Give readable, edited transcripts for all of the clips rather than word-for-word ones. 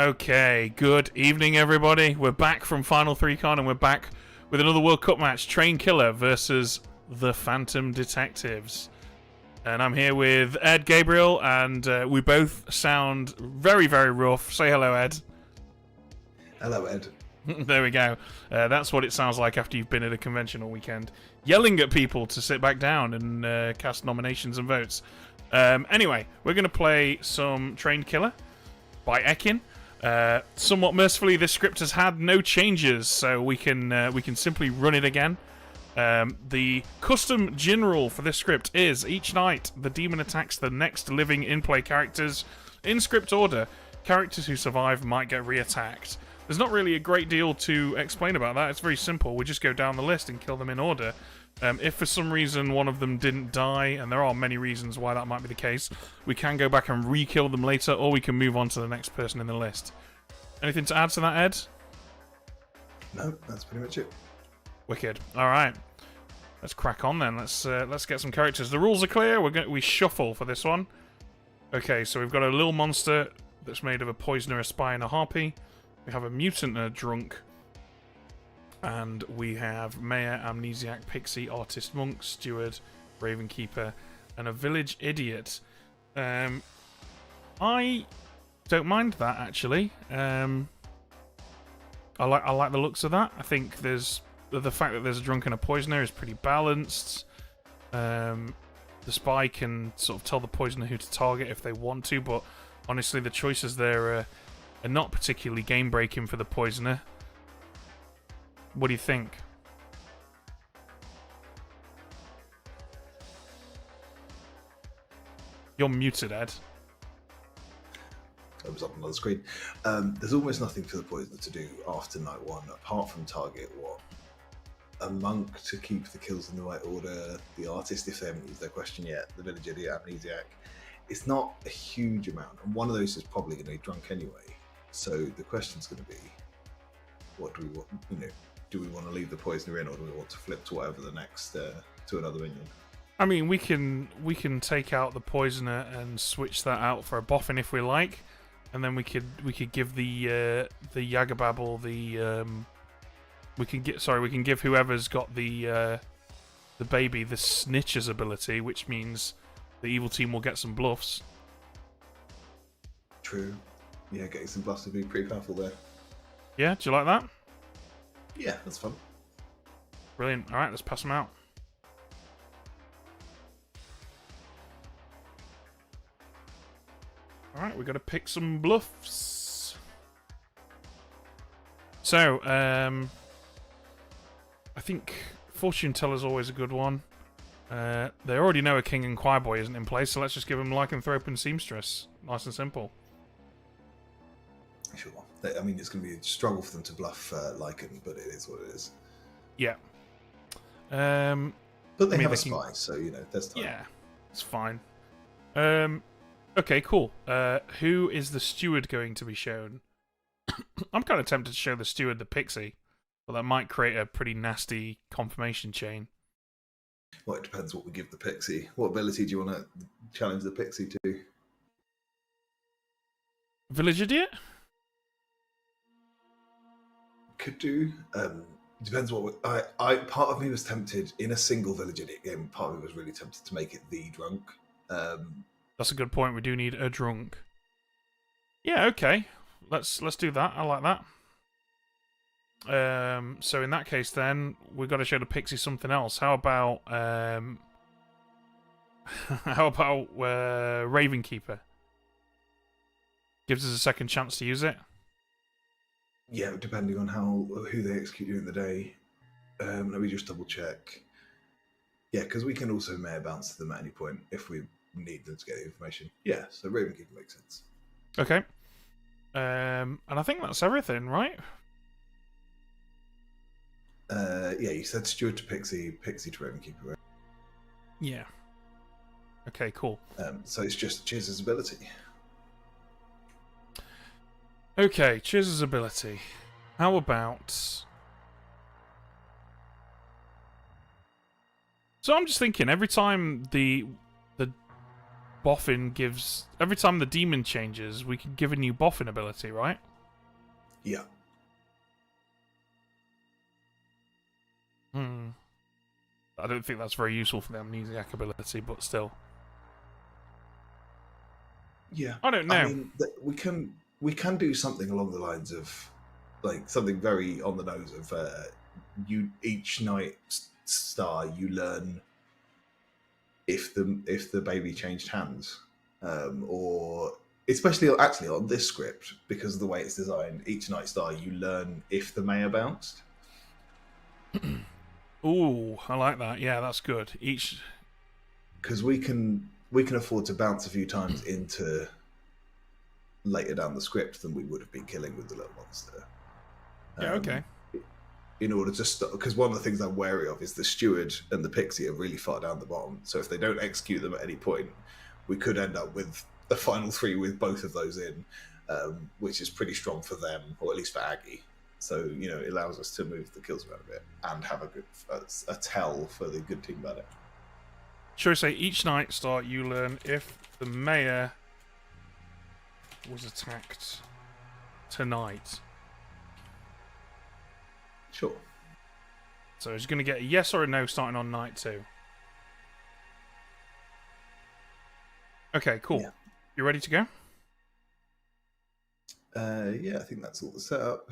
Okay, good evening, everybody. We're back from Final 3 Con, and we're back with another World Cup match, Train Killer versus the Phantom Detectives. And I'm here with Ed, Gabriel, and we both sound very, very rough. Say hello, Ed. Hello, Ed. There we go. That's what it sounds like after you've been at a convention all weekend, yelling at people to sit back down and cast nominations and votes. Anyway, we're going to play some Train Killer by Ekin. Somewhat mercifully, this script has had no changes, so we can simply run it again. The custom general for this script is each night the demon attacks the next living in-play characters in script order. Characters who survive might get re-attacked. There's not really a great deal to explain about that. It's very simple. We just go down the list and kill them in order. If for some reason one of them didn't die, and there are many reasons why that might be the case, we can go back and re-kill them later, or we can move on to the next person in the list. Anything to add to that, Ed? No, that's pretty much it. Wicked. All right, let's crack on then. Let's get some characters. The rules are clear. We shuffle for this one. Okay, so we've got a little monster that's made of a poisoner, a spy, and a harpy. We have a mutant and a drunk. And we have Mayor, Amnesiac, Pixie, Artist, Monk, Steward, Raven Keeper, and a Village Idiot. I don't mind that, actually. I like the looks of that. I think there's the fact that there's a drunk and a poisoner is pretty balanced. The spy can sort of tell the poisoner who to target if they want to, but honestly, the choices there are not particularly game-breaking for the poisoner. What do you think? You're muted, Ed. I was up on the screen. There's almost nothing for the poisoner to do after night one, apart from target what? A monk to keep the kills in the right order, the artist if they haven't used their question yet, the village idiot, amnesiac. It's not a huge amount, and one of those is probably going to be drunk anyway. So the question's going to be, what do we want? Do we want to leave the poisoner in, or do we want to flip to whatever the next to another minion? I mean, we can take out the poisoner and switch that out for a boffin if we like, and then we could give the Yagababble the we can give whoever's got the baby the Snitcher's ability, which means the evil team will get some bluffs. True. Yeah, getting some bluffs would be pretty powerful there. Yeah, do you like that? Yeah, that's fun. Brilliant. All right, let's pass them out. All right, we've got to pick some bluffs. So, I think Fortune Teller's always a good one. They already know a King and Choir Boy isn't in place, so let's just give them Lycanthrope and Seamstress. Nice and simple. Sure. I mean, it's going to be a struggle for them to bluff Lycan, but it is what it is. Yeah. But they have a spy, so, there's time. Yeah, it's fine. Okay, cool. Who is the steward going to be shown? I'm kind of tempted to show the steward the Pixie, but that might create a pretty nasty confirmation chain. Well, it depends what we give the Pixie. What ability do you want to challenge the Pixie to? Village Idiot? Could do. Depends what I part of me was tempted in a single Village Idiot game. Part of me was really tempted to make it the drunk. That's a good point. We do need a drunk. Yeah, okay. Let's do that. I like that. So in that case, then we've got to show the Pixie something else. How about Raven Keeper? Gives us a second chance to use it. Yeah, depending on who they execute during the day. Let me just double check. Yeah, because we can also mayor bounce to them at any point if we need them to get the information. Yeah, so Raven Keeper makes sense. Okay. And I think that's everything, right? Yeah, you said Steward to Pixie, Pixie to Raven Keeper, right? Yeah. Okay, cool. So it's just Cheers' ability. Okay, Cheers' ability. How about... So I'm just thinking, every time the boffin gives... Every time the demon changes, we can give a new boffin ability, right? Yeah. I don't think that's very useful for the amnesiac ability, but still. Yeah. I don't know. I mean, we can do something along the lines of like something very on the nose of you each night star you learn if the baby changed hands, or especially actually on this script because of the way it's designed. Each night star you learn if the mayor bounced. Ooh, I like that. Yeah, that's good. Because we can afford to bounce a few times into later down the script than we would have been killing with the little monster. Yeah, okay. In order to stop, because one of the things I'm wary of is the steward and the pixie are really far down the bottom. So if they don't execute them at any point, we could end up with the final 3 with both of those in, which is pretty strong for them, or at least for Aggie. So it allows us to move the kills around a bit and have a tell for the good team about it. Should I say each night start you learn if the mayor was attacked tonight. Sure. So he's going to get a yes or a no starting on night 2. Okay, cool. Yeah. You ready to go? Yeah, I think that's all the setup.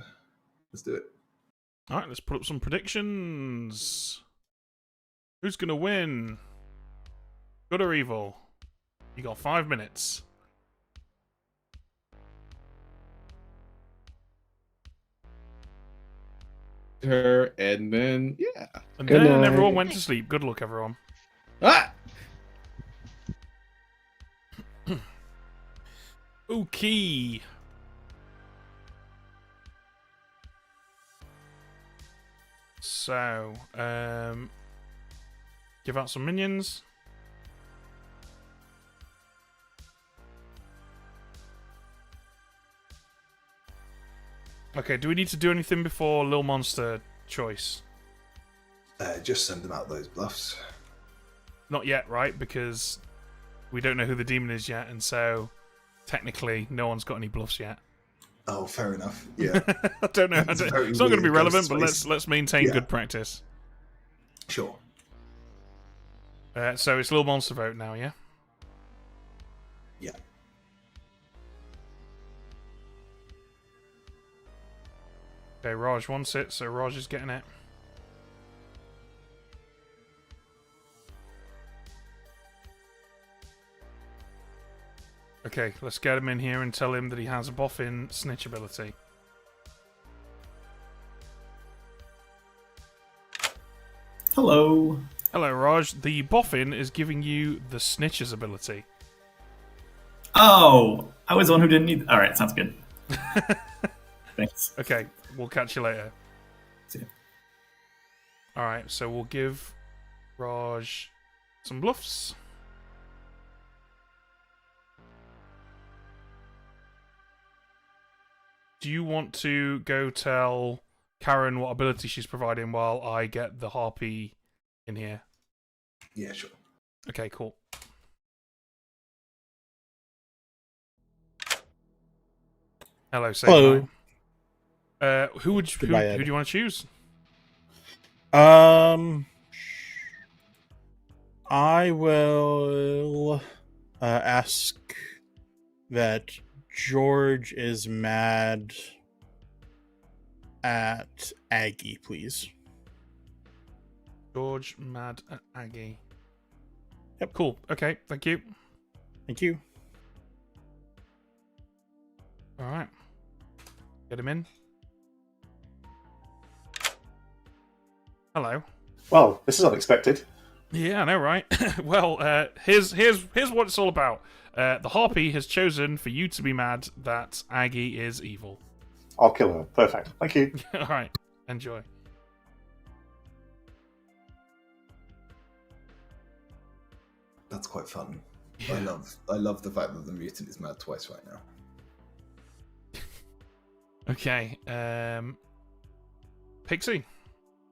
Let's do it. All right, let's put up some predictions. Who's going to win? Good or evil? You got 5 minutes. Her and then And Good then night. everyone went to sleep. Good luck, everyone. ah Okay. So, give out some minions. Okay, do we need to do anything before Lil Monster choice? Just send them out those bluffs. Not yet, right? Because we don't know who the demon is yet, and so technically no one's got any bluffs yet. Oh, fair enough. Yeah. I don't know. It's It's very not going to be weird relevant, ghost but space. let's maintain Yeah. good practice. Sure. So it's Lil Monster vote now, yeah? Yeah. Okay, Raj wants it, so Raj is getting it. Okay, let's get him in here and tell him that he has a boffin snitch ability. Hello. Hello, Raj. The boffin is giving you the snitcher's ability. Oh, I was the one who didn't need. All right, sounds good. Thanks. Okay, we'll catch you later. See ya. Alright, so we'll give Raj some bluffs. Do you want to go tell Karen what ability she's providing while I get the harpy in here? Yeah, sure. Okay, cool. Hello, say Hello. hi. Who do Goodbye, you want to choose? I will ask that George is mad at Aggie, please. George, mad at Aggie. Yep. Cool. Okay, thank you. Thank you. Alright. Get him in. Hello. Well, this is unexpected. Yeah, I know, right? Well, here's what it's all about. The harpy has chosen for you to be mad that Aggie is evil. I'll kill her. Perfect. Thank you. Alright, enjoy. That's quite fun. Yeah. I love the fact that the mutant is mad twice right now. Okay, Pixie,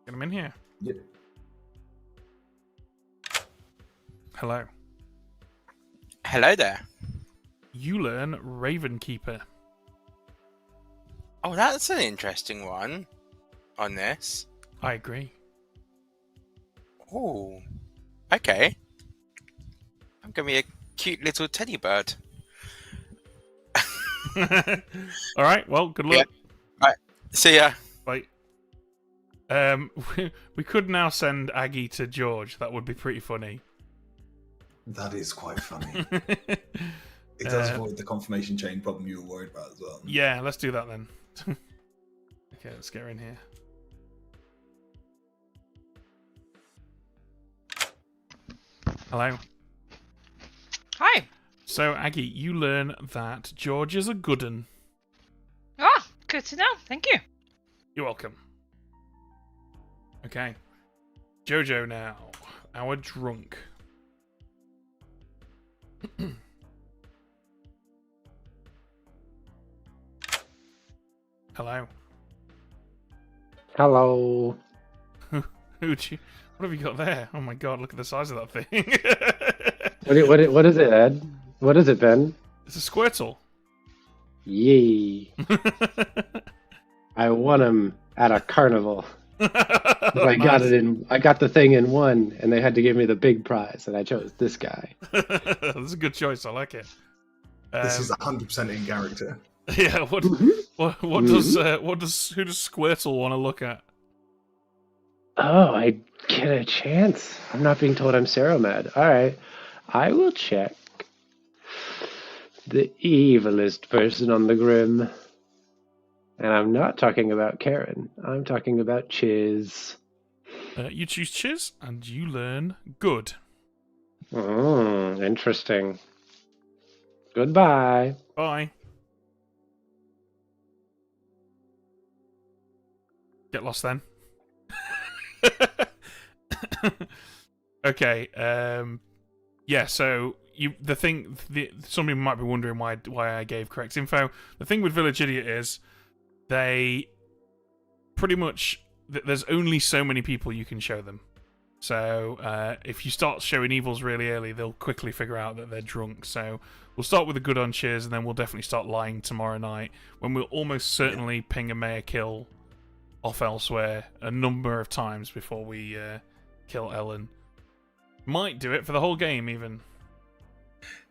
get him in here. Yeah. Hello. Hello there. You learn Raven Keeper. Oh, that's an interesting one on this. I agree. Oh, okay. I'm gonna be a cute little teddy bird. All right. Well, good luck. Yeah. See ya. Bye. We could now send Aggie to George. That would be pretty funny. That is quite funny. It does avoid the confirmation chain problem you were worried about as well. Yeah, let's do that then. Okay, let's get her in here. Hello. Hi. So, Aggie, you learn that George is a good 'un. Ah, good to know. Thank you. You're welcome. Okay. Jojo now. Our drunk. Hello. Hello. What have you got there? Oh my god, look at the size of that thing. What is it, Ed? What is it, Ben? It's a Squirtle. Yee. I won him at a carnival. I got the thing in one, and they had to give me the big prize, and I chose this guy. That's a good choice. I like it. This is 100% in character. Yeah. Who does Squirtle want to look at? Oh, I get a chance. I'm not being told I'm Saromad. All right, I will check. The evilest person on the Grim. And I'm not talking about Karen. I'm talking about Chiz. You choose Chiz, and you learn good. Interesting. Goodbye. Bye. Get lost then. Okay. Yeah. So some people might be wondering why I gave correct info. The thing with Village Idiot is they pretty much there's only so many people you can show them. So if you start showing evils really early, they'll quickly figure out that they're drunk. So we'll start with the good on Cheers, and then we'll definitely start lying tomorrow night when we'll almost certainly ping a mayor kill off elsewhere a number of times before we kill Ellen. Might do it for the whole game even.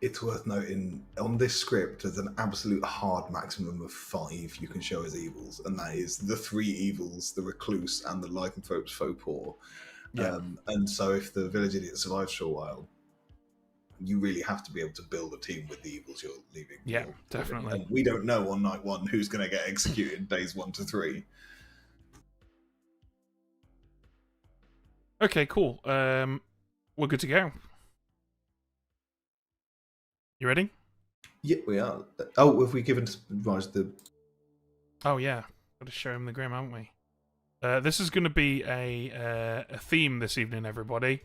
It's worth noting, on this script, there's an absolute hard maximum of 5 you can show as evils, and that is the 3 evils, the Recluse and the Lycanthrope's Faux Paw. Yeah. And so if the Village Idiot survives for a while, you really have to be able to build a team with the evils you're leaving. Yeah, definitely. And we don't know on night 1 who's going to get executed days 1 to 3. Okay, cool. We're good to go. You ready? Yeah, we are. Oh, have we given Raj the... Oh, yeah. Got to show him the Grim, haven't we? This is going to be a theme this evening, everybody.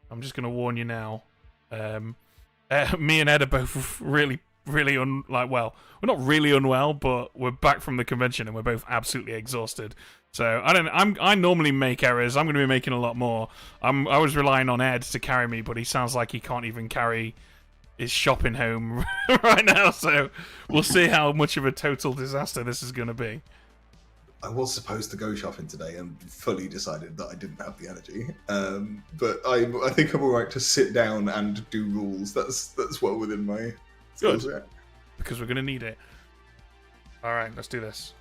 I'm just going to warn you now. Me and Ed are both really well, we're not really unwell, but we're back from the convention and we're both absolutely exhausted. So I normally make errors. I'm going to be making a lot more. I was relying on Ed to carry me, but he sounds like he can't even carry his shopping home right now. So we'll see how much of a total disaster this is going to be. I was supposed to go shopping today and fully decided that I didn't have the energy. But I think I'm alright to sit down and do rules. That's well within my skills. Good. Because we're going to need it. Alright, let's do this.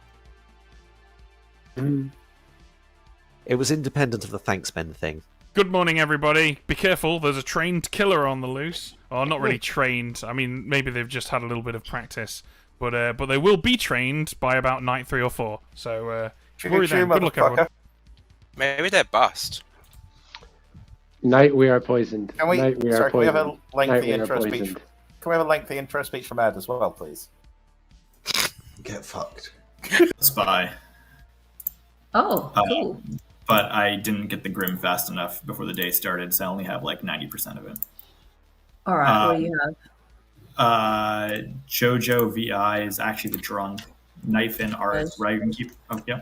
It was independent of the thanks men thing. Good morning, everybody. Be careful, there's a trained killer on the loose. Or not really trained. I mean, maybe they've just had a little bit of practice. But they will be trained by about night 3 or 4. So, worry then. Good luck, everyone. Maybe they're bust. Night, we are poisoned. Can we, Night, we are sorry, can we poisoned. have a lengthy Night, we are intro speech? poisoned. Can we have a lengthy intro speech from Ed as well, please? Get fucked. Spy. Oh, cool. But I didn't get the Grim fast enough before the day started, so I only have like 90% of it. All right, what do you have? Jojo VI is actually the drunk. Knife and Ravenkeeper. Oh yeah.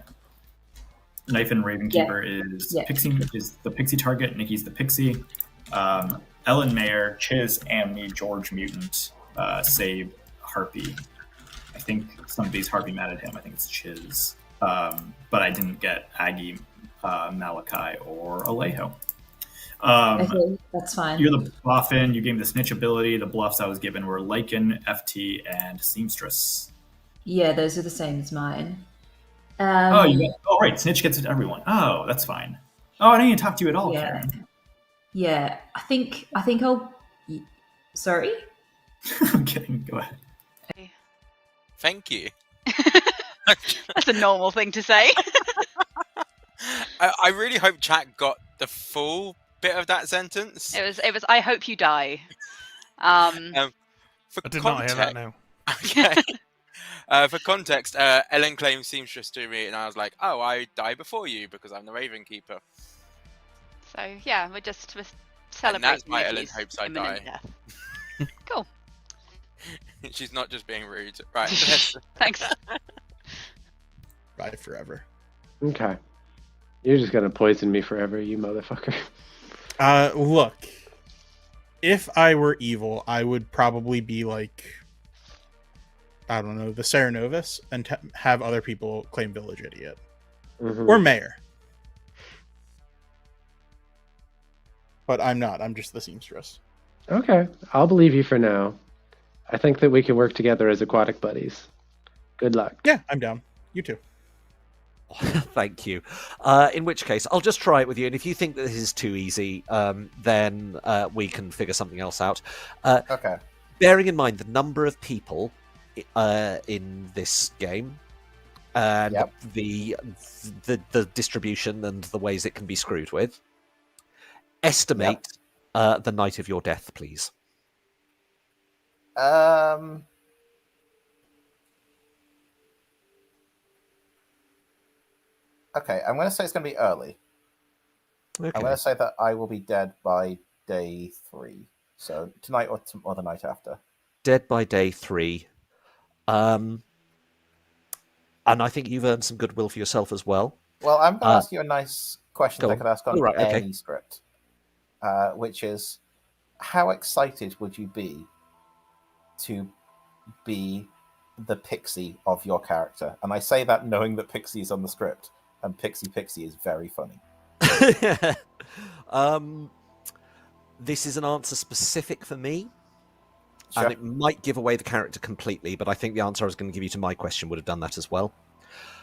Knife and Ravenkeeper is Pixie is the Pixie target. Nikki's the Pixie. Ellen Mayer, Chiz, and me, George Mutant, save Harpy. I think somebody's hard to be mad at him. I think it's Chiz. But I didn't get Aggie, Malachi, or Alejo. Okay, that's fine. You're the Bluffin. You gave me the Snitch ability. The bluffs I was given were Lycan, FT, and Seamstress. Yeah, those are the same as mine. Right. Snitch gets it to everyone. Oh, that's fine. Oh, I didn't even talk to you at all, Yeah. Karen. Yeah, I think I'll. Sorry. I'm kidding. Go ahead. Thank you. That's a normal thing to say. I really hope chat got the full bit of that sentence. It was. I hope you die. For I did context, not hear that now. Okay. For context, Ellen claimed seamstress to me, and I was like, "Oh, I die before you because I'm the Raven Keeper." So yeah, we're celebrating. And that's why Ellen Nikki's hopes I imminent die. Death. Cool. She's not just being rude, right? Thanks. Ride forever. Okay. You're just gonna poison me forever, you motherfucker. Look. If I were evil, I would probably be like, I don't know, the Serenovus, and have other people claim village idiot. Mhm. Or mayor. But I'm not. I'm just the seamstress. Okay, I'll believe you for now. I think that we can work together as aquatic buddies. Good luck. Yeah, I'm down. You too. Thank you. In which case, I'll just try it with you, and if you think that this is too easy, then we can figure something else out. Okay. Bearing in mind the number of people in this game, and Yep. the distribution and the ways it can be screwed with, estimate the night of your death, please. Okay, I'm going to say it's going to be early. Okay. I'm going to say that I will be dead by day 3. So tonight or the night after. Dead by day 3. And I think you've earned some goodwill for yourself as well. Well, I'm going to ask you a nice question that I could ask on any okay. script, which is, how excited would you be to be the pixie of your character? And I say that knowing that Pixie is on the script, and Pixie is very funny. This is an answer specific for me, Sure. and it might give away the character completely, but I think the answer I was going to give you to my question would have done that as well.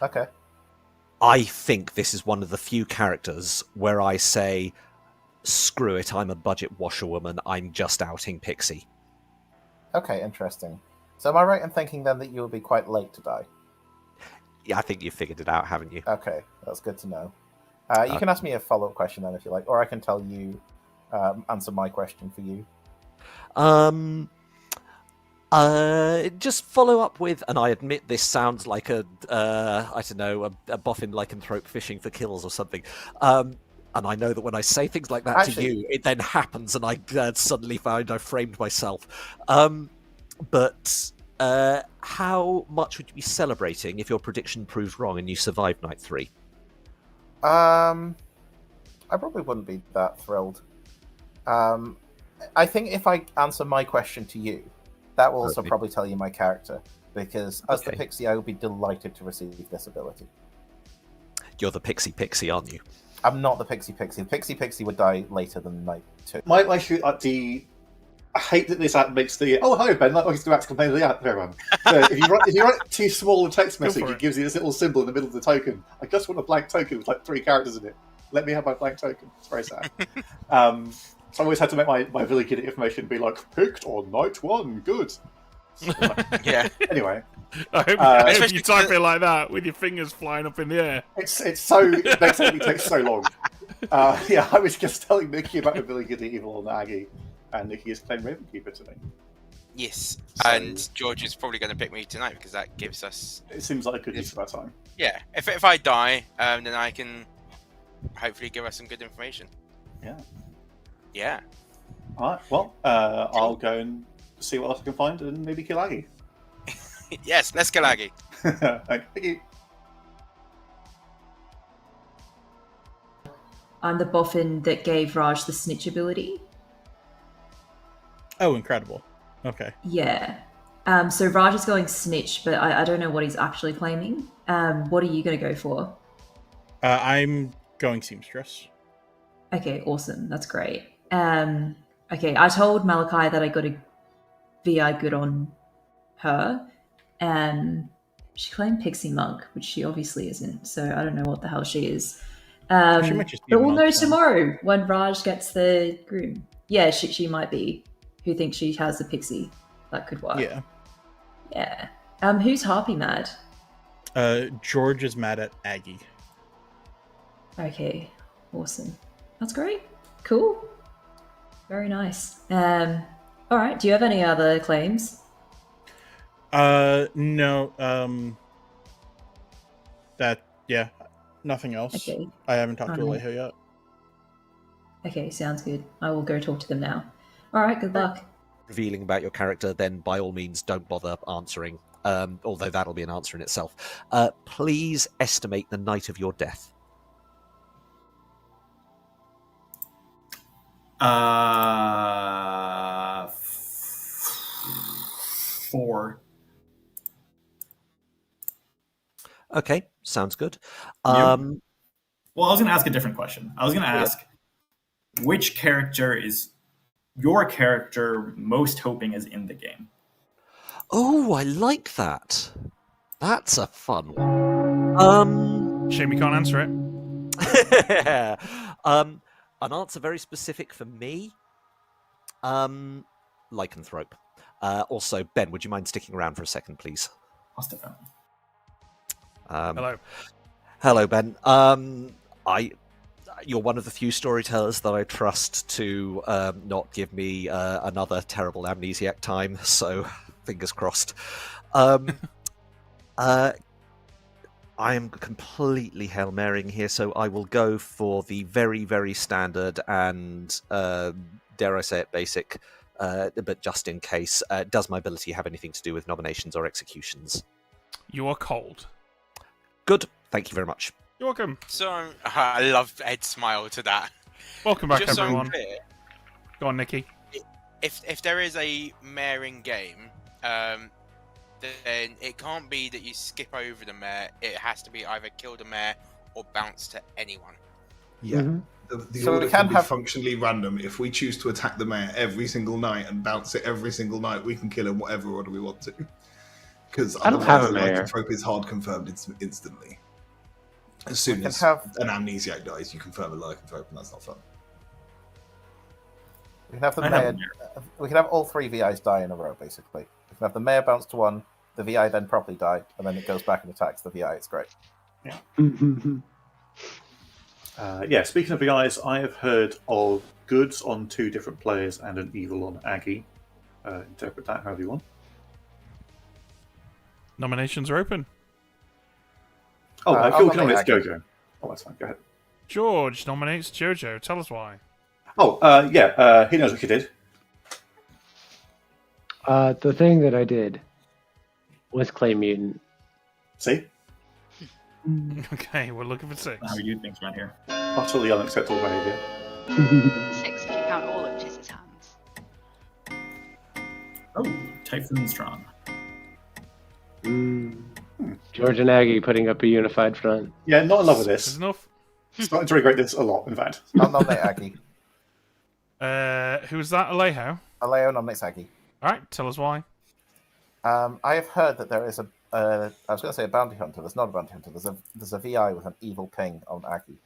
Okay. I think this is one of the few characters where I say, screw it, I'm a budget washerwoman, I'm just outing Pixie. Okay, interesting. So am I right in thinking then that you will be quite late to die? Yeah, I think you've figured it out, haven't you? Okay, that's good to know. You can ask me a follow-up question then if you like, or I can tell you, answer my question for you. Just follow up with, and I admit this sounds like a boffin lycanthrope fishing for kills or something. And I know that when I say things like that to you, it then happens, and I suddenly find I've framed myself. But how much would you be celebrating if your prediction proved wrong and you survived night 3? I probably wouldn't be that thrilled. I think if I answer my question to you, that will also probably tell you my character, because as the Pixie, I would be delighted to receive this ability. You're the Pixie, aren't you? I'm not the Pixie. Pixie would die later than night 2. My shoot at the... I hate that this app makes the... Oh, hi, Ben. Like, I used to to complain to the app to everyone. So if you write too small a text message, it gives you this little symbol in the middle of the token. I just want a blank token with like 3 characters in it. Let me have my blank token. It's very sad. So I always had to make my village kid information be like, picked on night 1. Good. So, yeah. Anyway. I hope you type it like that with your fingers flying up in the air. It takes so long. Yeah, I was just telling Nikki about the village kid evil on Aggie, and Nikki is playing Ravenkeeper to me. Yes, So, and George is probably going to pick me tonight because that gives us... It seems like a good use of our time. Yeah, if I die, then I can hopefully give us some good information. Yeah. Yeah. Alright, well, I'll go and see what else I can find and maybe kill Aggie. Yes, let's kill Aggie. Thank you. I'm the boffin that gave Raj the snitch ability. Oh, incredible. Okay. Yeah. So Raj is going snitch, but I don't know what he's actually claiming. What are you going to go for? I'm going seamstress. Okay, awesome. That's great. Okay, I told Malachi that I got a VI good on her. She claimed Pixie Monk, which she obviously isn't. So I don't know what the hell she is. She might just be But a we'll monk know then. tomorrow when Raj gets the groom. Yeah, she might be. Who thinks she has a pixie? That could work. Yeah. Yeah. Who's Harpy mad? George is mad at Aggie. Okay, awesome. That's great. Cool. Very nice. All right. Do you have any other claims? No. Nothing else. Okay. I haven't talked to Alright. Alejo yet. Okay, sounds good. I will go talk to them now. All right. Good luck. Revealing about your character, then by all means don't bother answering, although that'll be an answer in itself. Please estimate the night of your death. 4. Okay, sounds good. Well, I was going to ask a different question. I was going to Yeah. ask, which character is your character most hoping is in the game? Oh, I like that. That's a fun one. Shame you can't answer it. An answer very specific for me. Lycanthrope. Also, Ben, would you mind sticking around for a second, please? I'll step out. Hello. Hello, Ben. You're one of the few storytellers that I trust to not give me another terrible amnesiac time, so fingers crossed. I am completely Hail Marying here, so I will go for the very, very standard and, dare I say it, basic, but just in case. Does my ability have anything to do with nominations or executions? You are cold. Good. Thank you very much. You're welcome. So I love Ed's smile to that. Welcome back, Just so I'm everyone. clear, Go on, Nikki. if there is a mare in game, then it can't be that you skip over the mare. It has to be either kill the mare or bounce to anyone. Yeah. The So order we can can be have- functionally random. If we choose to attack the mare every single night and bounce it every single night, we can kill him whatever order we want to. Because I don't have a otherwise, mare. lycanthrope is hard confirmed instantly. As soon can as have- an amnesiac dies, you confirm a lycanthrope, and that's not fun. We can have the I have mayor. We can have all 3 VIs die in a row, basically. We can have the mayor bounce to 1, the VI then properly die, and then it goes back and attacks the VI. It's great. Speaking of VIs, I have heard of goods on 2 different players and an evil on Aggie. Interpret that however you want. Nominations are open. Oh, I'll Phil can nominate nominate Aggie. Jojo. Oh, that's fine. Go ahead. George nominates Jojo. Tell us why. Oh, he knows what he did. The thing that I did was claim mutant. See? Okay, we're looking for 6. How are you things around here? Utterly unacceptable behaviour. 6 if you count all of Jiz's hands. Oh, Typhoon Strong. George and Aggie putting up a unified front. Yeah, not in love with Is this. enough. Starting to regret this a lot, in fact. I'll nominate Aggie. Who was that? Alejo. Aleo nominates Aggie. All right, tell us why. I have heard that there is I was going to say a bounty hunter. There's not a bounty hunter. There's a VI with an evil ping on Aggie.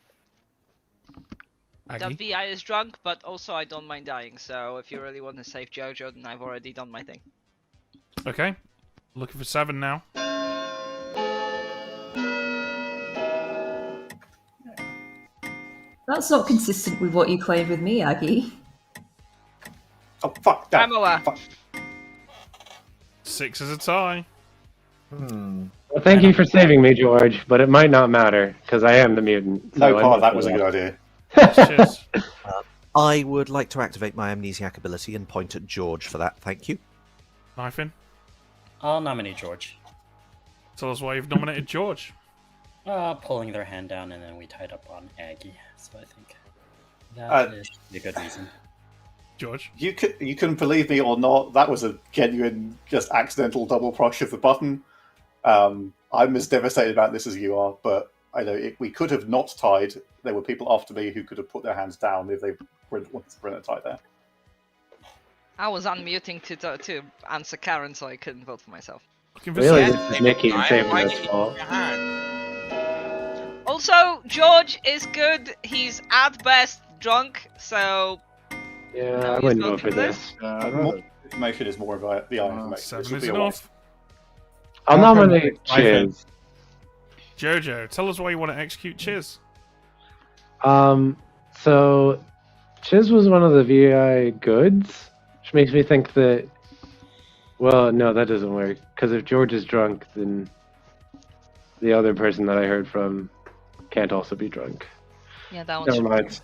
Aggie. The VI is drunk, but also I don't mind dying. So if you really want to save Jojo, then I've already done my thing. Okay, looking for 7 now. That's not consistent with what you claimed with me, Aggie. Oh, fuck that. I'm aware. Fuck. 6 is a tie. Well, thank you for saving me, George, but it might not matter because I am the mutant. No so I part of must that was a be good lost. idea. Cheers. I would like to activate my amnesiac ability and point at George for that. Thank you. Knife in. I'll nominate George. Tell us why you've nominated George. Pulling their hand down, and then we tied up on Aggie. So I think that is a good reason. George? You can believe me or not, that was a genuine, just accidental double push of the button. I'm as devastated about this as you are, but I know we could have not tied. There were people after me who could have put their hands down if they wanted to bring a tie there. I was unmuting to answer Karen, so I couldn't vote for myself. Really, this is Nikki and Saber's fault. Also, George is good. He's at best drunk, so Yeah, I wouldn't vote for this. More information is more about the information. This 7 will is be a enough. I'll nominate Chiz. Jojo, tell us why you want to execute Chiz. So Chiz was one of the VI goods, which makes me think that. Well, no, that doesn't work. Because if George is drunk, then the other person that I heard from can't also be drunk. Yeah, that one's Never mind.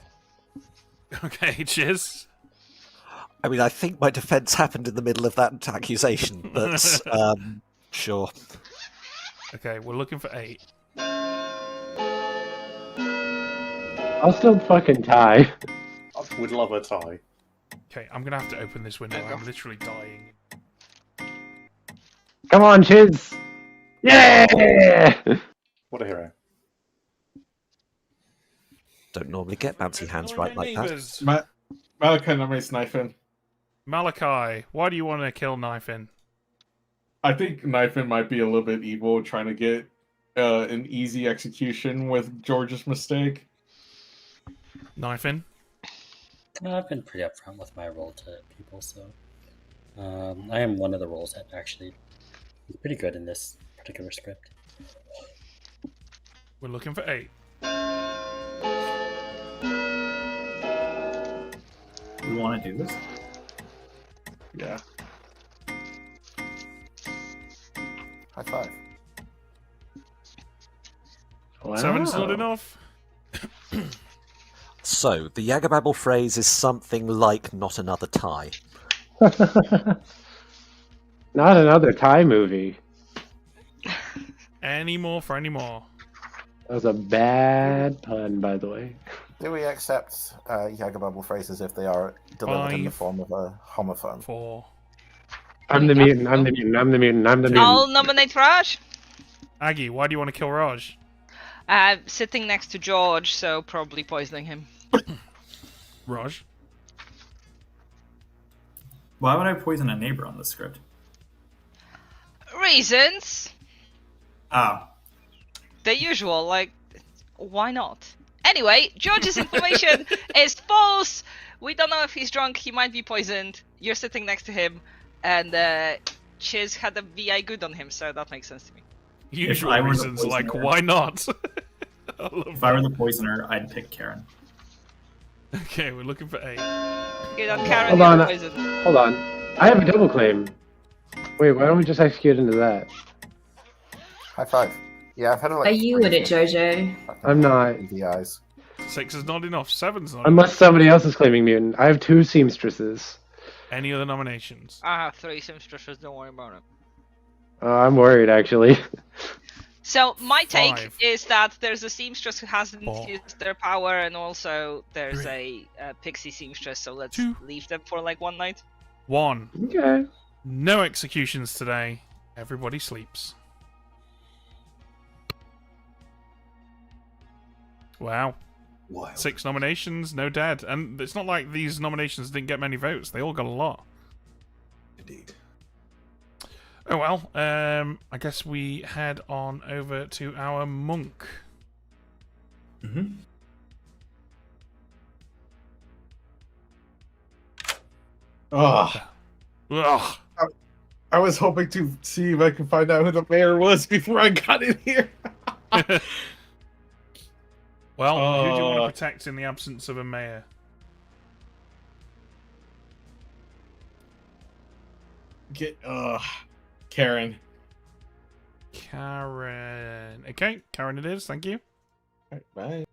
Okay, Chiz. I mean, I think my defense happened in the middle of that accusation, but sure. Okay, we're looking for 8. I'll still fucking tie. I would love a tie. Okay, I'm gonna have to open this window. I'm literally dying. Come on, Chiz! Yeah! What a hero. Don't normally get bouncy hands right like that. Malachi nominates Knifin. Malachi, why do you want to kill Knifin? I think Knifin might be a little bit evil, trying to get an easy execution with George's mistake. Knifin? I've been pretty upfront with my role to people, so I am one of the roles that actually is pretty good in this particular script. We're looking for 8. We want to do this? Yeah. High five. Wow. 7's not enough. So, the Yagababble phrase is something like not another tie. Not another Thai movie. Any more for any more. That was a bad pun, by the way. Do we accept Yagababble phrases if they are delivered in the 5, form of a homophone? 4. I'm the mutant, I'm the mutant, I'm the mutant, I'm the I'll mutant. nominate Raj. Aggie, why do you want to kill Raj? Sitting next to George, so probably poisoning him. Raj? Why would I poison a neighbor on this script? Reasons? Oh. The usual, like, why not? Anyway, George's information is false! We don't know if he's drunk, he might be poisoned. You're sitting next to him, and Chiz had a VI good on him, so that makes sense to me. Usual I were the reasons, like, poisoner- why not? If I were the poisoner, I'd pick Karen. Okay, we're looking for 8. Good on Karen, Hold you're on, poisoned. hold on. I have a double claim. Wait, why don't we just execute into that? High five. Yeah, I've had a, like. Are you in it, Jojo? I'm not. VIs. 6 is not enough. 7's not Unless enough. somebody else is claiming mutant. I have 2 seamstresses. Any other nominations? I have 3 seamstresses, don't worry about it. I'm worried, actually. So, my take 5, is that there's a seamstress who hasn't 4, used their power, and also there's 3, a pixie seamstress, so let's 2, leave them for like one night. 1. Okay. No executions today. Everybody sleeps. Wow. Wild. 6 nominations, no dead. And it's not like these nominations didn't get many votes. They all got a lot. Indeed. Oh well, I guess we head on over to our monk. Mm-hmm. Ugh. Ugh. I was hoping to see if I could find out who the mayor was before I got in here. Well, who do you want to protect in the absence of a mayor? Karen. Karen. Okay, Karen it is, thank you. Alright, bye.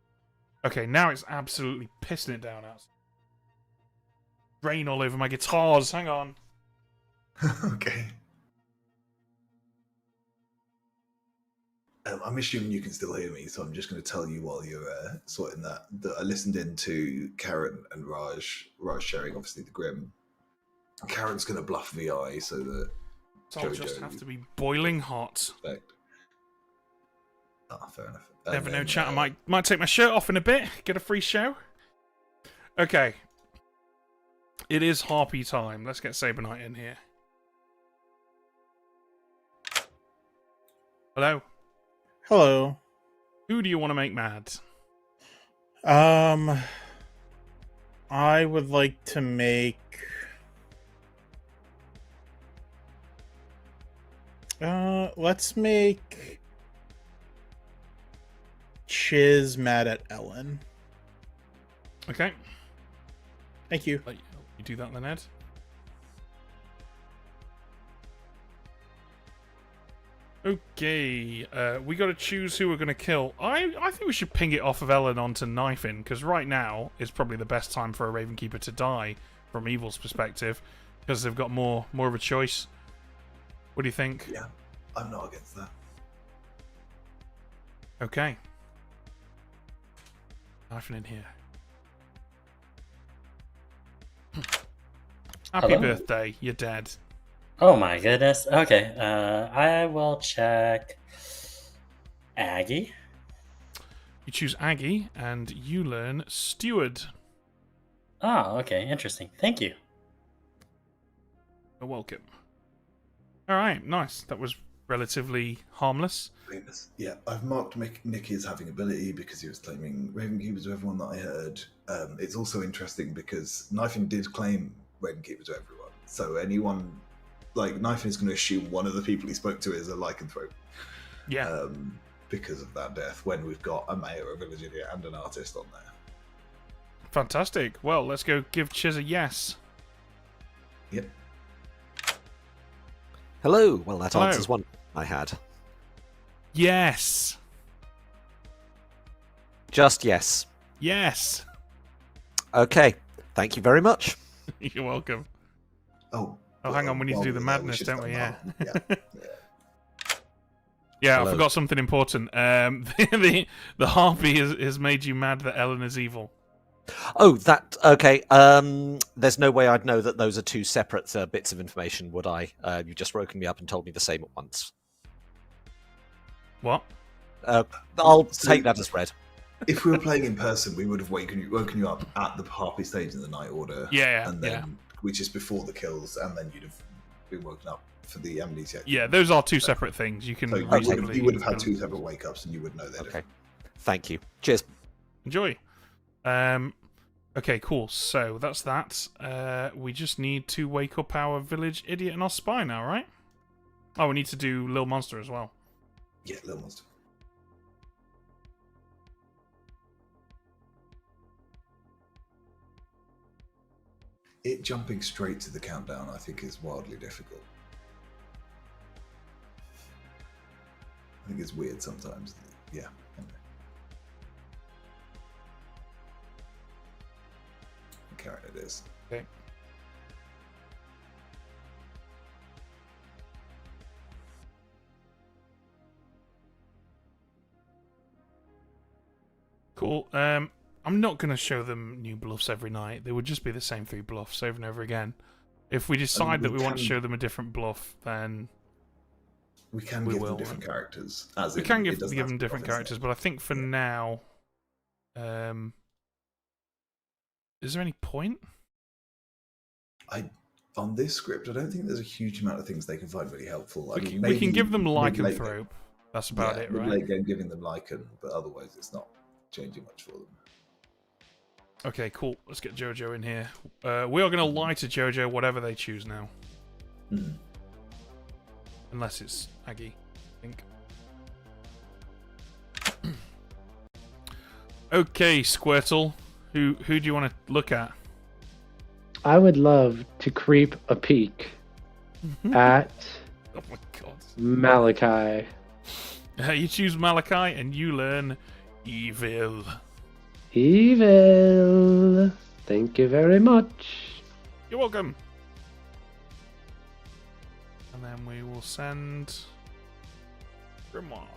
Okay, now it's absolutely pissing it down outside. Rain all over my guitars, hang on. Okay. I'm assuming you can still hear me, so I'm just going to tell you while you're sorting that I listened in to Karen and Raj sharing obviously the Grim. Karen's going to bluff VI so that I'll just have to be boiling hot. Fair enough. Never know, chat. I might take my shirt off in a bit, get a free show. Okay. It is Harpy time. Let's get Saber Knight in here. Hello. Hello. Who do you want to make mad? I would like to make let's make Chiz mad at Ellen. Okay. Thank you. You do that then, Ed. Okay, we got to choose who we're going to kill. I think we should ping it off of Ellen onto Knifin, because right now is probably the best time for a Ravenkeeper to die, from Evil's perspective, because they've got more of a choice. What do you think? Yeah, I'm not against that. Okay. Knifin in here. Happy birthday, you're dead. Oh my goodness. Okay, I will check Aggie. You choose Aggie, and you learn Steward. Oh, okay, interesting. Thank you. You're welcome. Alright, nice. That was relatively harmless. Yeah, I've marked Nicky as having ability because he was claiming Ravenkeepers to everyone that I heard. It's also interesting because Knifin did claim Ravenkeepers to everyone. So anyone... Like, Knifin is going to assume one of the people he spoke to is a lycanthrope. Yeah. Because of that death, when we've got a mayor, a village idiot, and an artist on there. Fantastic. Well, let's go give Chiz a yes. Yep. Hello. Well, that answers one I had. Yes. Just yes. Yes. Okay. Thank you very much. You're welcome. Oh, hang on. We need to do the madness, don't we? Yeah. Yeah. Yeah, Hello. I forgot something important. The Harpy has made you mad that Ellen is evil. Oh, that... Okay. There's no way I'd know that those are two separate bits of information, would I? You've just woken me up and told me the same at once. What? I'll take that as read. If we were playing in person, we would have woken you up at the Harpy stage in the Night Order. Yeah, and then, which is before the kills, and then you'd have been woken up for the amnesia. Yeah, those are two separate things. You can. So you would have had two separate wake ups, and you would know that. Okay. Thank you. Cheers. Enjoy. Okay, cool. So that's that. We just need to wake up our village idiot and our spy now, right? Oh, we need to do Lil Monster as well. Yeah, Lil Monster. It jumping straight to the countdown, I think, is wildly difficult. I think it's weird sometimes. Yeah. Anyway. Karen, it is. Okay. Cool. I'm not going to show them new bluffs every night. They would just be the same 3 bluffs over and over again. If we decide that we want to show them a different bluff, then we can give them different characters. We can give them different characters, but I think for now, is there any point? On this script, I don't think there's a huge amount of things they can find really helpful. We can give them Lycanthrope. That's about it, right? Late game giving them Lycan, but otherwise it's not changing much for them. Okay, cool. Let's get Jojo in here. We are going to lie to Jojo whatever they choose now. Mm. Unless it's Aggie, I think. Okay, Squirtle. Who do you want to look at? I would love to creep a peek at Oh my god. Malachi. You choose Malachi and you learn Evil. Evil. Thank you very much. You're welcome. And then we will send Grimoire.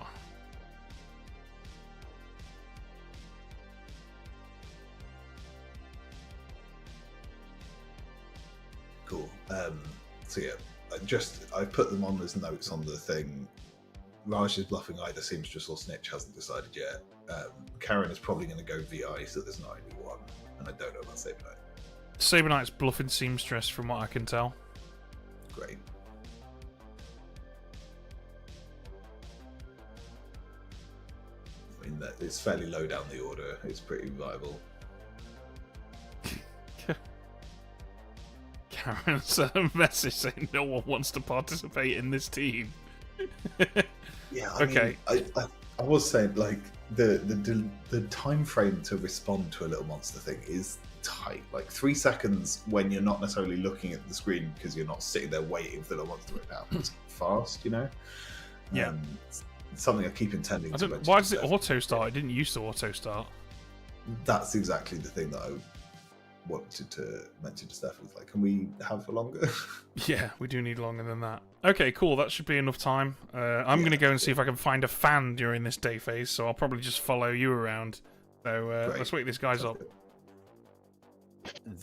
So yeah, I put them on as notes on the thing. Raj is bluffing either seamstress or snitch, hasn't decided yet. Karen is probably going to go VI, so there's not only one, and I don't know about Saber Knight. Saber Knight's bluffing seamstress, from what I can tell. Great. I mean, it's fairly low down the order. It's pretty viable. Karen sent a message saying no one wants to participate in this team. Yeah. Okay. Mean, I was saying, like, the time frame to respond to a little monster thing is tight. Like 3 seconds when you're not necessarily looking at the screen because you're not sitting there waiting for the monster to rip out. It's fast, you know. Yeah. It's something I keep intending to mention. Why does it auto start? It didn't used to auto start. That's exactly the thing that I wanted to mention to Steph. Was like, can we have for longer? Yeah, we do need longer than that. Okay, cool. That should be enough time. I'm going to go and see if I can find a fan during this day phase, so I'll probably just follow you around. So let's wake this guy's up.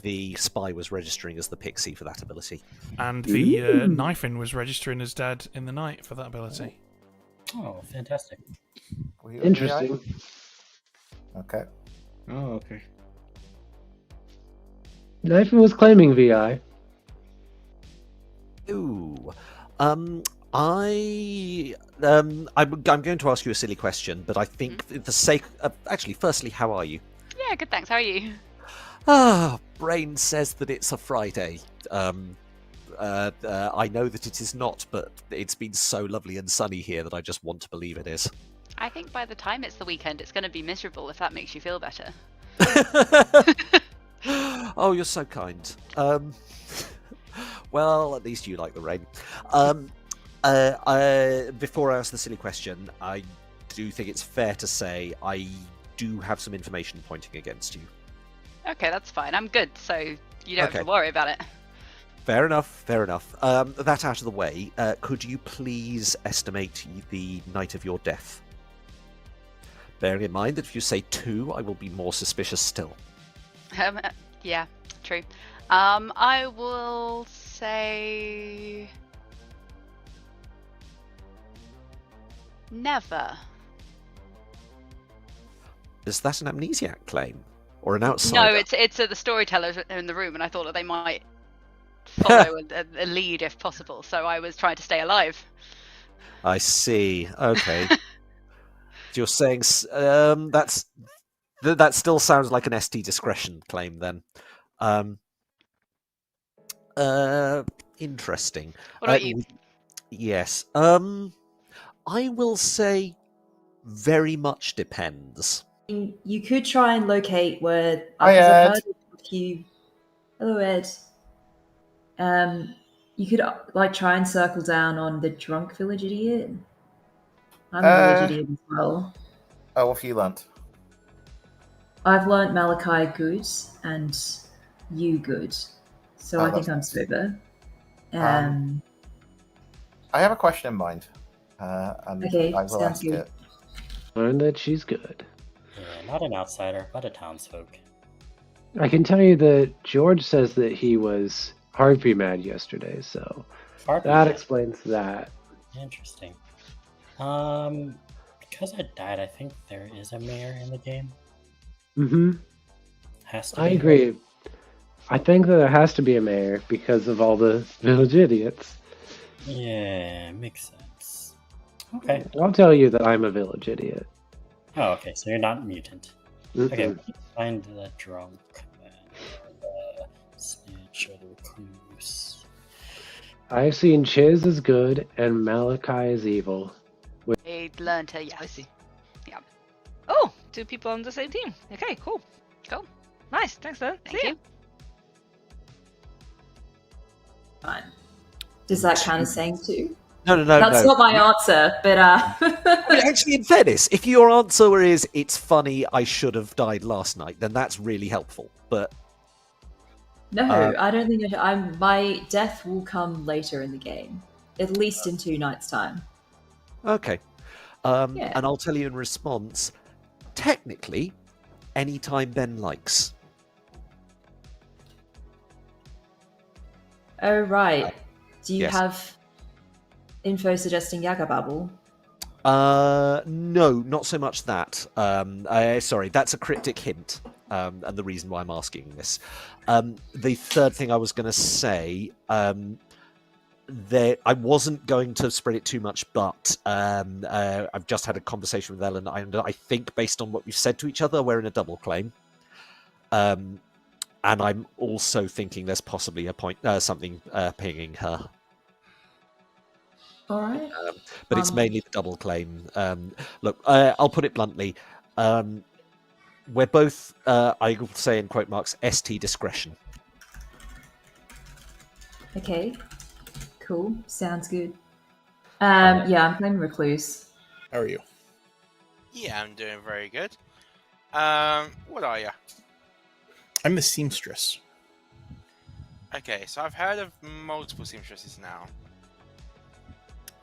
The spy was registering as the pixie for that ability. And the knife-in was registering as dead in the night for that ability. Oh, fantastic. Interesting. Okay. Oh, okay. Knife was claiming VI. Ooh. I'm going to ask you a silly question, but I think for the sake of... Actually, firstly, how are you? Yeah, good, thanks. How are you? Brain says that it's a Friday. I know that it is not, but it's been so lovely and sunny here that I just want to believe it is. I think by the time it's the weekend, it's going to be miserable, if that makes you feel better. Oh, you're so kind. Well, at least you like the rain. Before I ask the silly question, I do think it's fair to say I do have some information pointing against you. Okay, that's fine. I'm good, so you don't have to worry about it. Fair enough, fair enough. That out of the way, could you please estimate the night of your death? Bearing in mind that if you say 2, I will be more suspicious still. Yeah, true. I will say... never. Is that an amnesiac claim? Or an outsider? No, it's the storytellers in the room, and I thought that they might follow a lead if possible, so I was trying to stay alive. I see. Okay. You're saying that still sounds like an ST discretion claim then. Interesting. What about you? Yes. I will say very much depends. You could try and locate where. Hi, I've Ed. heard a few. Hello, Ed. You could try and circle down on the drunk village idiot. I'm a village idiot as well. Oh, what have you learnt? I've learnt Malachi good and you good, so I think I'm sober. I have a question in mind, and okay, I will sounds ask good. it. Learn that she's good. Yeah, not an outsider, but a townsfolk. I can tell you that George says that he was Harvey mad yesterday, so Harvey that mad? explains that. Interesting. Because I died, I think there is a mayor in the game. Mm-hmm. Has to I be. agree. I think that there has to be a mayor because of all the village idiots. Yeah, makes sense. Okay. I'll tell you that I'm a village idiot. Oh, okay, so you're not mutant. Mm-mm. Okay, find the drunk man, or the snitch, or the recluse. I've seen Chiz is good and Malachi is evil. I learned her, yes. Yeah. Oh, 2 people on the same team. Okay, cool. Cool. Nice, thanks, then. Thank you. Fine. Does that count as saying 2? No. That's not my answer, but Actually, in fairness, if your answer is "it's funny, I should have died last night," then that's really helpful. But no, I don't think my death will come later in the game, at least in 2 nights' time. okay, Yeah. and I'll tell you in response. Technically, anytime Ben likes. Oh, right. Do you Yes. have info suggesting Yagababble? No, not so much that. Sorry, that's a cryptic hint, and the reason why I'm asking this. The third thing I was going to say, I wasn't going to spread it too much, but I've just had a conversation with Ellen, and I think based on what we've said to each other, we're in a double claim. And I'm also thinking there's possibly a point, something pinging her. All right. But it's mainly the double claim. Look, I'll put it bluntly. We're both, I will say in quote marks, ST discretion. Okay. Cool. Sounds good. Yeah, I'm playing Recluse. How are you? Yeah, I'm doing very good. What are you? I'm the seamstress. Okay, so I've heard of multiple seamstresses now.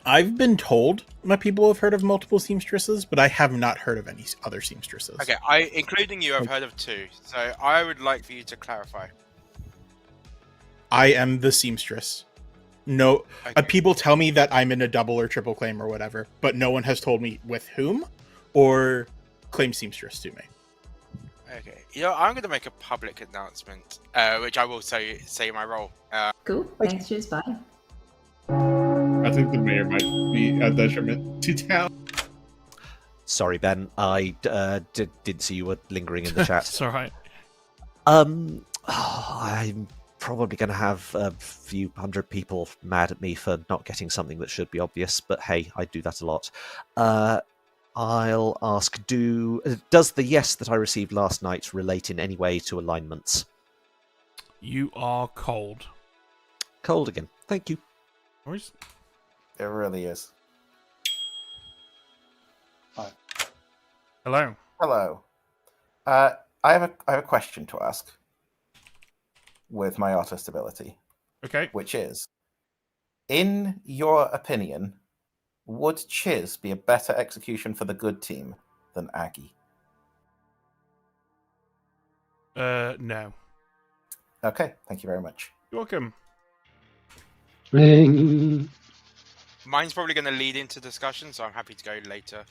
I've been told my people have heard of multiple seamstresses, but I have not heard of any other seamstresses. Okay, including you, I've heard of 2. So I would like for you to clarify. I am the seamstress. No, Okay. people tell me that I'm in a double or triple claim or whatever, but no one has told me with whom or claim seamstress to me. Okay, I'm going to make a public announcement, which I will say my role. Cool. Thanks, cheers, bye. I think the mayor might be a detriment to town. Sorry, Ben. I did see you were lingering in the chat. It's all right. I'm probably going to have a few hundred people mad at me for not getting something that should be obvious, but hey, I do that a lot. I'll ask, does the yes that I received last night relate in any way to alignments? You are cold. Cold again. Thank you. Where's... It really is. Hi. Hello. Hello. I have a question to ask with my artist ability. Okay. Which is, in your opinion, would Chiz be a better execution for the good team than Aggie? No. Okay, thank you very much. You're welcome. Mine's probably going to lead into discussion, so I'm happy to go later.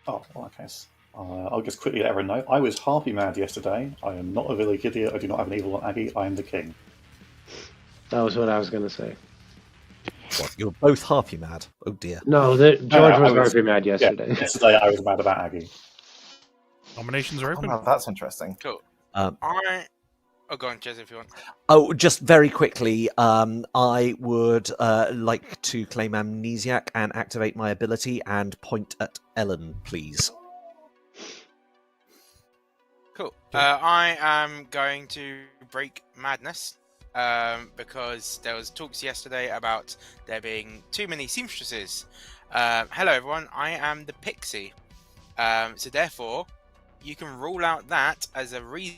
Oh, well, okay. I'll just quickly let everyone know. I was Harpy mad yesterday. I am not a village idiot. I do not have an evil on Aggie. I am the king. That was what I was going to say. What, you were both Harpy mad? Oh dear. No, George was Harpy mad yesterday. Yeah, yesterday I was mad about Aggie. Nominations are open. Oh, that's interesting. Cool. Go on, Jez, if you want. Oh, just very quickly, I would like to claim Amnesiac and activate my ability and point at Ellen, please. Cool. I am going to break madness because there was talks yesterday about there being too many seamstresses. Hello, everyone. I am the Pixie. So therefore, you can rule out that as a reason.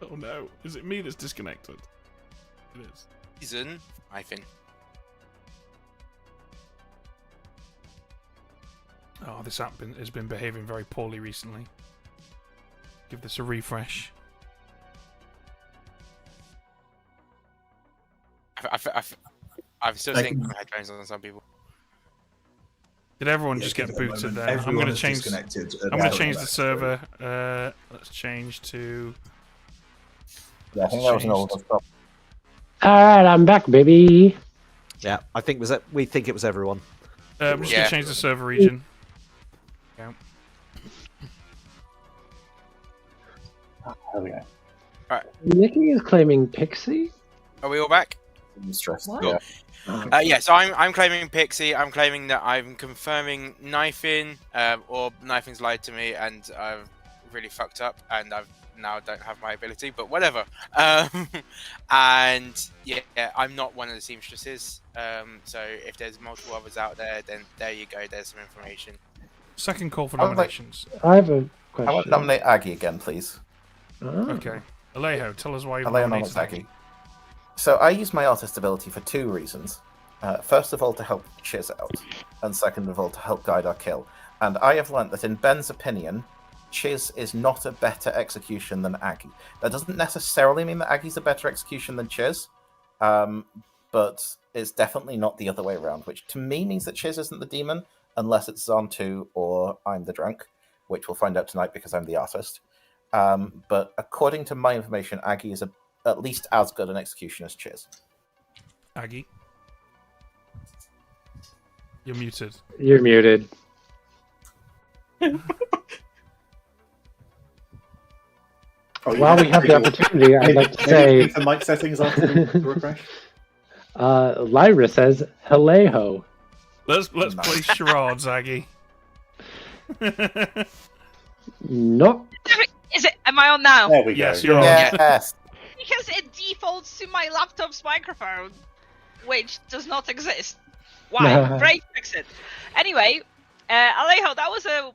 Oh no, is it me that's disconnected? It is. Reason, hyphen. Oh, this app has been behaving very poorly recently. Give this a refresh. I'm still seeing headphones on some people. Did everyone just get booted there? I'm going to change. I'm going to change the server. Let's change to. Yeah, I think that was an old stop. All right, I'm back, baby. Yeah, I think we think it was everyone. I'm just going to change the server region. Yeah. There we go. Right. Nikki is claiming Pixie. Are we all back? What? Cool. Yeah, so I'm claiming Pixie. I'm claiming that I'm confirming Knifing, or Knifing's lied to me, and I've really fucked up, and I've now don't have my ability. But whatever. And yeah, I'm not one of the seamstresses. So if there's multiple others out there, then there you go. There's some information. Second call for nominations. I have a question. I want to nominate Aggie again, please. Oh. Okay, Alejo, tell us why you Alejo nominated nominates Aggie. So I use my artist ability for 2 reasons. First of all, to help Chiz out, and second of all, to help guide our kill. And I have learnt that in Ben's opinion, Chiz is not a better execution than Aggie. That doesn't necessarily mean that Aggie's a better execution than Chiz, but it's definitely not the other way around, which to me means that Chiz isn't the demon, unless it's Zon2 or I'm the drunk, which we'll find out tonight because I'm the artist. But according to my information, Aggie is at least as good an execution as Chiz. Aggie? You're muted. You're muted. While we have the opportunity, I'd like to say... the mic settings after the refresh? Lyra says, Haleho. Let's play charades, Aggie. No. Is it? Am I on now? There we go. Yes, you're on. Yes. Because it defaults to my laptop's microphone, which does not exist. Why? Great, fix it. Anyway, Alejo, that was a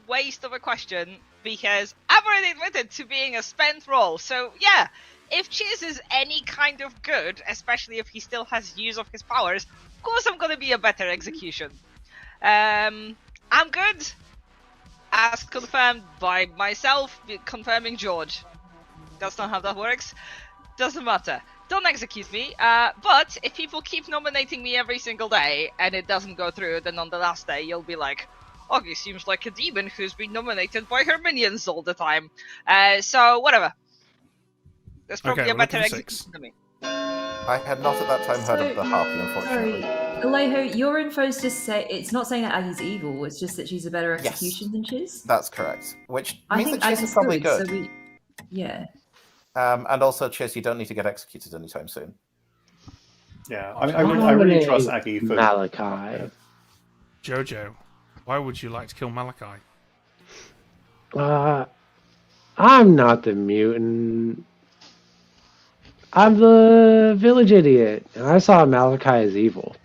waste of a question because I've already admitted to being a spent roll. So yeah, if Chiz is any kind of good, especially if he still has use of his powers, of course I'm gonna be a better execution. I'm good, as confirmed by myself confirming George. That's not how that works. Doesn't matter. Don't execute me. But if people keep nominating me every single day and it doesn't go through, then on the last day you'll be like, Augie seems like a demon who's been nominated by her minions all the time. So whatever. There's probably a better execution than me. I had not at that time heard of the Harpy, unfortunately. Sorry, Alejo, your info's just say it's not saying that Aggie's evil. It's just that she's a better execution than Chiz. That's correct. Which I means think that Chiz Aggie's is probably good. good. So yeah. And also, Chiz, you don't need to get executed anytime soon. Yeah, I really trust Aggie for Malachi. Jojo, why would you like to kill Malachi? I'm not the mutant. I'm the village idiot. And I saw Malachi as evil.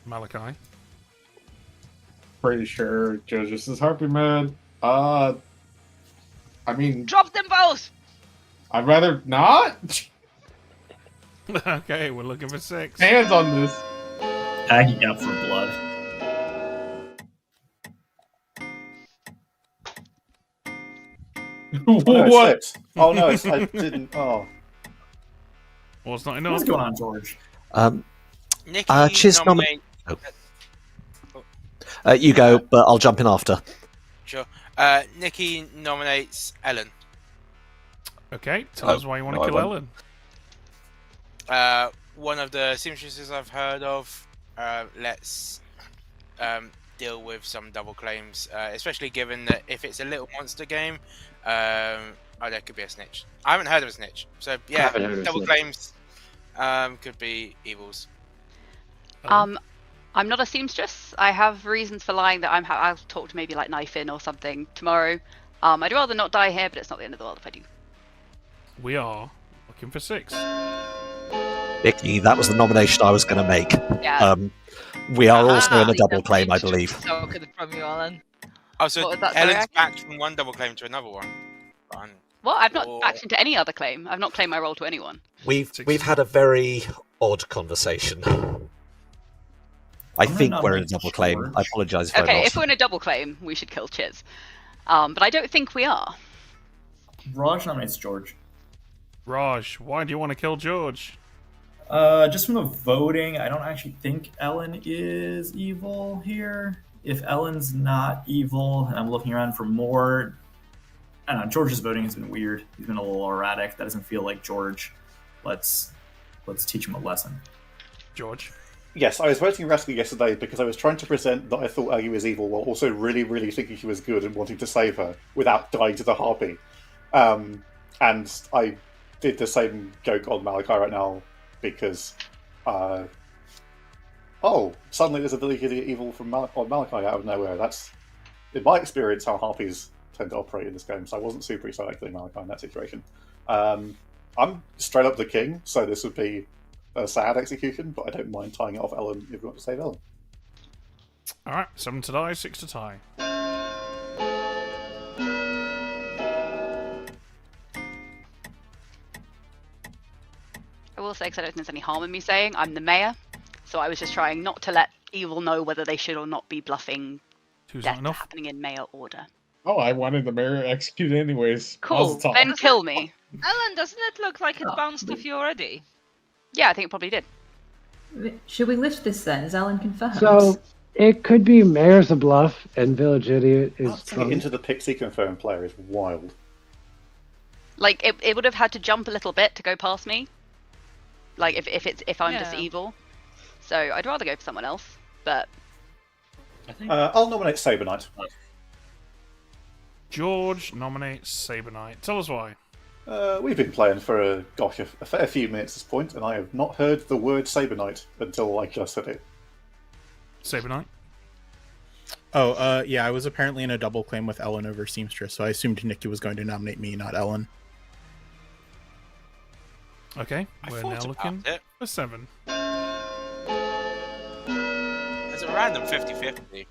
Malachi? Pretty sure Jojo's is Harpy Man. I mean... Drop them both! I'd rather not? Okay, we're looking for 6. Hands on this. Aggie up for blood. What? Oh no, I didn't. Oh. Well, it's not enough. What's going on, George? Nikki Chiz nominate... you go, but I'll jump in after. Sure. Nikki nominates Ellen. Okay, tell us why you want to kill Ellen. One of the seamstresses I've heard of. Let's deal with some double claims, especially given that if it's a little monster game, there could be a snitch. I haven't heard of a snitch, so yeah, double claims could be evils. I'm not a seamstress. I have reasons for lying that I'll talk to maybe like Knife In or something tomorrow. I'd rather not die here, but it's not the end of the world if I do. We are looking for 6. Nikki, that was the nomination I was going to make. Yeah. We are also in a double claim, I believe. So good from you, Alan. Oh, so What was that, Ellen's sorry, backed from one double claim to another one. Fun. What? I've not backed into any other claim. I've not claimed my role to anyone. We've had a very odd conversation. I think we're in a double claim. I apologise if I'm Okay, not. if we're in a double claim, we should kill Chiz. But I don't think we are. Raj nominates George. Raj, why do you want to kill George? Just from the voting, I don't actually think Ellen is evil here. If Ellen's not evil, and I'm looking around for more, I don't know. George's voting has been weird. He's been a little erratic. That doesn't feel like George. Let's teach him a lesson. George. Yes, I was voting erratically yesterday because I was trying to present that I thought Aggie was evil while also really, really thinking she was good and wanting to save her without dying to the Harpy. And I did the same joke on Malachi right now because, suddenly there's a delicate evil from Malachi out of nowhere. That's, in my experience, how Harpies tend to operate in this game, so I wasn't super excited to kill Malachi in that situation. I'm straight up the king, so this would be a sad execution, but I don't mind tying it off Ellen if you want to save Ellen. Alright, 7 to die, 6 to tie. I will say, because I don't think there's any harm in me saying, I'm the mayor, so I was just trying not to let evil know whether they should or not be bluffing death happening in mayor order. Oh, I wanted the mayor executed anyways. Cool. Mazel tov. Then kill me. Ellen, doesn't it look like it bounced off you already? Yeah, I think it probably did. Should we lift this then? Is Alan confirmed? So it could be Mayor's a bluff and Village Idiot is Passing it drunk. into the Pixie confirmed player is wild. Like it would have had to jump a little bit to go past me. Like if I'm just Yeah. evil. So I'd rather go for someone else. But I think I'll nominate Saber Knight. George nominates Saber Knight. Tell us why. We've been playing for a fair few minutes at this point, and I have not heard the word Saber Knight until I just said it. Saber Knight. Oh, yeah, I was apparently in a double claim with Ellen over Seamstress, so I assumed Nikki was going to nominate me, not Ellen. Okay, I we're thought now about looking it. for 7. There's a random 50-50.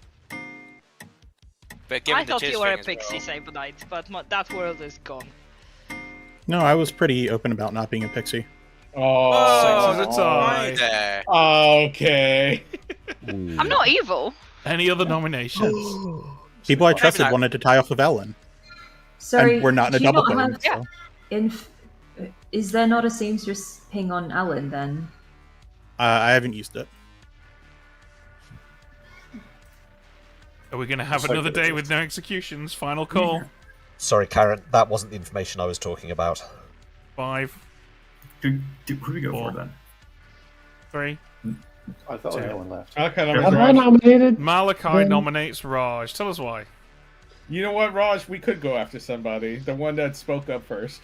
But given I the thought Chiz you were a thing as Pixie well- Saber Knight, but that world is gone. No, I was pretty open about not being a pixie. Oh, Six is a tie. there. Okay. I'm not evil. Any other nominations? People I trusted wanted to tie off of Ellen. Sorry, And we're not in a do you double not claim. have- So. Is there not a seamstress ping on Alan then? I haven't used it. Are we going to have another day with no executions? Final call. Sorry, Karen, that wasn't the information I was talking about. 5. Who do we go Four. for then? 3. I thought Two. no one left. Okay, Am I nominated? Malachi nominates Raj. Tell us why. You know what, Raj? We could go after somebody. The one that spoke up first.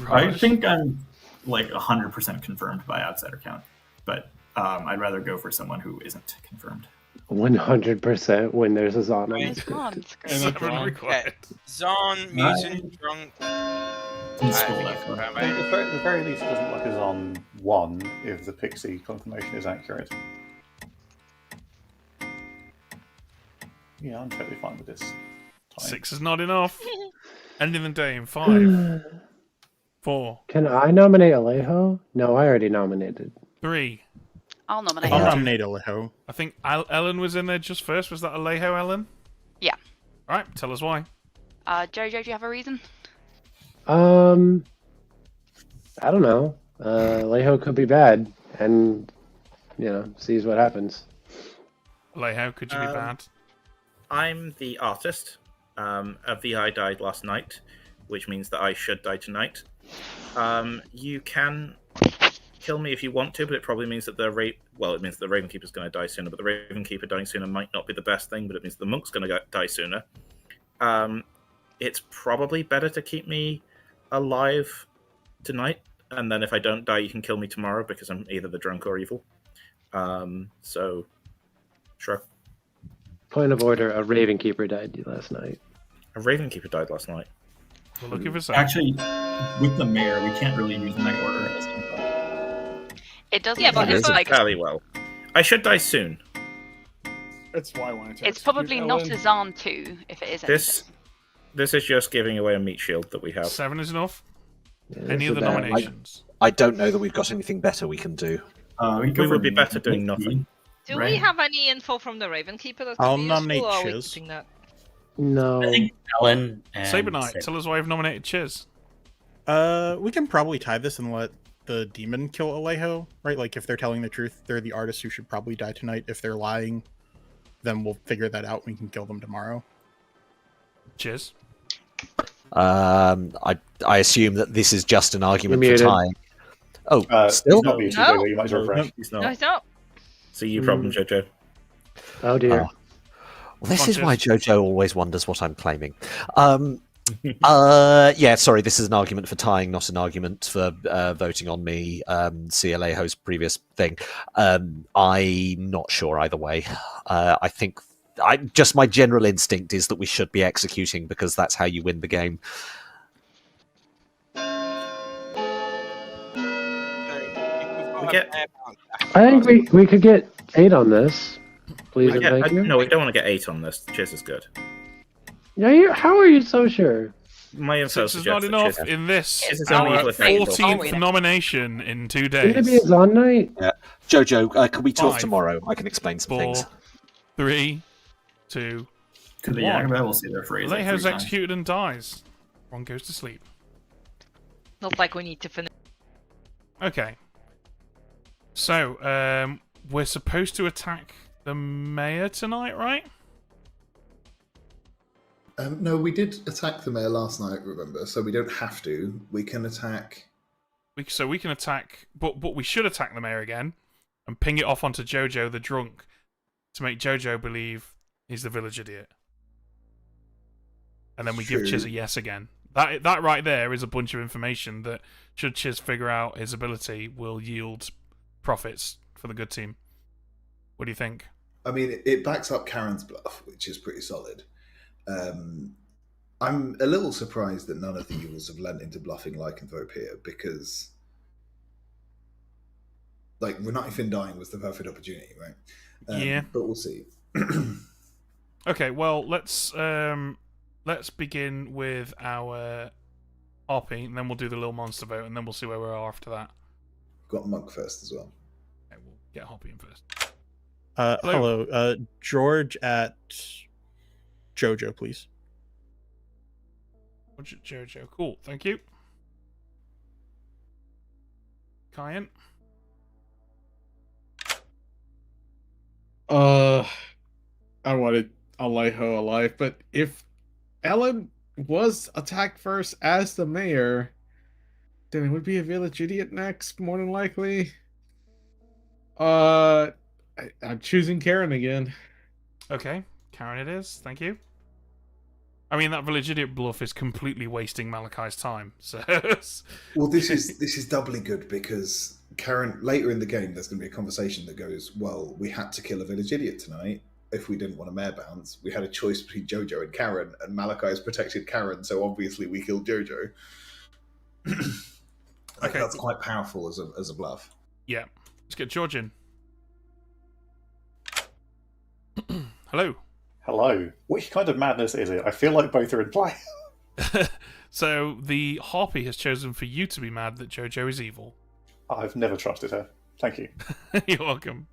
I think I'm like 100% confirmed by outsider count, but I'd rather go for someone who isn't confirmed. 100% when there's a Zon. Where's Ron? 7 required. Zon, Mutant, Drunk. At the very least, it doesn't look as on 1 if the Pixie confirmation is accurate. Yeah, I'm totally fine with this. Time. 6 is not enough. Ending the day in 5. 4. Can I nominate Alejo? No, I already nominated. 3. I'll nominate. I'll her. nominate Alejo. I think Ellen was in there just first. Was that Alejo, Ellen? Yeah. All right, tell us why. Jojo, do you have a reason? I don't know. Alejo could be bad, and sees what happens. Alejo, could you be bad? I'm the artist. A VI died last night, which means that I should die tonight. You can kill me if you want to, but it probably means that it means the Ravenkeeper's going to die sooner. But the Ravenkeeper dying sooner might not be the best thing, but it means the Monk's going to die sooner. It's probably better to keep me alive tonight, and then if I don't die, you can kill me tomorrow because I'm either the drunk or evil. So, sure. Point of order: a Ravenkeeper died last night. A Ravenkeeper died last night. We're looking for some. Actually, with the mayor, we can't really use night order as info. It doesn't. Yeah, but it's it's like fairly well. I should die soon. That's why I wanted to. it's probably execute not Ellen. a Zan 2 if it is. This is just giving away a meat shield that we have. 7 is enough. Yeah, Any this other is bad. nominations? I don't know that we've got anything better we can do. We would be better doing nothing. Do Right. we have any info from the Ravenkeeper that could I'll be useful, nominate or are we Chiz. keeping that? No. I think Ellen and Saber Knight, tell us why you've nominated Chiz. We can probably tie this and let the demon kill Alejo, right? Like, if they're telling the truth, they're the artist who should probably die tonight. If they're lying, then we'll figure that out. We can kill them tomorrow. Chiz. I assume that this is just an argument You're for muted. tying. Oh, still? He's not muted, No. Jojo, you might as well refresh. He's No, not. it's not. See you problem, Jojo. Oh dear. Well, this Come on, is why Chiz. Jojo always wonders what I'm claiming. Yeah, sorry, this is an argument for tying, not an argument for voting on me. See Alejo's previous thing. I'm not sure either way. I think just my general instinct is that we should be executing because that's how you win the game. I think we could get 8 on this. Please and thank you. No, we don't want to get 8 on this. Chiz is good. Yeah, how are you so sure? My info 6 is not suggests that enough Chiz- in this. Chiz is only Our evil if they're evil. 14th nomination in 2 Can it be days. a Zon night? Jojo, can we talk 5, tomorrow? I can explain some 4, things. 3, 2, Could be, One. yeah, we'll see their phrase. Like Alejo's 3 times. executed and dies. Ron goes to sleep. Not like we need to finish. Okay. So, we're supposed to attack the mayor tonight, right? No, we did attack the mayor last night, remember? So we don't have to. We can attack... We can attack... But we should attack the mayor again and ping it off onto Jojo the drunk to make Jojo believe he's the village idiot. And then we give Chiz a yes again. That right there is a bunch of information that, should Chiz figure out his ability, will yield profits for the good team. What do you think? I mean, it backs up Karen's bluff, which is pretty solid. I'm a little surprised that none of the evils have lent into bluffing Lycanthrope here, because like Renifin dying was the perfect opportunity, right? Yeah. But we'll see. Okay, well, let's begin with our RP, and then we'll do the little monster vote, and then we'll see where we are after that. Got Monk first as well. Okay, we'll get Hoppy in first. Hello. George at Jojo, please. George at Jojo. Cool, thank you. Kyan? I wanted Alejo alive, but if Ellen was attacked first as the mayor, then it would be a village idiot next, more than likely. I'm choosing Karen again. Okay, Karen it is, thank you. I mean, that village idiot bluff is completely wasting Malachi's time, so... Well, this is doubly good, because Karen, later in the game, there's going to be a conversation that goes, well, we had to kill a village idiot tonight if we didn't want a mayor bounce. We had a choice between Jojo and Karen, and Malachi has protected Karen, so obviously we killed Jojo. Okay. That's quite powerful as a bluff. Yeah. Let's get George in. Hello. Hello. Which kind of madness is it? I feel like both are in play. So, the Harpy has chosen for you to be mad that Jojo is evil. I've never trusted her. Thank you. You're welcome.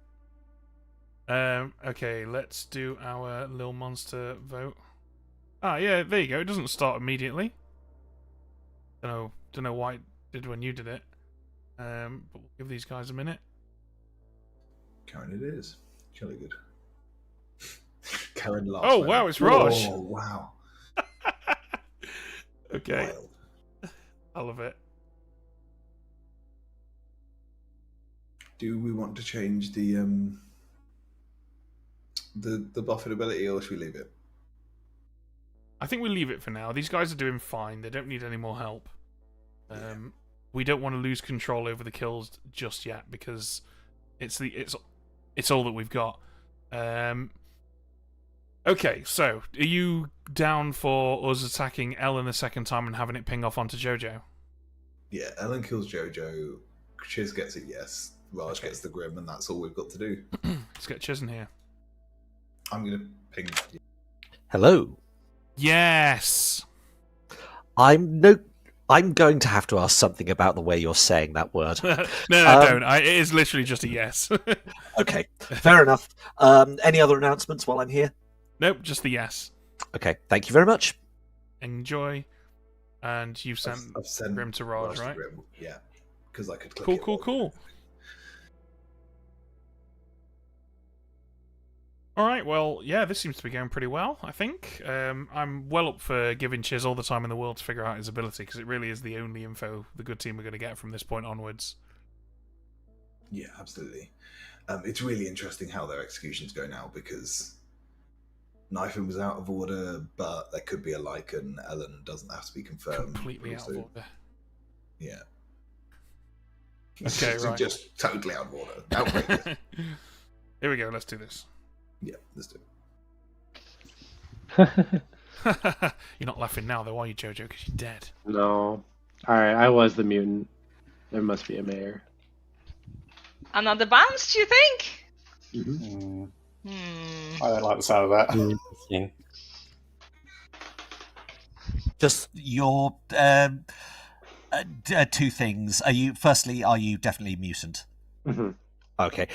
Okay, let's do our little monster vote. Ah, yeah, there you go. It doesn't start immediately. Don't know why it did when you did it. But we'll give these guys a minute. Karen it is. Jolly good. Karen laughs. Oh, wow, it's Raj. Oh, wow. Okay. Wild. I love it. Do we want to change the buffet ability, or should we leave it? I think we leave it for now. These guys are doing fine. They don't need any more help. We don't want to lose control over the kills just yet, because it's all that we've got. Okay, so are you down for us attacking Ellen a second time and having it ping off onto Jojo? Yeah, Ellen kills Jojo. Chiz gets it, yes. Raj gets the Grim, and that's all we've got to do. Let's get Chiz in here. I'm going to ping... Hello. Yes! I'm going to have to ask something about the way you're saying that word. No, don't. It is literally just a yes. Okay, fair enough. Any other announcements while I'm here? Nope, just the yes. Okay, thank you very much. Enjoy. And you've sent Grim to Raj, right? Grim. Yeah, because I could click Cool. Alright, well, yeah, this seems to be going pretty well, I think. I'm well up for giving Chiz all the time in the world to figure out his ability, because it really is the only info the good team are going to get from this point onwards. Yeah, absolutely. It's really interesting how their executions go now, because Knifing was out of order, but there could be a Lycan. Ellen doesn't have to be confirmed. Completely out of order. Yeah. Okay, right. Just totally out of order. Outrageous. Here we go, let's do this. Yeah, let's do it. You're not laughing now, though, are you, Jojo? Because you're dead. No. Alright, I was the mutant. There must be a mayor. Another bounce, do you think? Mm-hmm. I don't like the sound of that. Just your two things. Are you definitely mutant? Mm-hmm. Okay.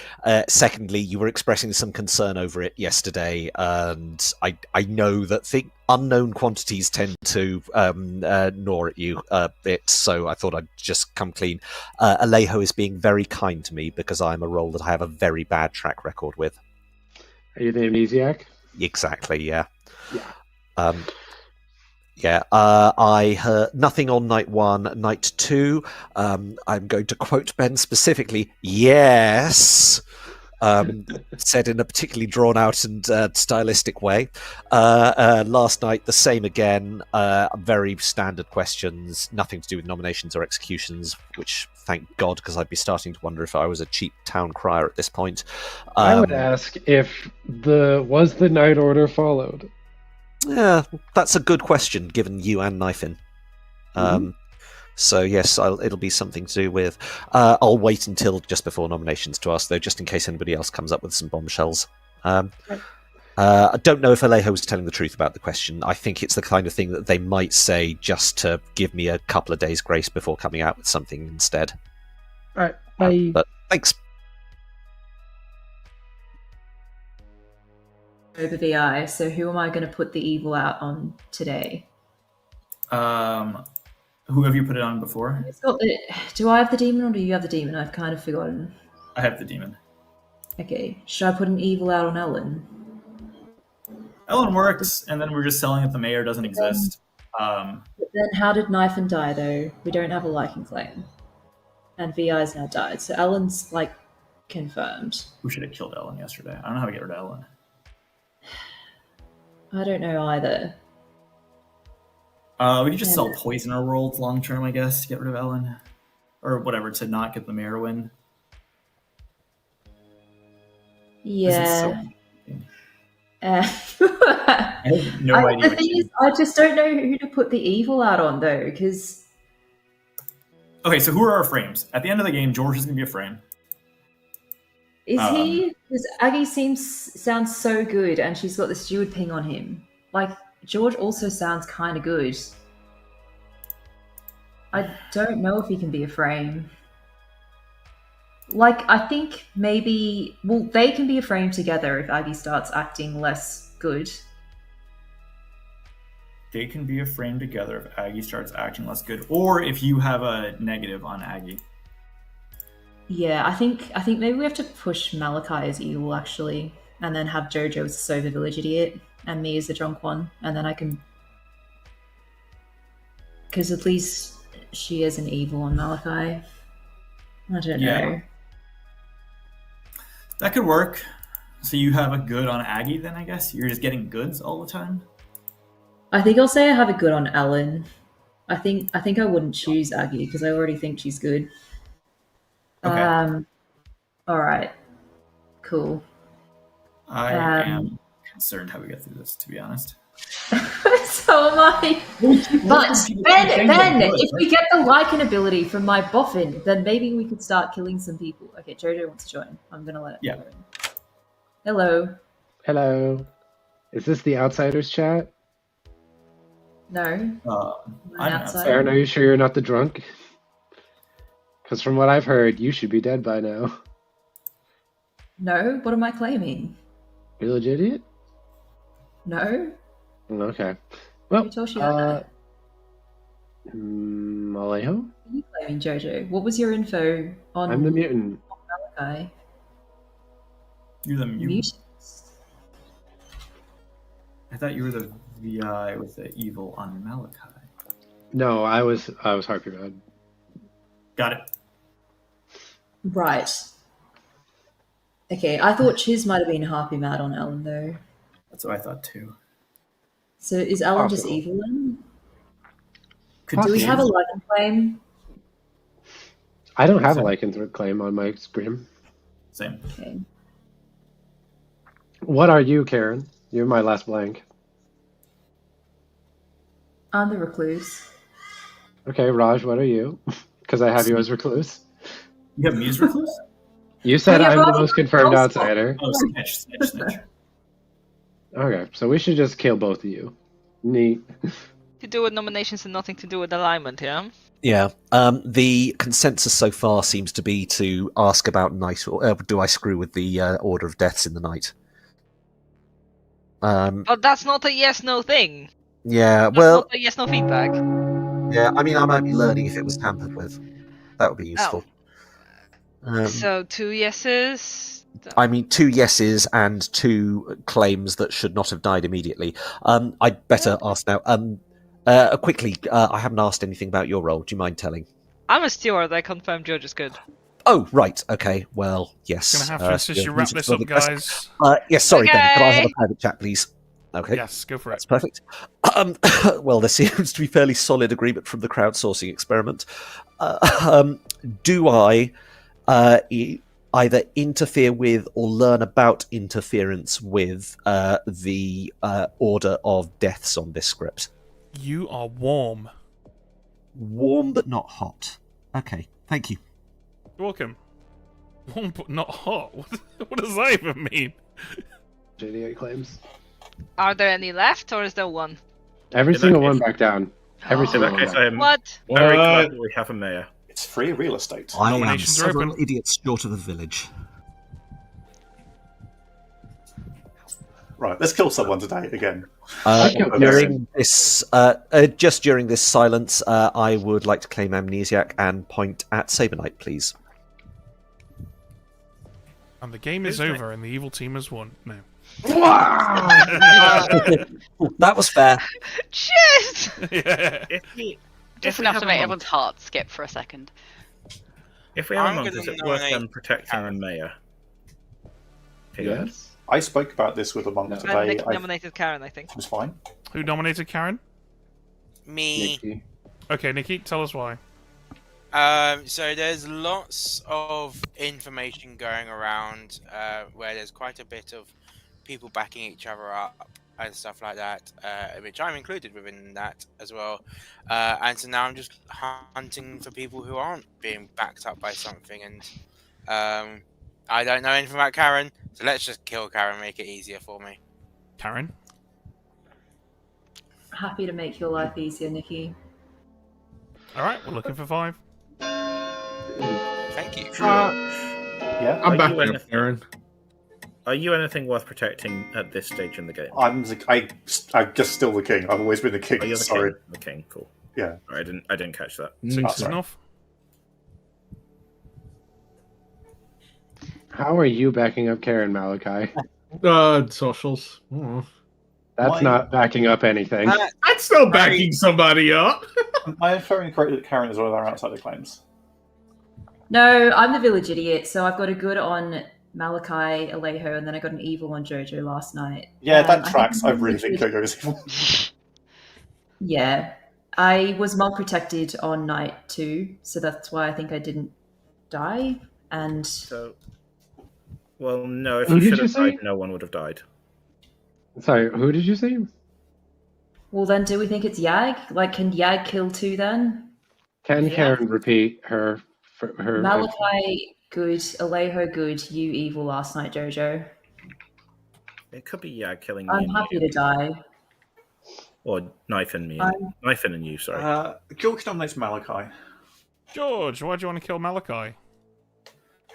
Secondly, you were expressing some concern over it yesterday, and I know that unknown quantities tend to gnaw at you a bit, so I thought I'd just come clean. Alejo is being very kind to me because I'm a role that I have a very bad track record with. Are you the amnesiac? Exactly, yeah. Yeah. I heard nothing on night 1. Night 2, I'm going to quote Ben specifically, yes, said in a particularly drawn out and stylistic way. Last night, the same again, very standard questions, nothing to do with nominations or executions, which, thank God, because I'd be starting to wonder if I was a cheap town crier at this point. I would ask if was the night order followed? Yeah, that's a good question, given you and Knifin. So yes, it'll be something to do with. I'll wait until just before nominations to ask, though, just in case anybody else comes up with some bombshells. I don't know if Alejo was telling the truth about the question. I think it's the kind of thing that they might say just to give me a couple of days' grace before coming out with something instead. All right, bye. But thanks. Over VI, so who am I going to put the evil out on today? Who have you put it on before? Do I have the demon or do you have the demon? I've kind of forgotten. I have the demon. Okay, should I put an evil out on Ellen? Ellen works, and then we're just selling that the mayor doesn't exist. But then how did Knifin die, though? We don't have a liking claim. And VI's now died, so Ellen's, confirmed. We should have killed Ellen yesterday. I don't know how to get rid of Ellen. I don't know either. We could just sell poison or rolls long term, I guess, to get rid of Ellen. Or whatever, to not get the mayor win. Yeah. I have no idea. The thing is, I just don't know who to put the evil out on, though, because... Okay, so who are our frames? At the end of the game, George is going to be a frame. Is he? Because Aggie sounds so good, and she's got the steward ping on him. George also sounds kind of good. I don't know if he can be a frame. I think maybe... Well, they can be a frame together if Aggie starts acting less good. They can be a frame together if Aggie starts acting less good, or if you have a negative on Aggie. Yeah, I think maybe we have to push Malachi as evil, actually, and then have Jojo as a sober village idiot, and me as the drunk one, and then I can... Because at least she is an evil on Malachi. I don't know. That could work. So you have a good on Aggie then, I guess? You're just getting goods all the time? I think I'll say I have a good on Ellen. I think I wouldn't choose Aggie, because I already think she's good. Okay. Alright. Cool. I am concerned how we get through this, to be honest. So am I. But Ben, if we get the likenability from my boffin, then maybe we could start killing some people. Okay, Jojo wants to join. I'm gonna let him join. Hello. Hello. Is this the Outsiders chat? No. I'm outside. Aaron, are you sure you're not the drunk? Because from what I've heard, you should be dead by now. No? What am I claiming? Village idiot? No? Okay. Well, Who told you that? Alejo? What are you claiming, Jojo? What was your info on... I'm the mutant. Malachi? You're the mutant? I thought you were the VI with the evil on Malachi. No, I was Harpy Rod. Got it. Right. Okay, I thought Chiz might have been Harpy Mad on Ellen, though. That's what I thought, too. So is Ellen just evil then? Could Do we have a lycan claim? I don't have a lycanthrope claim on my scrim. Same. Okay. What are you, Karen? You're my last blank. I'm the recluse. Okay, Raj, what are you? Because I have you as recluse. You have me as recluse? You said I'm the most confirmed outsider. Oh, snitch. Okay, so we should just kill both of you. Neat. to do with nominations and nothing to do with alignment, yeah? Yeah. The consensus so far seems to be to ask about night, or do I screw with the order of deaths in the night? But that's not a yes/no thing. Yeah. That's Well. not a yes/no feedback. Yeah. I mean, I might be learning if it was tampered with. That would be useful. So 2 yeses. I mean, 2 yeses and 2 claims that should not have died immediately. I'd better ask now. Quickly, I haven't asked anything about your role. Do you mind telling? I'm a steward. I confirm George is good. Oh, right. Okay. Well, yes. Gonna have to insist you wrap this up, guys. Yes, sorry, Ben. Could I have Okay. a private chat, please? Okay. Yes, go for That's it. perfect. Well, there seems to be fairly solid agreement from the crowdsourcing experiment. Do I either interfere with or learn about interference with the order of deaths on this script? You are warm. Warm but not hot. Okay, thank you. You're welcome. Warm but not hot. What does that even mean? Idiot claims. Are there any left, or is there one? Every In single that one case- back down. Every In single that one. case, Back I down. am What? very glad What? that we have a mayor. It's free real estate. I am Nominations are several open. idiots short of a village. Right, let's kill someone today again. During this, just during this silence, I would like to claim amnesiac and point at Saber Knight, please. And the game is over, and the evil team has won. No. That was fair. Cheers! Yeah. Just enough to make everyone's heart skip for a second. If we have I'm a monk, gonna is it worth them nominate protecting the mayor? Yes. I spoke about this with a monk No. today. And Nick I nominated Karen, I think. it was fine. Who nominated Karen? Me. Nikki. Okay, Nikki, tell us why. So there's lots of information going around where there's quite a bit of people backing each other up and stuff like that, which I'm included within that as well. And so now I'm just hunting for people who aren't being backed up by something. And I don't know anything about Karen, so let's just kill Karen, make it easier for me. Karen? Happy to make your life easier, Nikki. Alright, we're looking for 5. Thank you. Yeah, I'm Are back you up, anything- Aaron. Are you anything worth protecting at this stage in the game? I'm just still the king. I've always been the king. Oh, you're the Sorry. king. The king, cool. Yeah. I didn't catch that. 6 is sorry. enough. How are you backing up Karen, Malachi? Socials. That's Why- not backing up anything. That's still backing somebody up. Am I inferring correctly that Karen is one of our outsider claims? No, I'm the village idiot, so I've got a good on Malachi, Alejo, and then I got an evil on Jojo last night. Yeah, that I tracks. I think really think Jojo is evil. Yeah. I was monk protected on night 2, so that's why I think I didn't die. And So, well, no. If Who you did should you have say? died, no one would have died. Sorry, who did you say? well, then do we think it's Yag? Like, can Yag kill 2 then? Can Yeah. Karen repeat her? Her Malachi good, Alejo good, you evil last night, Jojo. It could be Yag killing me I'm and happy you, to die. or knifing me, I'm- knifing and you. Sorry. George nominates Malachi. George, why do you want to kill Malachi?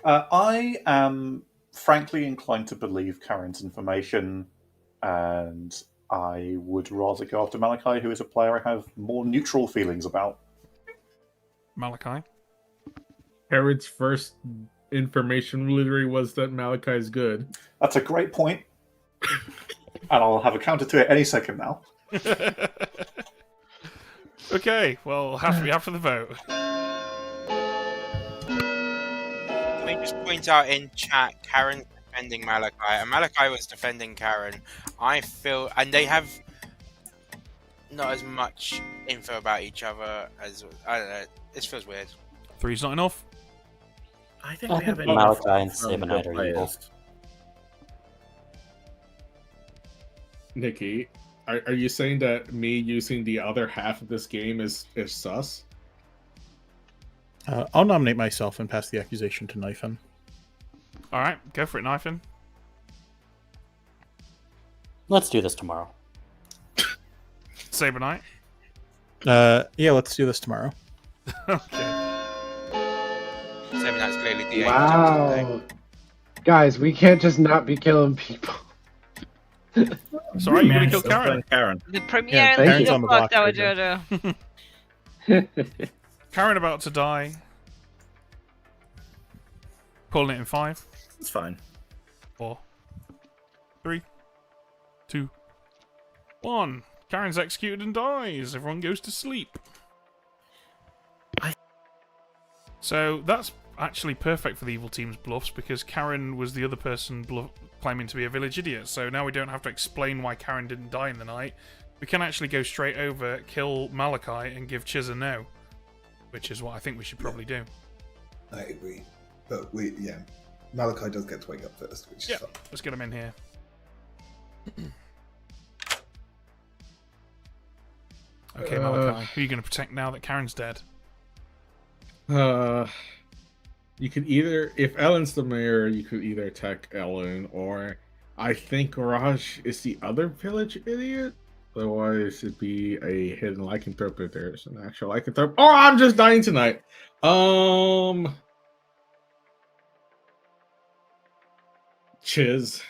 I am frankly inclined to believe Karen's information, and I would rather go after Malachi, who is a player I have more neutral feelings about. Malachi? Karen's first information literally was that Malachi is good. That's a great point, and I'll have a counter to it any second now. Okay, well, have to be up for the vote. Let me just point out in chat, Karen's defending Malachi, and Malachi was defending Karen. I feel, and they have not as much info about each other as I don't know. This feels weird. 3's not enough. I think I we have think enough Malachi and from Saber the Knight are evil. players. Nikki, are you saying that me using the other half of this game is sus? I'll nominate myself and pass the accusation to Knifin. Alright, go for it, Knifin. Let's do this tomorrow. Saber Knight. Yeah, let's do this tomorrow. Okay. Seven Nights clearly the Wow. Guys, we can't just not be killing people. Sorry, you're gonna kill Karen. The premiere Yeah, and Karen's the on the block block that right Jojo. Karen about to die. Calling it in 5. It's fine. 4, 3, 2, 1. Karen's executed and dies. Everyone goes to sleep. So that's actually perfect for the evil team's bluffs because Karen was the other person claiming to be a village idiot. So now we don't have to explain why Karen didn't die in the night. We can actually go straight over, kill Malachi, and give Chiz a no, which is what I think we should probably do. I agree. But Malachi does get to wake up first, which is fun. Let's get him in here. Okay, Malachi, who are you going to protect now that Karen's dead? You could either, if Ellen's the mayor, you could either attack Ellen, or I think Raj is the other village idiot. Otherwise, it'd be a hidden lycanthrope if there's an actual lycanthrope. Oh, I'm just dying tonight. Chiz.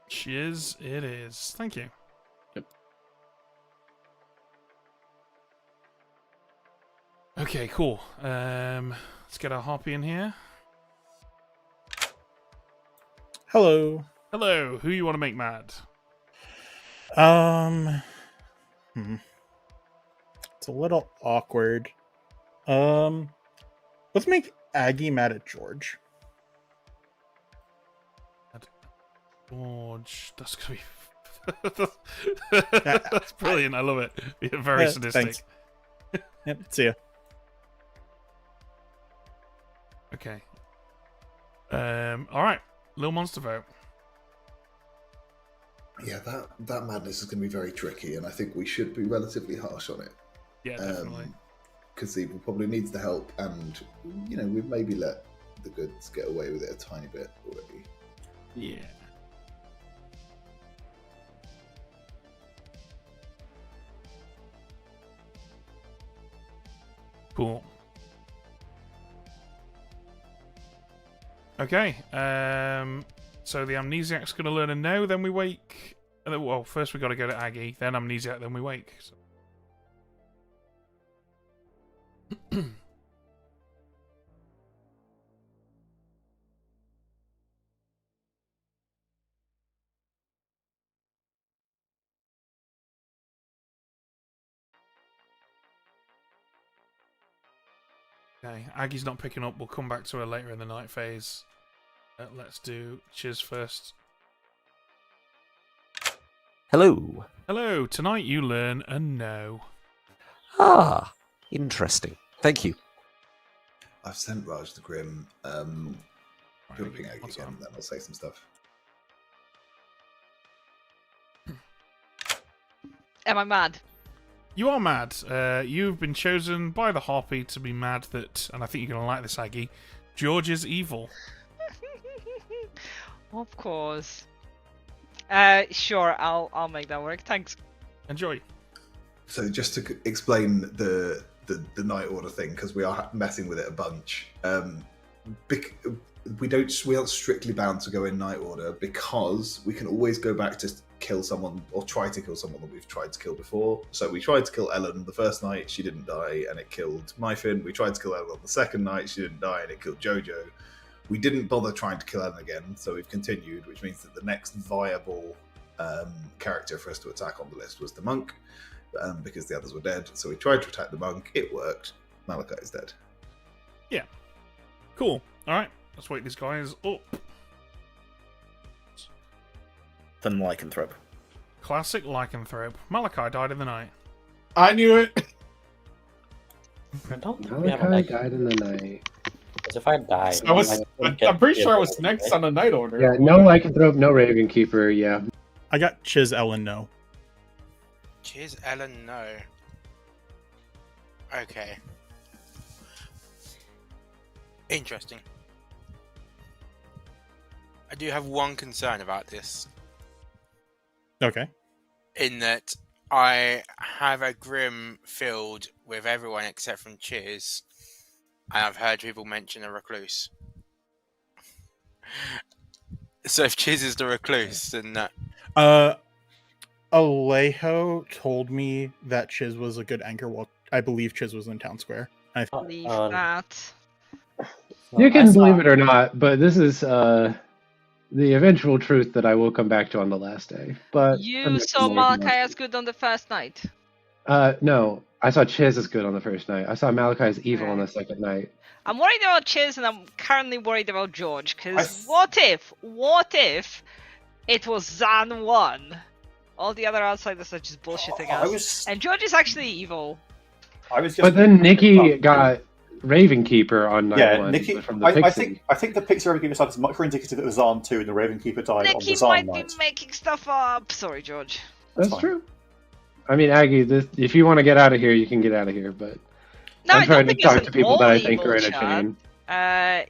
Chiz it is. Thank you. Yep. Okay, cool. Let's get our harpy in here. Hello. Hello. Who you want to make mad? It's a little awkward. Let's make Aggie mad at George. George, that's gonna be that's brilliant. I love it. You're very sadistic. Thanks. Yep. See ya. Okay. All right. Little monster vote. Yeah, that madness is going to be very tricky, and I think we should be relatively harsh on it. Yeah, definitely. Because Evil probably needs the help, and we've maybe let the goods get away with it a tiny bit already. Yeah. Cool. Okay. So the Amnesiac's going to learn a no, then we wake. Well, first we got to go to Aggie, then Amnesiac, then we wake. So. Okay, Aggie's not picking up. We'll come back to her later in the night phase. Let's do Chiz first. Hello. Hello. Tonight you learn a no. Ah, interesting. Thank you. I've sent Raj the Grim. Jumping Aggie again, then I'll say some stuff. Am I mad? You are mad. You've been chosen by the Harpy to be mad that, and I think you're going to like this, Aggie, George is evil. Of course. Sure, I'll make that work. Thanks. Enjoy. So just to explain the night order thing, because we are messing with it a bunch. We aren't strictly bound to go in night order because we can always go back to kill someone or try to kill someone that we've tried to kill before. So we tried to kill Ellen the first night, she didn't die, and it killed Myfin. We tried to kill Ellen on the second night, she didn't die, and it killed Jojo. We didn't bother trying to kill Ellen again, so we've continued, which means that the next viable character for us to attack on the list was the monk, because the others were dead. So we tried to attack the monk, it worked. Malachi is dead. Yeah. Cool. Alright, let's wake these guys up. Than lycanthrope. Classic lycanthrope. Malachi died in the night. I knew it! Malachi died in the night. Because if I die, I'm pretty sure I was next on the night order. Yeah, no lycanthrope, no Raven Keeper, yeah. I got Chiz Ellen no. Chiz Ellen no. Okay. Interesting. I do have one concern about this. Okay. In that I have a grim filled with everyone except from Cheers, and I've heard people mention a recluse. So if Cheers is the recluse, then Alejo told me that Chiz was a good anchor. Well, I believe Chiz was in Town Square. Believe that. You can believe it or not, but this is the eventual truth that I will come back to on the last day. But You saw Malachi as good on the first night. No, I saw Chiz as good on the first night. I saw Malachi as evil on the second night. I'm worried about Chiz, and I'm currently worried about George. Because what if it was Zan 1? All the other outsiders are just bullshitting us. And George is actually evil. But then Nikki got Ravenkeeper on night 1 Nikki, from the Pixie. I think the Pixie Ravenkeeper side is much more indicative of Zan 2 and the Ravenkeeper died on the Nikki Zan might night. be making stuff up. Sorry, George. That's true. I mean, Aggie, if you want to get out of here, you can get out of here, but No, I'm trying to talk to people that I think are in a chain.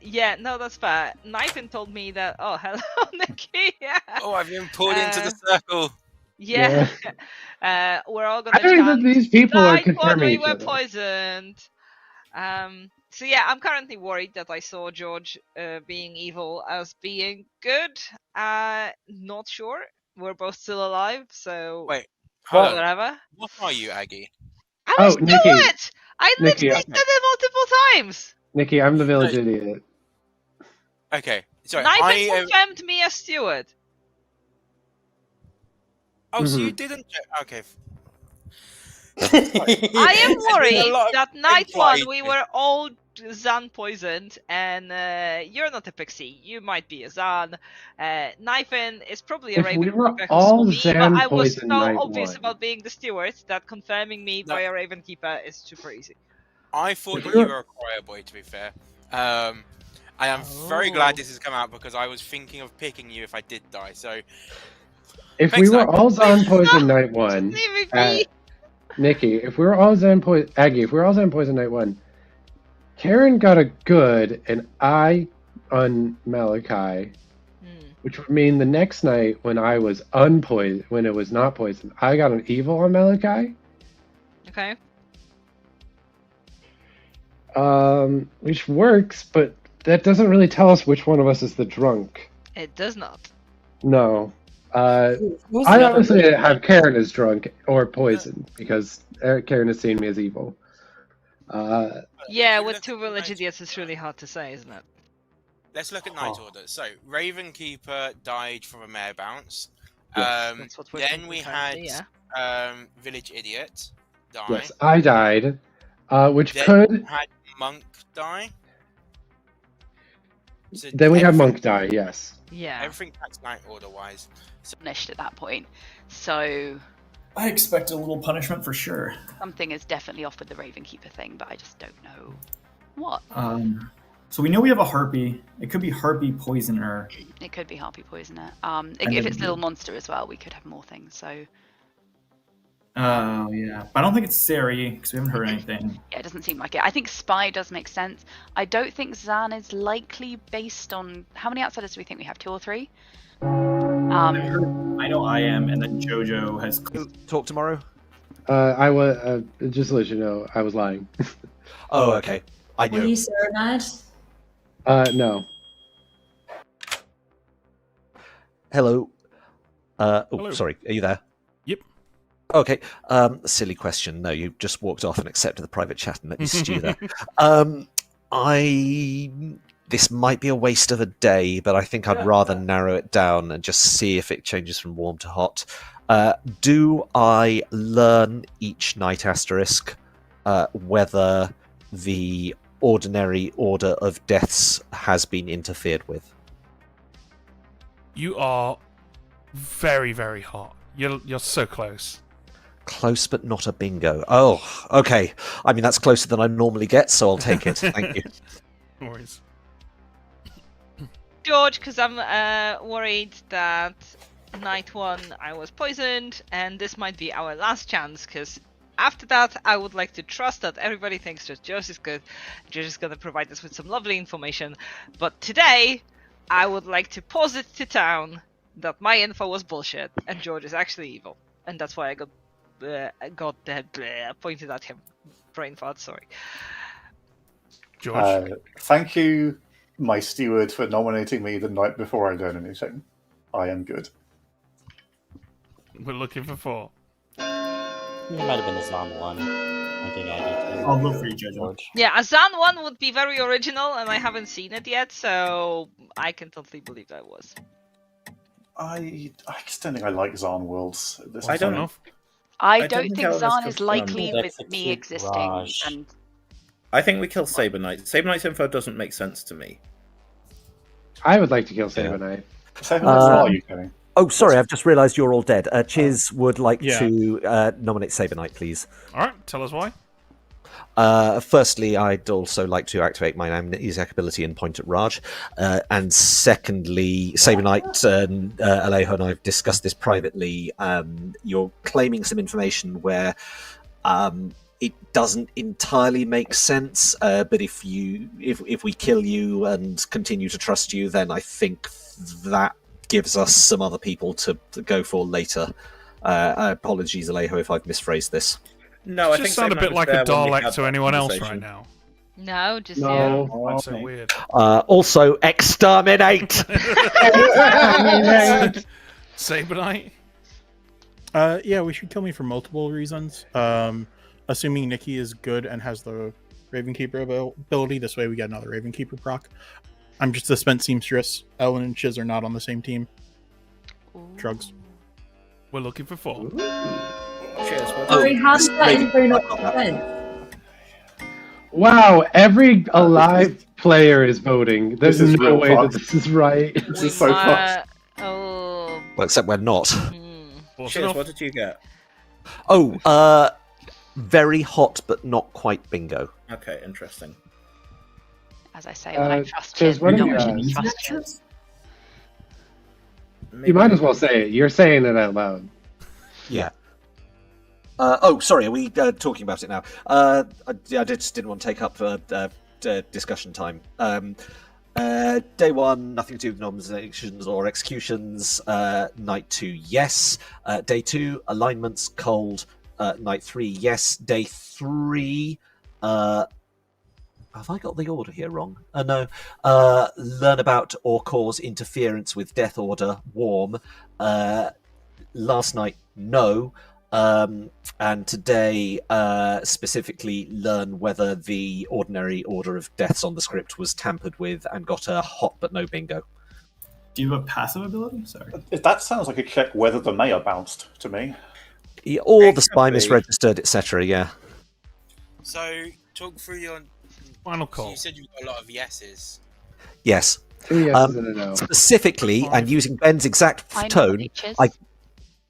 Yeah, no, that's fair. Knifin told me that. Oh, hello, Nikki. Yeah. Oh, I've been pulled into the circle. Yeah. We're all gonna I think that these people are confirming we each were other. poisoned. So yeah, I'm currently worried that I saw George being evil as being good. Not sure. We're both still alive, so Wait, whatever. What are you, Aggie? I was Nikki. it! I Nikki, literally said it multiple times! Nikki, I'm the village idiot. Okay, sorry. Knifin confirmed me as steward. Oh, so you didn't. Okay. I am worried that night one implied- we were all Zan poisoned, and you're not a pixie. You might be a Zan. Knifin is probably a If Raven. we were Keeper all who's me, Zan but I was so poisoned night obvious 1. about being the steward that confirming me by a Raven Keeper is super easy. I thought If that we you were- were a choir boy, to be fair. I am very glad this has come out because I was thinking of picking you if I did die. So, If Thanks, we were Aggie. all Zan poisoned night 1, Nikki, if we were all Zan poison, Aggie, if we were all Zan poison night 1, Karen got a good and I on Malachi, which would mean the next night when I was unpoisoned, when it was not poisoned, I got an evil on Malachi. Okay. Which works, but that doesn't really tell us which one of us is the drunk. It does not. No. I Who's the other obviously person? have Karen as drunk or poisoned because Karen has seen me as evil. Yeah, with two village idiots, it's really hard to say, isn't it? let's look at Night Order. So, Ravenkeeper died from a mare bounce. Yes. That's what we're Then thinking we currently, had Village Idiot die. Yes, I died, which Then could. we had Monk die. So Then we have everything- Monk die. Yes. Yeah. Everything tracks Night Order wise. Punished at that point. So I expect a little punishment for sure. something is definitely off with the Ravenkeeper thing, but I just don't know what. So we know we have a harpy. It could be harpy poisoner. It could be Harpy Poisoner. And If then- it's Little Monster as well, we could have more things. So Oh yeah, but I don't think it's Sari because we haven't heard anything. yeah, it doesn't seem like it. I think Spy does make sense. I don't think Zan is likely based on how many outsiders do we think we have? 2 or 3? I know I am, and then JoJo has. Talk tomorrow. I was just to let you know, I was lying. Oh, okay. I Were knew. you Serenade? No. Hello. Hello. Sorry. Are you there? Yep. Okay. Silly question. No, you just walked off and accepted the private chat and let me stew there. This might be a waste of a day, but I think I'd rather narrow it down and just see if it changes from warm to hot. Do I learn each night asterisk whether the ordinary order of deaths has been interfered with? You are very, very hot. You're so close. Close, but not a bingo. Oh, okay. I mean, that's closer than I normally get, so I'll take it. Thank you. No worries. George, because I'm worried that night 1 I was poisoned, and this might be our last chance, because after that I would like to trust that everybody thinks that George is good. George is going to provide us with some lovely information, but today I would like to posit to town that my info was bullshit, and George is actually evil, and that's why I got got pointed at him. Brain fart, sorry. George? Thank you, my steward, for nominating me the night before I learn anything. I am good. We're looking for 4. It might have been the Zon one. I think I did too. I'll vote for you, George. Yeah, a Zan one would be very original, and I haven't seen it yet, so I can totally believe that was. I just don't think I like Zon worlds. At this I don't point. know. I don't think Ellen Zan has is likely confirmed. with me Execute existing. Raj. And I think we kill Saber Knight. Saber Knight's info doesn't make sense to me. I would like to kill Saber Knight. Saber Knight's what are you killing? Oh, sorry, I've just realised you're all dead. Chiz would like yeah. to nominate Saber Knight, please. All right, tell us why. Firstly, I'd also like to activate my amnesiac ability and point at Raj. And secondly, Saber Knight and Alejo and I have discussed this privately. You're claiming some information where it doesn't entirely make sense, but if we kill you and continue to trust you, then I think that gives us some other people to go for later. Apologies, Alejo, if I've misphrased this. No, I Just think sound a Saber bit Knight like was a there when we Dalek had to that anyone else right conversation. now. No, just No. Oh, that's so weird. Also, exterminate! Saber Knight? Yeah, we should kill me for multiple reasons. Assuming Nikki is good and has the Ravenkeeper ability, this way we get another Ravenkeeper proc. I'm just a spent seamstress. Ellen and Chiz are not on the same team. Drugs. We're looking for 4. Cheers. Sorry, how does that info not make sense? Wow, every alive player is voting. There's This is no real way that fucked. this is right. This is so fucked. Oh. Well, except we're not. Cheers, what did you get? Oh, very hot, but not quite bingo. Okay, interesting. as I say, when I trust Chiz, Chiz, what not are when you, Chiz trust Chiz. You might as well say it. You're saying it out loud. Yeah. Oh, sorry. Are we talking about it now? I just didn't want to take up discussion time. Day 1, nothing to do with nominations or executions. Night 2, yes. Day 2, alignments, cold. Night 3, yes. Day 3, have I got the order here wrong? No. Learn about or cause interference with death order, warm. Last night, no. And today, specifically, learn whether the ordinary order of deaths on the script was tampered with and got a hot but no bingo. Do you have a passive ability? Sorry. That sounds like a check whether the mayor bounced to me. Yeah, or the spy misregistered, etc. Yeah. So, talk through your final call. So you said you got a lot of yeses. Yes. 2 yeses and a no. Specifically, and using Ben's exact I tone, nominate Chiz.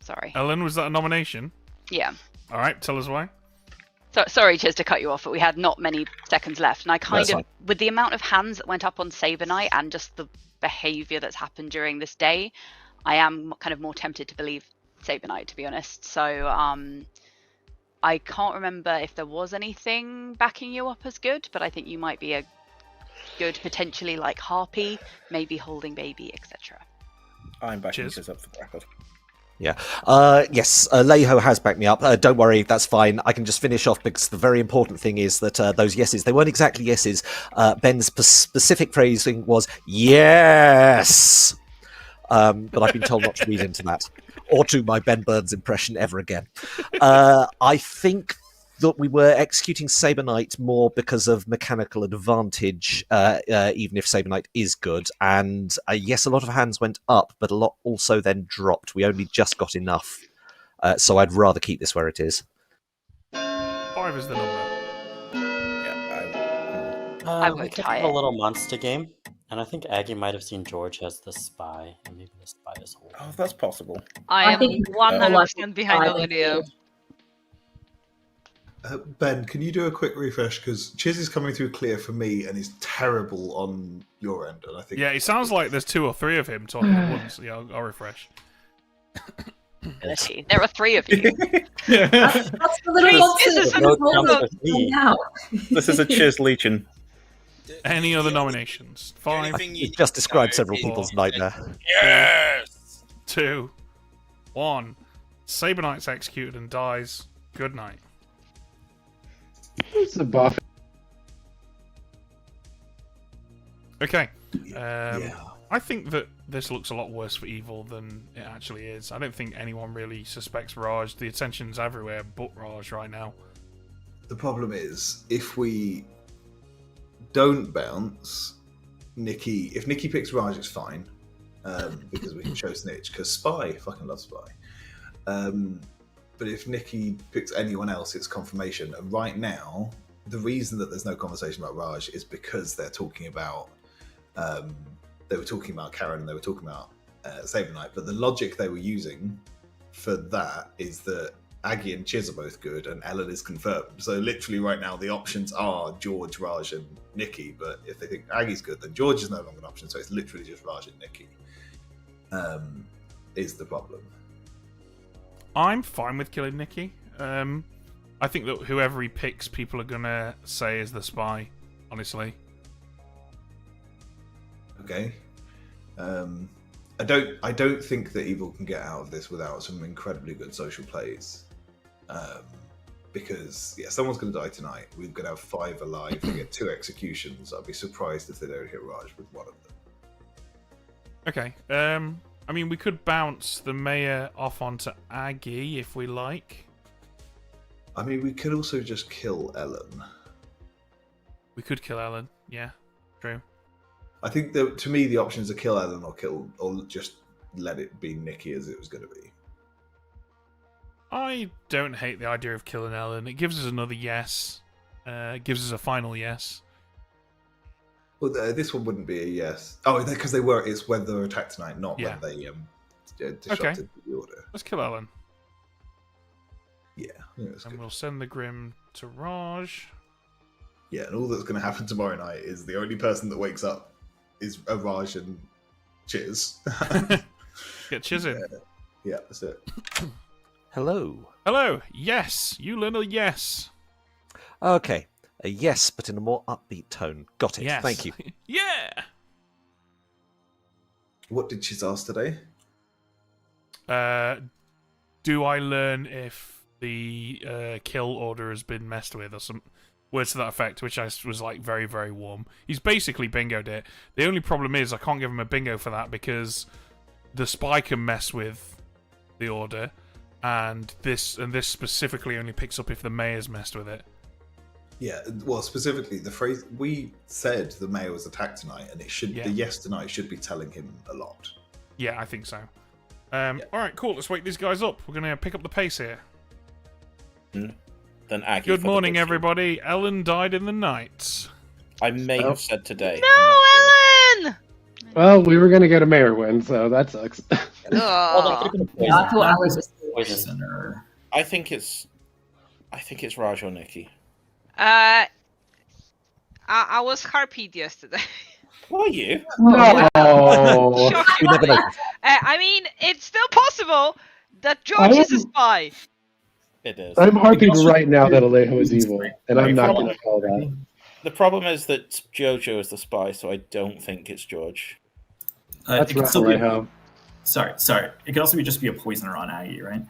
Sorry. Ellen, was that a nomination? Yeah. All right, tell us why. So, sorry, Chiz, to cut you off, but we had not many seconds left, and I kind That's of, fine. with the amount of hands that went up on Saber Knight and just the behaviour that's happened during this day, I am kind of more tempted to believe Saber Knight, to be honest. So, I can't remember if there was anything backing you up as good, but I think you might be a good, potentially like Harpy, maybe holding baby, etc. I'm backing Cheers. Chiz up for the record. Yeah. Yes, Leho has backed me up. Don't worry, that's fine. I can just finish off because the very important thing is that those yeses, they weren't exactly yeses. Ben's specific phrasing was yes. But I've been told not to read into that or do my Ben Burns impression ever again. I think that we were executing Saber Knight more because of mechanical advantage, even if Saber Knight is good. And yes, a lot of hands went up, but a lot also then dropped. We only just got enough. So I'd rather keep this where it is. 5 is the number. I We would could tie have a it. little monster game, and I think Aggie might have seen George as the spy, and maybe the spy is holding. Oh, that's possible. I am think 100% behind I the idea. Ben, can you do a quick refresh? Because Chiz is coming through clear for me and is terrible on your end. And I think Yeah, it sounds like there's 2 or 3 of him talking at once. Yeah, I'll refresh. There are 3 of you. That's the little boxes This is that a hold number up three. now. This is a Chiz leeching. Any other nominations? 5, You just described several people's nightmare. Yes! 2, 1. Saber Knight's executed and dies. Good night. It's a buff. Okay. Yeah. I think that this looks a lot worse for evil than it actually is. I don't think anyone really suspects Raj. The attention's everywhere but Raj right now. The problem is, if we don't bounce, if Nikki picks Raj, it's fine. Because we can show Snitch, because Spy, fucking love Spy. But if Nikki picks anyone else, it's confirmation. And right now, the reason that there's no conversation about Raj is because they're talking about they were talking about Karen and they were talking about Saber Knight. But the logic they were using for that is that Aggie and Chiz are both good and Ellen is confirmed. So literally right now the options are George, Raj and Nikki, but if they think Aggie's good, then George is no longer an option, so it's literally just Raj and Nikki is the problem. I'm fine with killing Nikki. I think that whoever he picks, people are gonna say is the spy, honestly. Okay. I don't think that Evil can get out of this without some incredibly good social plays. Because someone's going to die tonight. We're going to have 5 alive. They get 2 executions. I'd be surprised if they don't hit Raj with one of them. Okay. I mean, we could bounce the mayor off onto Aggie if we like. I mean, we could also just kill Ellen. We could kill Ellen. Yeah, true. I think that to me the options are kill Ellen or just let it be Nikki as it was going to be. I don't hate the idea of killing Ellen. It gives us another yes. It gives us a final yes. Well, this one wouldn't be a yes. Oh, because it's when they were attacked tonight, not when they disrupted the order. Let's kill Ellen. Yeah. And we'll send the Grim to Raj. Yeah, and all that's going to happen tomorrow night is the only person that wakes up is a Raj and Chiz. Get Chiz in. Yeah, that's it. Hello. Hello. Yes. You learn a yes. Okay. A yes, but in a more upbeat tone. Got it. Yes. Thank you. Yeah. What did Chiz ask today? Do I learn if the kill order has been messed with or some words to that effect, which I was like very, very warm. He's basically bingoed it. The only problem is I can't give him a bingo for that because the spy can mess with the order, and this specifically only picks up if the mayor's messed with it. Yeah, well, specifically the phrase we said the mayor was attacked tonight, and it should the yes tonight should be telling him a lot. Yeah, I think so. All right, cool. Let's wake these guys up. We're gonna pick up the pace here. Then Aggie. Good morning, everybody. Ellen died in the night. I may have said today. No, Ellen! Well, we were gonna get a mayor win, so that sucks. I thought I was poisoner. I think it's Raj or Nikki. I was harpied yesterday. Were you? No. You never know. I mean, it's still possible that George is a spy. It is. I'm harping right now that Alejo is evil, and I'm not going to call that. The problem is that Jojo is the spy, so I don't think it's George. That's right, Alejo. Sorry. It could also just be a poisoner on Aggie, right?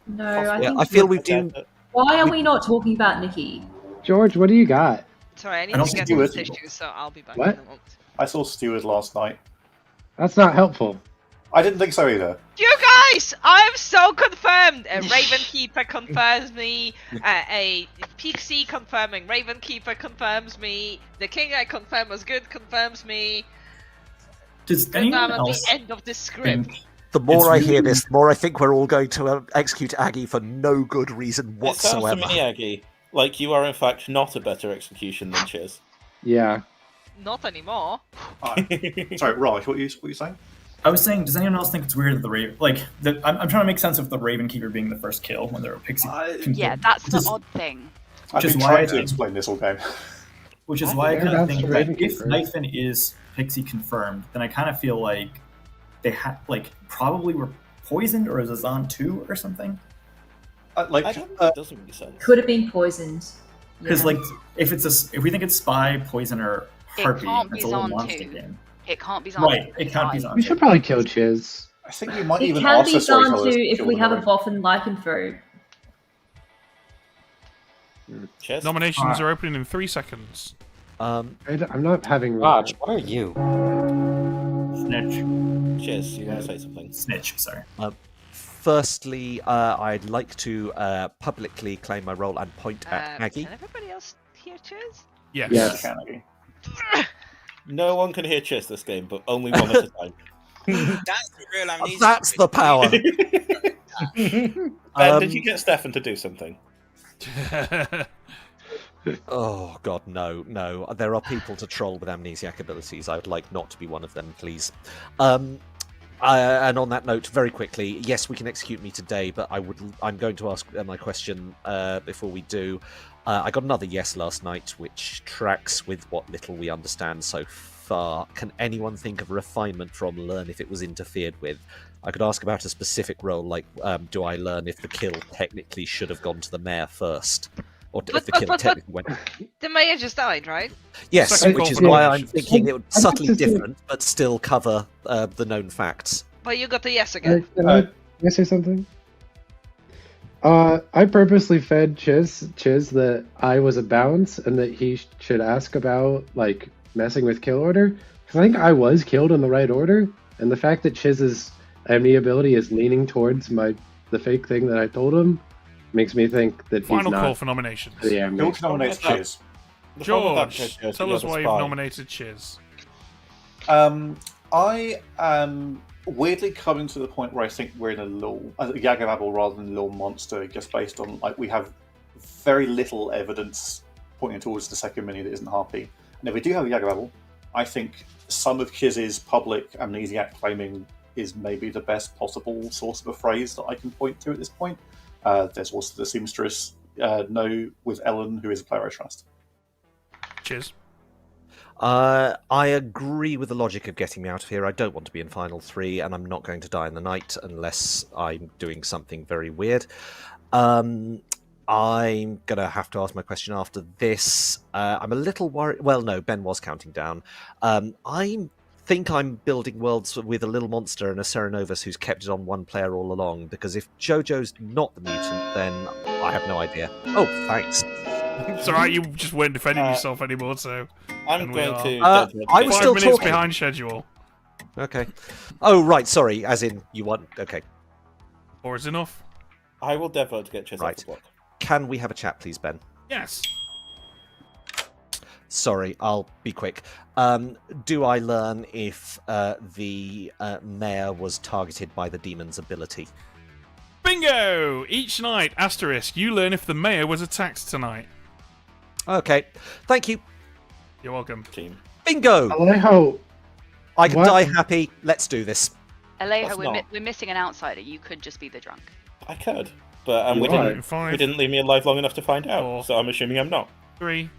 No, I feel we've done. Why are we not talking about Nikki? George, what do you got? Sorry, I need I don't to get think this you would. issue, so I'll be back What? in a moment. I saw Stewart last night. That's not helpful. I didn't think so either. You guys, I'm so confirmed. A Ravenkeeper confirms me. A Pixie confirming Ravenkeeper confirms me. The king I confirm was good confirms me. Does And anyone I'm at else the end of this script. think The more It's I really- hear this, the more I think we're all going to execute Aggie for no good reason It sounds to whatsoever. me, Aggie, like you are in fact not a better execution than Chiz. Yeah. Not anymore. Sorry, Raj, what are you saying? I was saying, does anyone else think it's weird that the Raven, I'm trying to make sense of the Ravenkeeper being the first kill when they're a Pixie. Yeah, that's the Just- odd thing. I've Which been is why I trying to think- explain this all game. Which is why I Yeah, kind of that's think the that if Ravenkeeper. Nathan is Pixie confirmed, then I kind of feel like they probably were poisoned or is a Zon 2 or something. I don't it doesn't make sense. Could have been poisoned. Because Yeah. if we think it's spy, poisoner, It harpy, can't be it's a little Zon monster 2. game. It can't be Zon Right, 2. it can't be Zon We 2. should probably kill Chiz. I think we might It even can ask be the done storytellers too to if kill we them have a already. buff and lycanthrope. Cheers. Nominations are opening in 3 seconds. I'm not having. Raj, what are you? Snitch. Cheers. You want to say something? Snitch, sorry. Firstly, I'd like to publicly claim my role and point at Aggie. Can everybody else hear cheers? Yes. Yes. You can, Aggie. No one can hear cheers this game, but only one at a time. That's the real amnesia. That's the power. Ben, did you get Stefan to do something? Oh God, no. There are people to troll with amnesiac abilities. I would like not to be one of them, please. And on that note, very quickly, yes, we can execute me today, but I'm going to ask my question before we do. I got another yes last night, which tracks with what little we understand so far. Can anyone think of a refinement from learn if it was interfered with? I could ask about a specific role, like do I learn if the kill technically should have gone to the mayor first? Or if the kill technically went... The mayor just died, right? Yes, which is why I'm thinking it would subtly different, but still cover the known facts. But you got the yes again. Can I say something? I purposely fed Chiz that I was a bounce and that he should ask about like messing with kill order, because I think I was killed in the right order, and the fact that Chiz's Amni ability is leaning towards the fake thing that I told him makes me think that Final he's not call for nominations. the Who nominates Chiz? George, tell us why you've nominated Chiz. I am weirdly coming to the point where I think we're in a Yagababble rather than a little monster, just based on like we have very little evidence pointing towards the second mini that isn't Harpy. And if we do have a Yagababble, I think some of Chiz's public amnesiac claiming is maybe the best possible source of a phrase that I can point to at this point. There's also the seamstress no with Ellen, who is a player I trust. Cheers. I agree with the logic of getting me out of here. I don't want to be in Final 3, and I'm not going to die in the night unless I'm doing something very weird. I'm going to have to ask my question after this. I'm a little worried. Well, no, Ben was counting down. I think I'm building worlds with a little monster and a Serenovus who's kept it on one player all along, because if Jojo's not the mutant, then I have no idea. Oh, thanks. It's alright, you just weren't defending yourself anymore, so... I'm going to... I was still 5 minutes talking. behind schedule. Okay. Oh, right, sorry, as in, you want... Okay. Or is enough? I will devote to get Chiz off Right. the block. Can we have a chat, please, Ben? Yes. Sorry, I'll be quick. Do I learn if the mayor was targeted by the demon's ability? Bingo! Each night, asterisk, you learn if the mayor was attacked tonight. Okay, thank you. You're welcome. Team. Bingo! Alejo, I can what? die happy. Let's do this. Alejo, That's we're missing an outsider. You could just be the drunk. I could, but You we are. didn't. 5, We didn't leave me alive long enough to find out, 4, so I'm assuming I'm not. 3,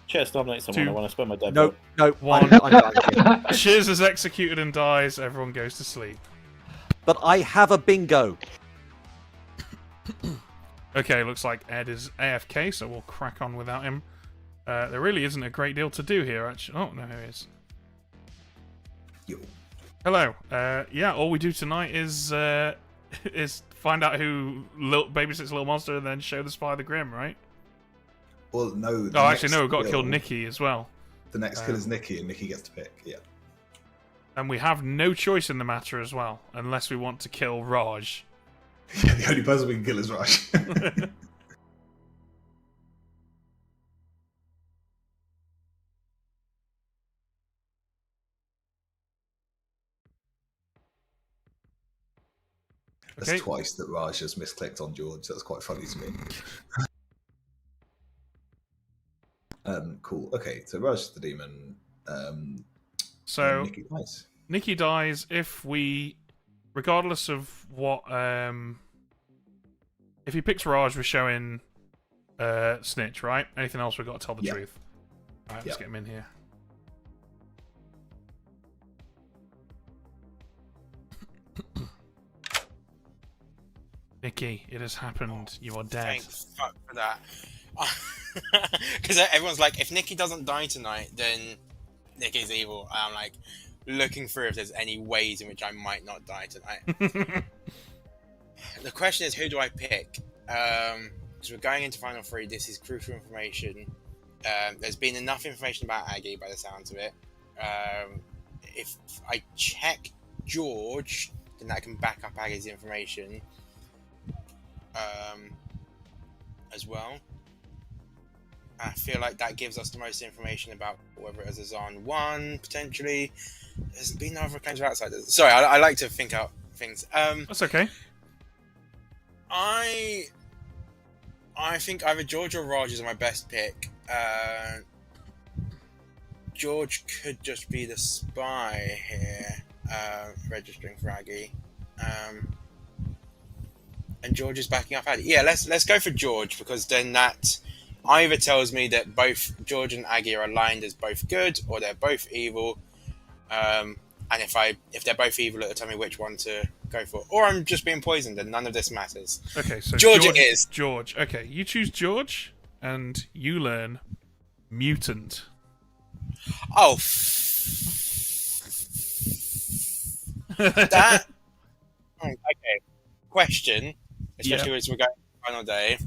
Cheers, nominate someone. 2. I want to spend my dead No, vote. no, 1. I'm dying here. Shiz is executed and dies. Everyone goes to sleep. But I have a bingo. Okay, looks like Ed is AFK, so we'll crack on without him. There really isn't a great deal to do here, actually. Oh, no, here he is. Yo. Hello. Yeah, all we do tonight is find out who babysits Little Monster and then show the Spy the Grim, right? Well, no. Oh, actually, no, we've got to kill Nikki as well. The next kill is Nikki, and Nikki gets to pick, yeah. And we have no choice in the matter as well, unless we want to kill Raj. Yeah, the only person we can kill is Raj. That's Okay. twice that Raj has misclicked on George. That's quite funny to me. Cool. Okay, so Raj is the demon. So Nikki dies. Nikki dies if we, regardless of what, if he picks Raj, we're showing Snitch, right? Anything else, we've got to tell the Yeah. truth. Alright, let's get him in here. Nikki, it has happened. You are dead. Thank fuck for that. Because everyone's like, if Nikki doesn't die tonight, then Nikki's evil. And I'm like, looking through if there's any ways in which I might not die tonight. The question is, who do I pick? Because we're going into Final 3, this is crucial information. There's been enough information about Aggie by the sounds of it. If I check George, then that can back up Aggie's information as well. I feel like that gives us the most information about whether it was a Zon 1, potentially. There's been no other claims of outsiders. Sorry, I like to think out things. That's okay. I think either George or Raj is my best pick. George could just be the spy here, registering for Aggie. And George is backing up Aggie. Yeah, let's go for George, because then that either tells me that both George and Aggie are aligned as both good, or they're both evil. And if they're both evil, it'll tell me which one to go for. Or I'm just being poisoned, and none of this matters. Okay, so George it is. George. Okay, you choose George, and you learn mutant. Oh, that. Okay. Question, especially as we're going to the final day.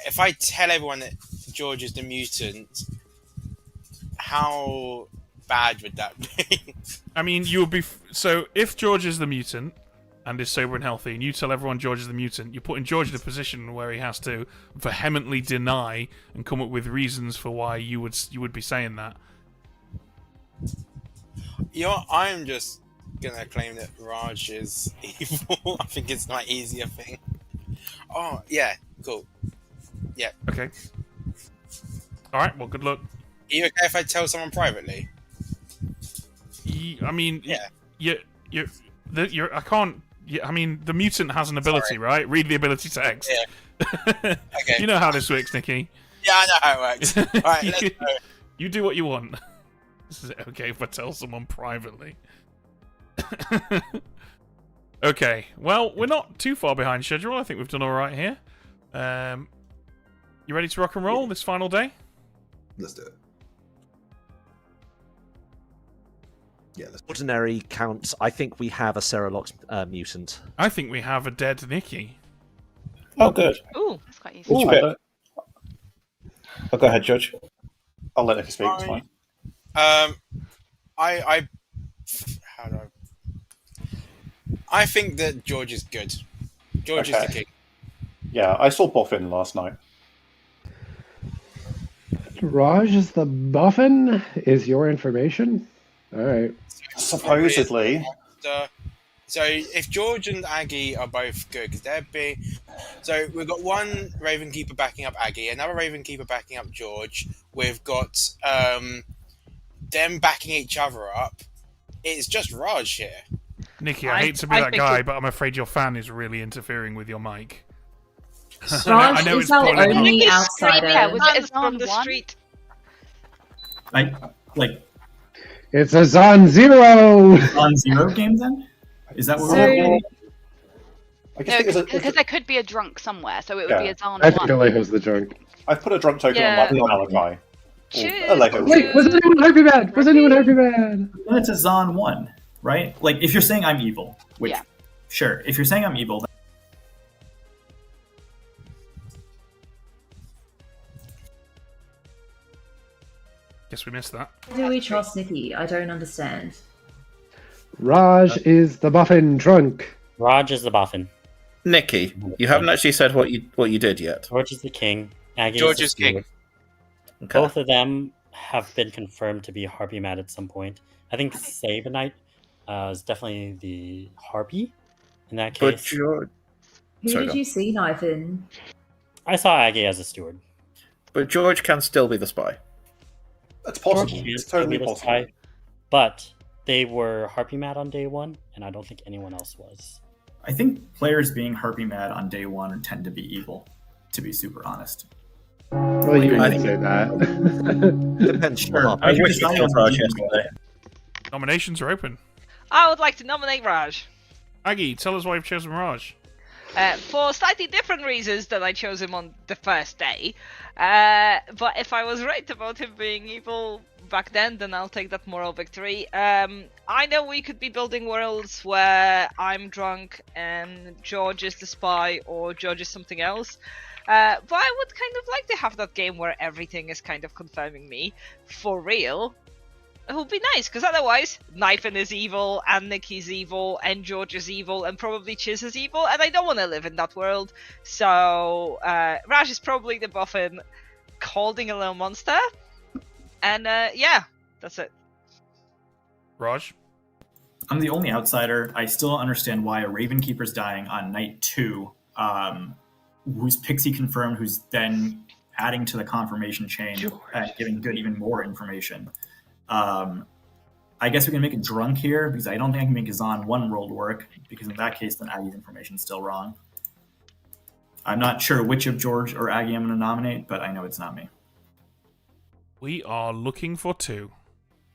If I tell everyone that George is the mutant, how bad would that be? I mean, you would be. So, if George is the mutant and is sober and healthy, and you tell everyone George is the mutant, you're putting George in a position where he has to vehemently deny and come up with reasons for why you would be saying that. I'm just gonna claim that Raj is evil. I think it's my easier thing. Oh yeah, cool. Yeah. Okay. All right. Well, good luck. Are you okay if I tell someone privately? I mean, yeah. I can't. I mean, the mutant has an ability, right? Read the ability text. Yeah. Okay. You know how this works, Nikki. Yeah, I know how it works. All right, let's go. You do what you want. Is it okay if I tell someone privately? Okay. Well, we're not too far behind schedule. I think we've done all right here. You ready to rock and roll this final day? Let's do it. Yeah, Ordinary counts. I think we have a Ceralox mutant. I think we have a dead Nikki. Oh, good. Ooh, that's quite easy. Go ahead, Judge. I'll let Nikki speak. It's fine. I think that George is good. George is the king. Yeah, I saw Boffin last night. Raj is the Buffin? Is your information? All right. Supposedly. So if George and Aggie are both good, because they're big. So we've got one Ravenkeeper backing up Aggie, another Ravenkeeper backing up George. We've got them backing each other up. It's just Raj here. Nikki, I hate to be that guy, but I'm afraid your fan is really interfering with your mic. Raj is our only outsider. Yeah, was it from the street? It's a Zon Zero! On Zero game then? Is that what So- we're No, because there could be a drunk somewhere, so it would be a Zan I think 1. Alejo's the drunk. I've put a drunk token Yeah. on Malachi. Cheers. Wait, was anyone Harpy Bad? Was anyone Harpy Bad? Then it's a Zon 1, right? Like, if you're saying I'm evil, which, sure, if you're saying I'm evil, Guess we missed that. Do we trust Nikki? I don't understand. Raj is the Buffin trunk. Raj is the Boffin. Nikki, you haven't actually said what you did yet. George is the king. Aggie George is is king. Okay. Both of them have been confirmed to be Harpy Mad at some point. I think Sabanite is definitely the Harpy in that case. But George... Who Sorry, did go. you see knife in? I saw Aggie as a steward. But George can still be the spy. That's possible. George It's can totally be the possible. spy, but they were Harpy Mad on day one, and I don't think anyone else was. I think players being Harpy Mad on day one tend to be evil, to be super honest. Well, you didn't say that. Depends. Sure. I wish we killed Raj yesterday. Nominations are open. I would like to nominate Raj. Aggie, tell us why you've chosen Raj. For slightly different reasons than I chose him on the first day. But if I was right about him being evil back then I'll take that moral victory. I know we could be building worlds where I'm drunk and George is the spy or George is something else. But I would kind of like to have that game where everything is kind of confirming me for real. It would be nice, because otherwise, Knifin is evil, and Nikki's evil, and George is evil, and probably Chiz is evil, and I don't want to live in that world. So, Raj is probably the buffin holding a little monster. And, yeah, that's it. Raj? I'm the only outsider. I still don't understand why a Ravenkeeper's dying on night 2, who's Pixie confirmed, who's then adding to the confirmation chain and giving Good even more information. I guess we can make it drunk here, because I don't think I can make Azan one world work, because in that case, then Aggie's information is still wrong. I'm not sure which of George or Aggie I'm going to nominate, but I know it's not me. We are looking for 2.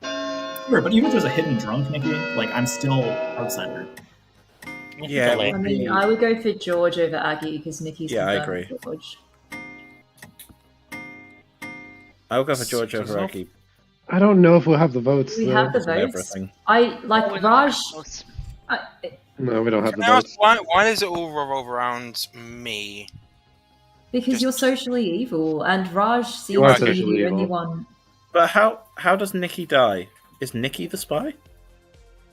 Sure, but even if there's a hidden drunk, Nikki, like, I'm still outsider. Yeah, I mean, I would go for George over Aggie, because Nikki's Yeah, I confirmed agree. George. I will go for George over Aggie. I don't know if we'll have the votes. We though. have the votes. Everything. I like Raj. No, we don't have Can the I ask votes. why does it all revolve around me? Because you're socially evil, and Raj seems are to be socially the only evil. one. But how does Nikki die? Is Nikki the spy?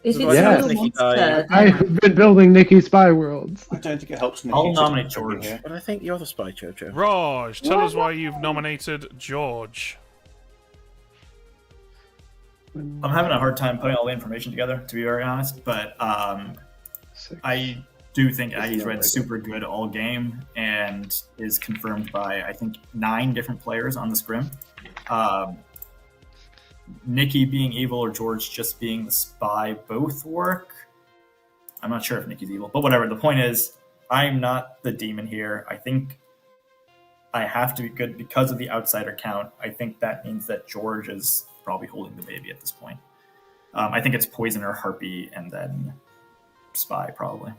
If it's Yeah. a Nikki monster, died. then I've been building Nikki Spy Worlds. I don't think it helps. Nikki I'll to nominate be George. here. But I think you're the spy, Jojo. Raj, tell us why you've nominated George. I'm having a hard time putting all the information together, to be very honest, but I do think Aggie's read super good all game and is confirmed by, I think, 9 different players on the scrim. Nikki being evil or George just being the spy both work. I'm not sure if Nikki's evil, but whatever. The point is, I'm not the demon here. I think I have to be good because of the outsider count. I think that means that George is probably holding the baby at this point. I think it's Poison or Harpy and then Spy, probably.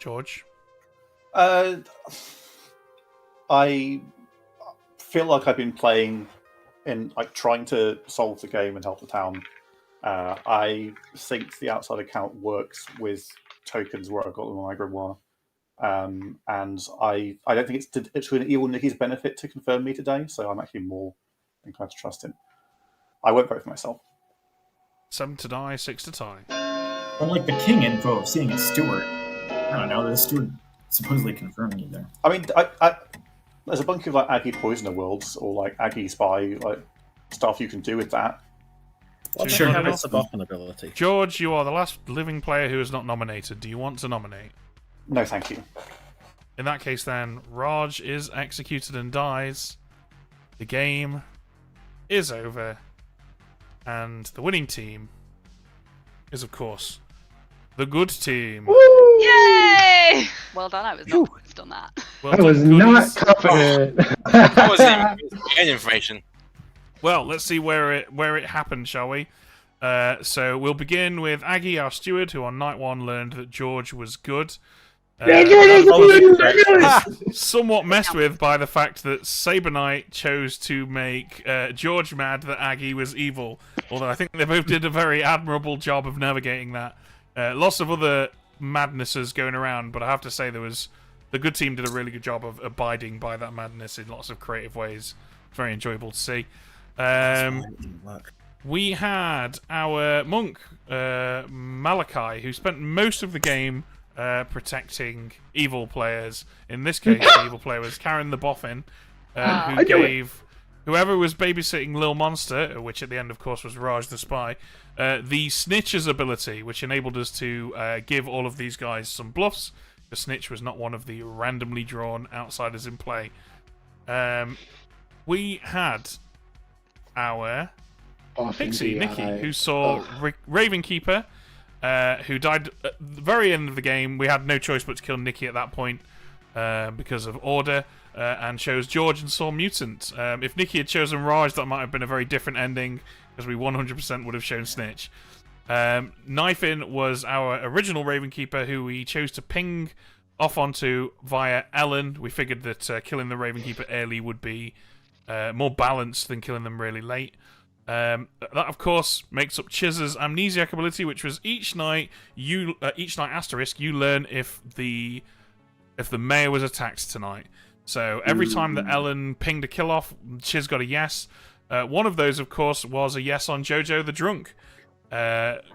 George? I feel like I've been playing in, like, trying to solve the game and help the town. I think the outside account works with tokens where I've got them on my grimoire. And I don't think it's to an evil Nikki's benefit to confirm me today, so I'm actually more inclined to trust him. I won't vote for myself. 7 to die, 6 to tie. Unlike the king info of seeing a steward, I don't know, there's a steward supposedly confirming you there. I mean, I there's a bunch of like Aggie Poisoner worlds or like Aggie Spy like stuff you can do with that. What Sure, the hell enough. is the Boffin ability? George, you are the last living player who is not nominated. Do you want to nominate? No, thank you. In that case, then, Raj is executed and dies. The game is over. And the winning team is, of course, the good team. Yay! Well done, I was not focused on that. Well I done, was goodies. not confident. That wasn't even any information. Well, let's see where it happened, shall we? So we'll begin with Aggie, our steward, who on night 1 learned that George was good. Somewhat messed with by the fact that Saber Knight chose to make George mad that Aggie was evil. Although I think they both did a very admirable job of navigating that. Lots of other madnesses going around, but I have to say the good team did a really good job of abiding by that madness in lots of creative ways. Very enjoyable to see. We had our monk, Malachi, who spent most of the game protecting evil players. In this case, the evil player was Karen the Boffin, who gave whoever was babysitting Lil Monster, which at the end, of course, was Raj the Spy, the Snitch's ability, which enabled us to give all of these guys some bluffs. The Snitch was not one of the randomly drawn outsiders in play. We had our Pixie, Nikki, who saw Ravenkeeper, who died at the very end of the game. We had no choice but to kill Nikki at that point because of order, and chose George and saw Mutant. If Nikki had chosen Raj, that might have been a very different ending, because we 100% would have shown Snitch. Knifin was our original Ravenkeeper, who we chose to ping off onto via Ellen. We figured that killing the Ravenkeeper early would be more balanced than killing them really late. That, of course, makes up Chiz's amnesiac ability, which was each night asterisk you learn if the mayor was attacked tonight. So every time that Ellen pinged a kill off, Chiz got a yes. One of those, of course, was a yes on Jojo the Drunk.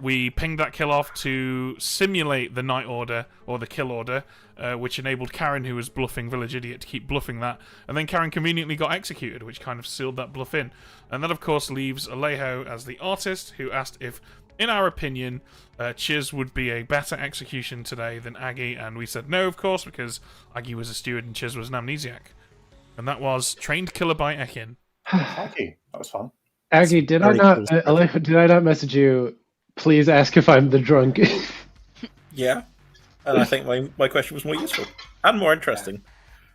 We pinged that kill off to simulate the night order or the kill order, which enabled Karen, who was bluffing Village Idiot, to keep bluffing that. And then Karen conveniently got executed, which kind of sealed that bluff in. And that, of course, leaves Alejo as the artist, who asked if, in our opinion, Chiz would be a better execution today than Aggie. And we said no, of course, because Aggie was a steward and Chiz was an amnesiac. And that was Trained Killer by Ekin. Thank you. That was fun. Aggie, did I not message you? Please ask if I'm the drunk. Yeah, and I think my question was more useful and more interesting.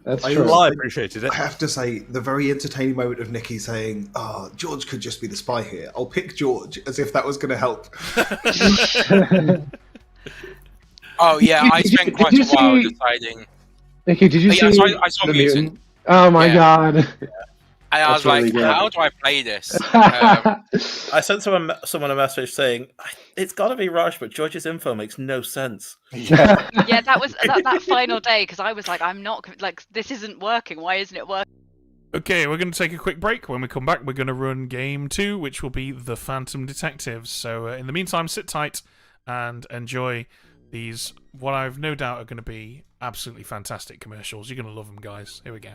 That's true. I appreciated it. I have to say, the very entertaining moment of Nikki saying, George could just be the spy here. I'll pick George, as if that was going to help. Oh, yeah, I spent quite a while deciding. Nikki, did you see I saw the Mutant. Oh my god. And I was really like, good. how do I play this? I sent someone a message saying, it's got to be Raj, but George's info makes no sense. Yeah, that was that final day, because I was like, I'm not, like, this isn't working. Why isn't it working? Okay, we're going to take a quick break. When we come back, we're going to run game 2, which will be The Phantom Detectives. So in the meantime, sit tight and enjoy these, what I've no doubt are going to be absolutely fantastic commercials. You're going to love them, guys. Here we go.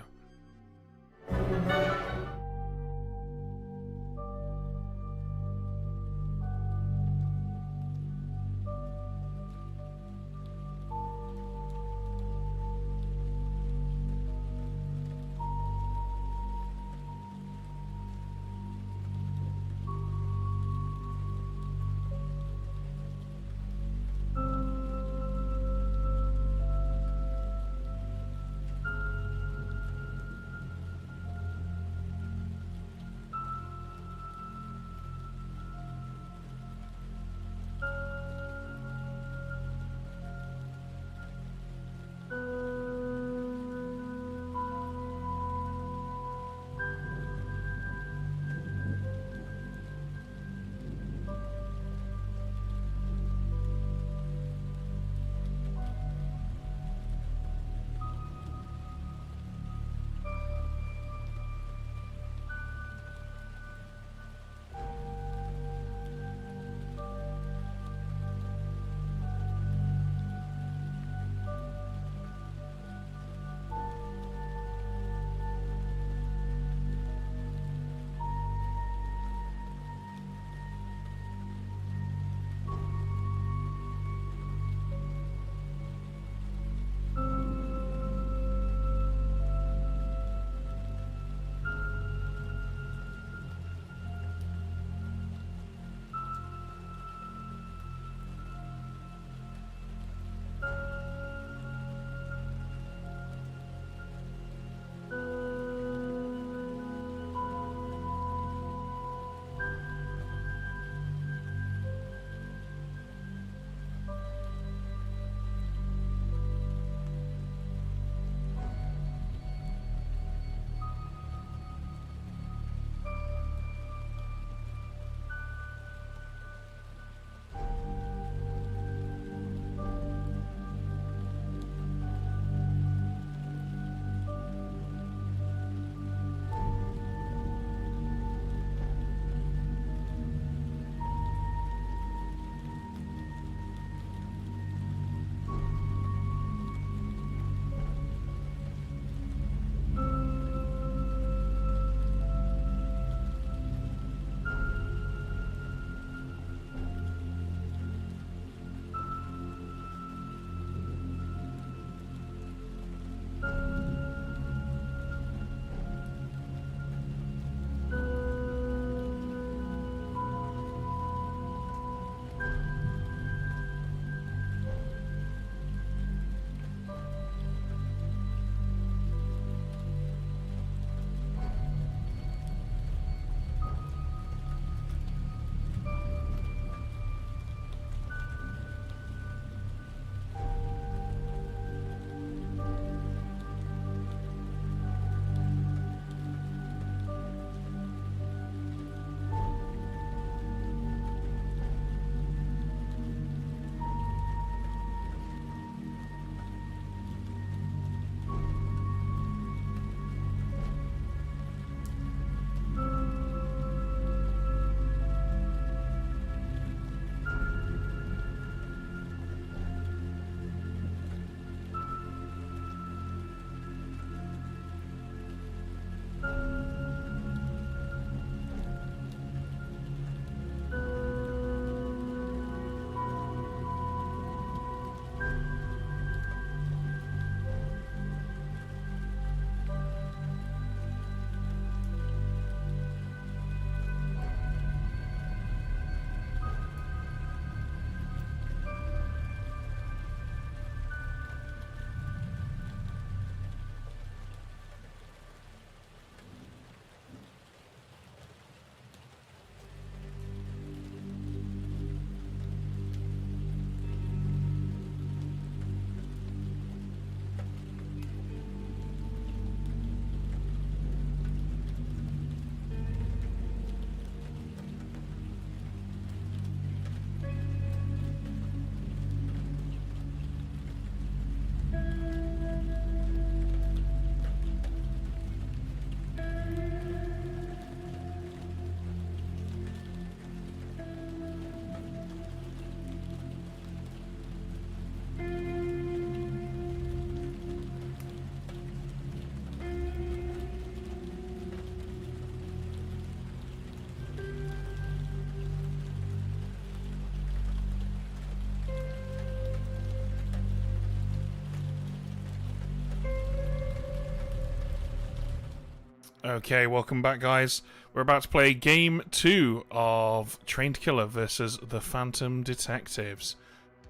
Okay, welcome back, guys. We're about to play Game 2 of Trained Killer versus the Phantom Detectives.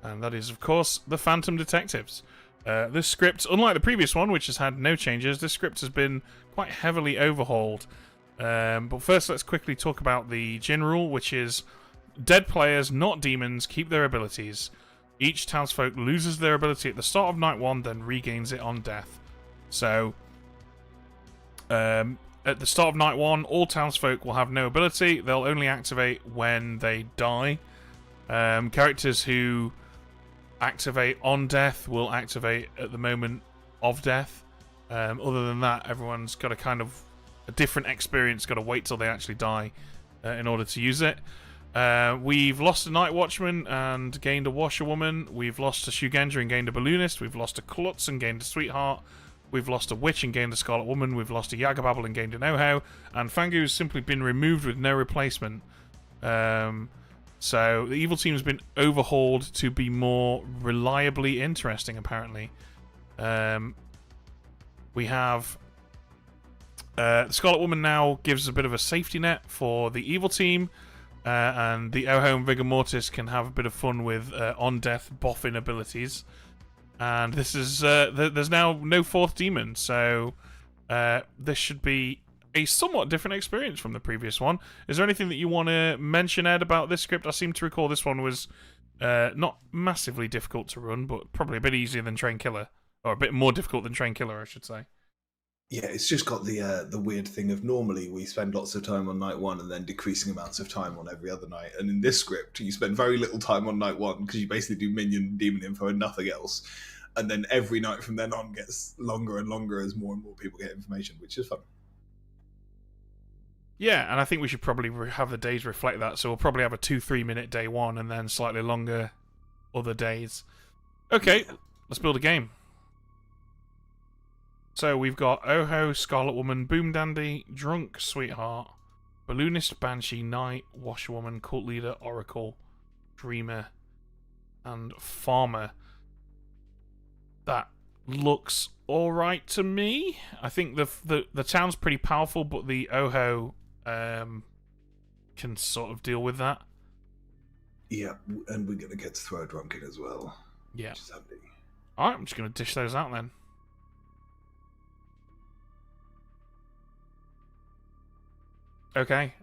And that is, of course, the Phantom Detectives. This script, unlike the previous one, which has had no changes, this script has been quite heavily overhauled. But first, let's quickly talk about the gin rule, which is dead players, not demons, keep their abilities. Each townsfolk loses their ability at the start of night 1, then regains it on death. So, at the start of night 1, all townsfolk will have no ability. They'll only activate when they die. Characters who activate on death will activate at the moment of death. Other than that, everyone's got a kind of a different experience, got to wait till they actually die in order to use it. We've lost a Night Watchman and gained a Washerwoman. We've lost a Shugendra and gained a Balloonist. We've lost a Klutz and gained a Sweetheart. We've lost a Witch and gained a Scarlet Woman. We've lost a Yagababble and gained an Oho. And Fangu's simply been removed with no replacement. So the evil team has been overhauled to be more reliably interesting, apparently. We have... the Scarlet Woman now gives a bit of a safety net for the evil team. And the Oho and Vigor Mortis can have a bit of fun with on-death boffin abilities. And this is there's now no fourth demon, so this should be a somewhat different experience from the previous one. Is there anything that you want to mention, Ed, about this script? I seem to recall this one was not massively difficult to run, but probably a bit easier than Train Killer, or a bit more difficult than Train Killer, I should say. Yeah, it's just got the weird thing of normally we spend lots of time on night 1 and then decreasing amounts of time on every other night. And in this script, you spend very little time on night 1 because you basically do Minion, Demon Info, and nothing else. And then every night from then on gets longer and longer as more and more people get information, which is fun. Yeah, and I think we should probably have the days reflect that. So we'll probably have a 2-3 minute day 1 and then slightly longer other days. Okay, let's build a game. So we've got Oho, Scarlet Woman, Boom Dandy, Drunk, Sweetheart, Balloonist, Banshee, Knight, Washerwoman, Cult Leader, Oracle, Dreamer, and Farmer. That looks alright to me. I think the town's pretty powerful, but the Oho can sort of deal with that. Yeah, and we're going to get to throw a drunk in as well. Yeah. Which is handy. Alright, I'm just going to dish those out then. Okay.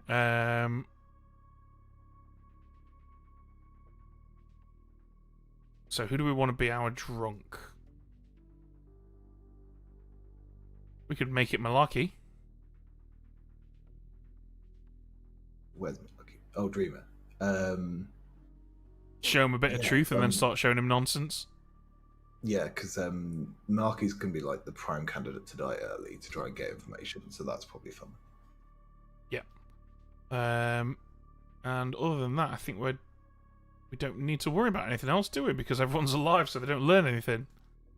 So who do we want to be our drunk? We could make it Malarkey. Where's Malarkey? Oh, Dreamer. Show him a bit of truth and then start showing him nonsense. Yeah, because Malarkey's going to be like the prime candidate to die early to try and get information, so that's probably fun. Yeah. And other than that, I think we don't need to worry about anything else, do we? Because everyone's alive, so they don't learn anything.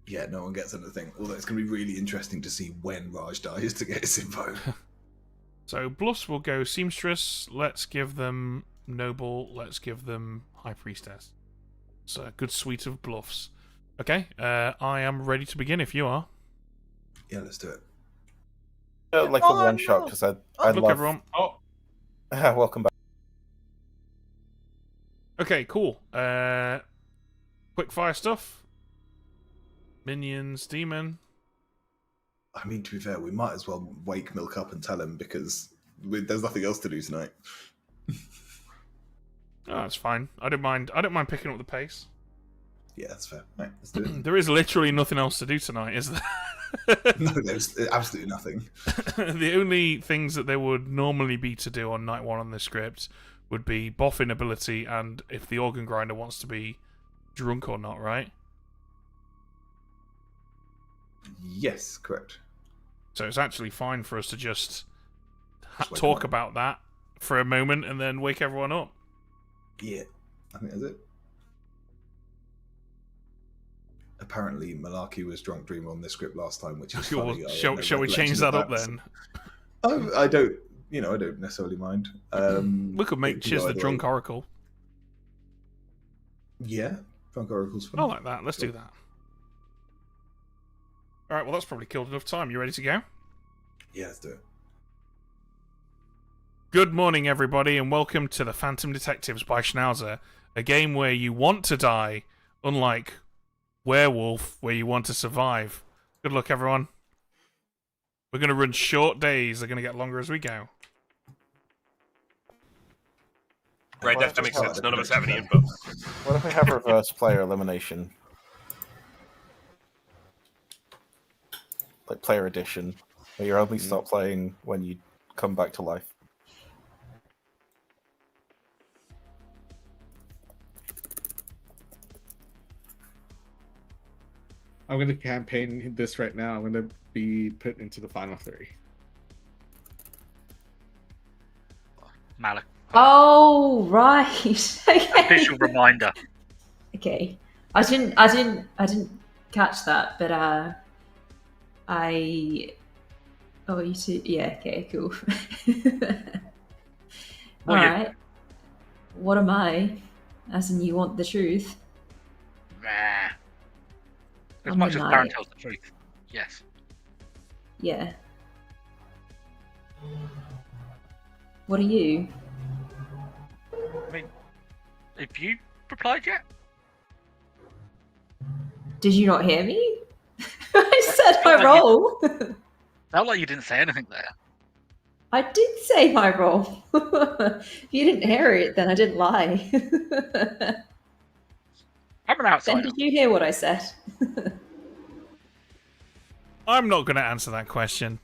Yeah, no one gets anything. Although it's going to be really interesting to see when Raj dies to get his info. So Bluffs will go Seamstress. Let's give them Noble. Let's give them High Priestess. It's a good suite of bluffs. Okay, I am ready to begin if you are. Yeah, let's do it. Like a one shot because I look, love everyone. Oh, welcome back. Okay, cool. Quick fire stuff. Minions, Demon. I mean, to be fair, we might as well wake Milk up and tell him because there's nothing else to do tonight. Oh, that's fine. I don't mind picking up the pace. Yeah, that's fair. Right, let's do it. There is literally nothing else to do tonight, is there? No, there's absolutely nothing. The only things that there would normally be to do on night 1 on this script would be boffin ability and if the organ grinder wants to be drunk or not, right? Yes, correct. So it's actually fine for us to just talk about that for a moment and then wake everyone up. Yeah, I think that's it. Apparently, Malarkey was drunk dreamer on this script last time, which is funny. Shall we change that up then? I don't necessarily mind. We could make Chiz the drunk oracle. Yeah, drunk oracle's fun. I like that. Let's do that. All right. Well, that's probably killed enough time. You ready to go? Yeah, let's do it. Good morning, everybody, and welcome to the Phantom Detectives by Schnauzer, a game where you want to die, unlike Werewolf, where you want to survive. Good luck, everyone. We're going to run short days. They're going to get longer as we go. Right, that makes sense. None of us have any info. What if we have reverse player elimination? Like player edition, where you only stop playing when you come back to life. I'm going to campaign this right now. I'm going to be put into the final 3. Malik. Oh, right. Okay. Official reminder. Okay. I didn't catch that, but oh, you see, yeah, okay, cool. What are you? Alright. What am I? As in, you want the truth? Nah. As I'm much a as knight. Baron tells the truth. Yes. Yeah. What are you? I mean, have you replied yet? Did you not hear me? I said my role. Felt like you didn't say anything there. I did say my role. If you didn't hear it, then I didn't lie. I'm an Then outsider. did you hear what I said? I'm not going to answer that question.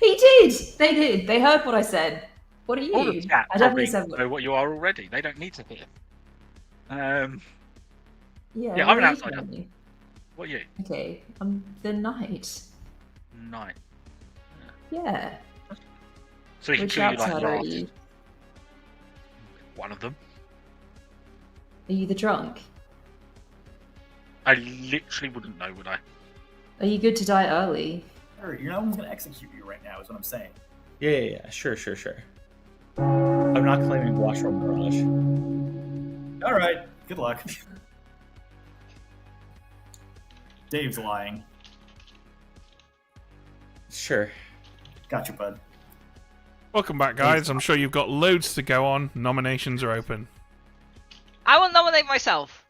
He did. They did. They heard what I said. What are you? All the chat I definitely probably said. know what you are already. They don't need to hear. Yeah, Yeah, what I'm an are you outsider. telling me? What are you? Okay, I'm the knight. Knight. Yeah. So he can Which kill you like outsider are last. you? One of them. Are you the drunk? I literally wouldn't know, would I? Are you good to die early? You're no one's gonna execute you right now, is what I'm saying. Yeah. Sure. I'm not claiming Washroom Mirage. Alright, good luck. Dave's lying. Sure. Gotcha, bud. Welcome back, guys. I'm sure you've got loads to go on. Nominations are open. I will nominate myself.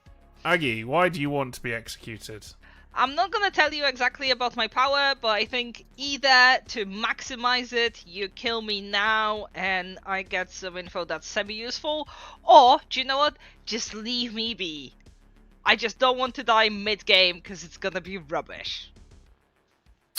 Aggie, why do you want to be executed? I'm not gonna tell you exactly about my power, but I think either to maximize it, you kill me now and I get some info that's semi-useful, or, do you know what? Just leave me be. I just don't want to die mid-game because it's gonna be rubbish.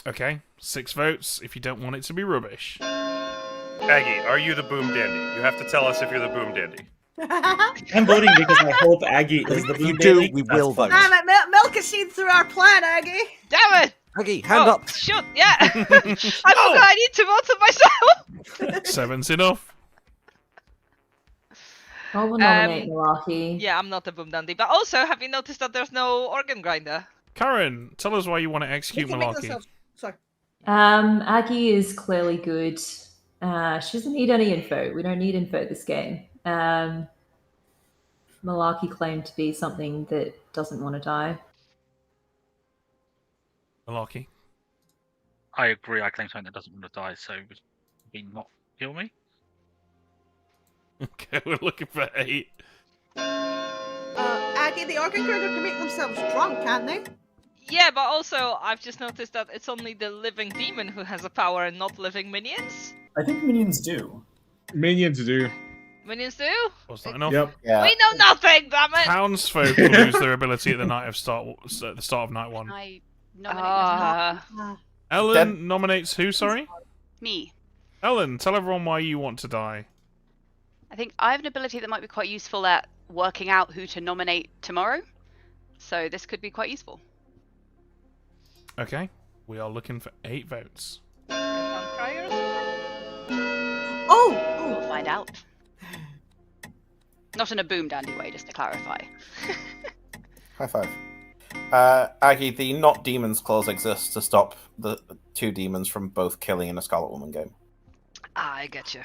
Okay, 6 votes if you don't want it to be rubbish. Aggie, are you the boom dandy? You have to tell us if you're the boom dandy. I'm voting because I hope Aggie is the If blue you do, dandy. we That's will fine. vote. Damn it, Milk has seen through our plan, Aggie. Damn it! Aggie, hand up. Shoot, yeah! I forgot I need to vote for myself! 7's enough. I will nominate Milwaukee. Yeah, I'm not a boom dandy. But also, have you noticed that there's no organ grinder? Karen, tell us why you want to execute Make Malarkey. themselves- Sorry. Aggie is clearly good. She doesn't need any info. We don't need info this game. Malarkey claimed to be something that doesn't want to die. Malarkey. I agree, I claim something that doesn't want to die, so would he not kill me? Okay, we're looking for 8. Aggie, the organ grinder can make themselves drunk, can't they? Yeah, but also, I've just noticed that it's only the living demon who has a power and not living minions. I think minions do. Minions do. Minions do? Was that enough? Yep. Yeah. We know nothing, damn it! Townsfolk will lose their ability at the start of night 1. I nominate Ellen Dead. nominates who, sorry? me. Ellen, tell everyone why you want to die. I think I have an ability that might be quite useful at working out who to nominate tomorrow. So this could be quite useful. Okay, we are looking for 8 votes. We'll find out. Not in a boom dandy way, just to clarify. High five. Aggie, the not demons clause exists to stop the 2 demons from both killing in a Scarlet Woman game. I get you.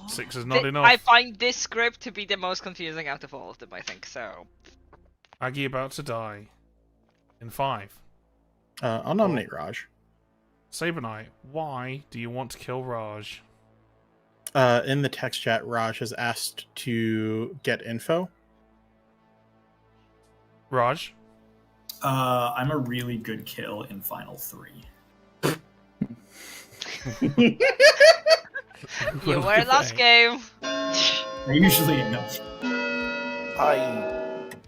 6 is not enough. I find this script to be the most confusing out of all of them, I think, so... Aggie about to die. In 5. I'll nominate Raj. Saber Knight, why do you want to kill Raj? In the text chat, Raj has asked to get info. Raj? I'm a really good kill in Final 3. You were last game. I usually am.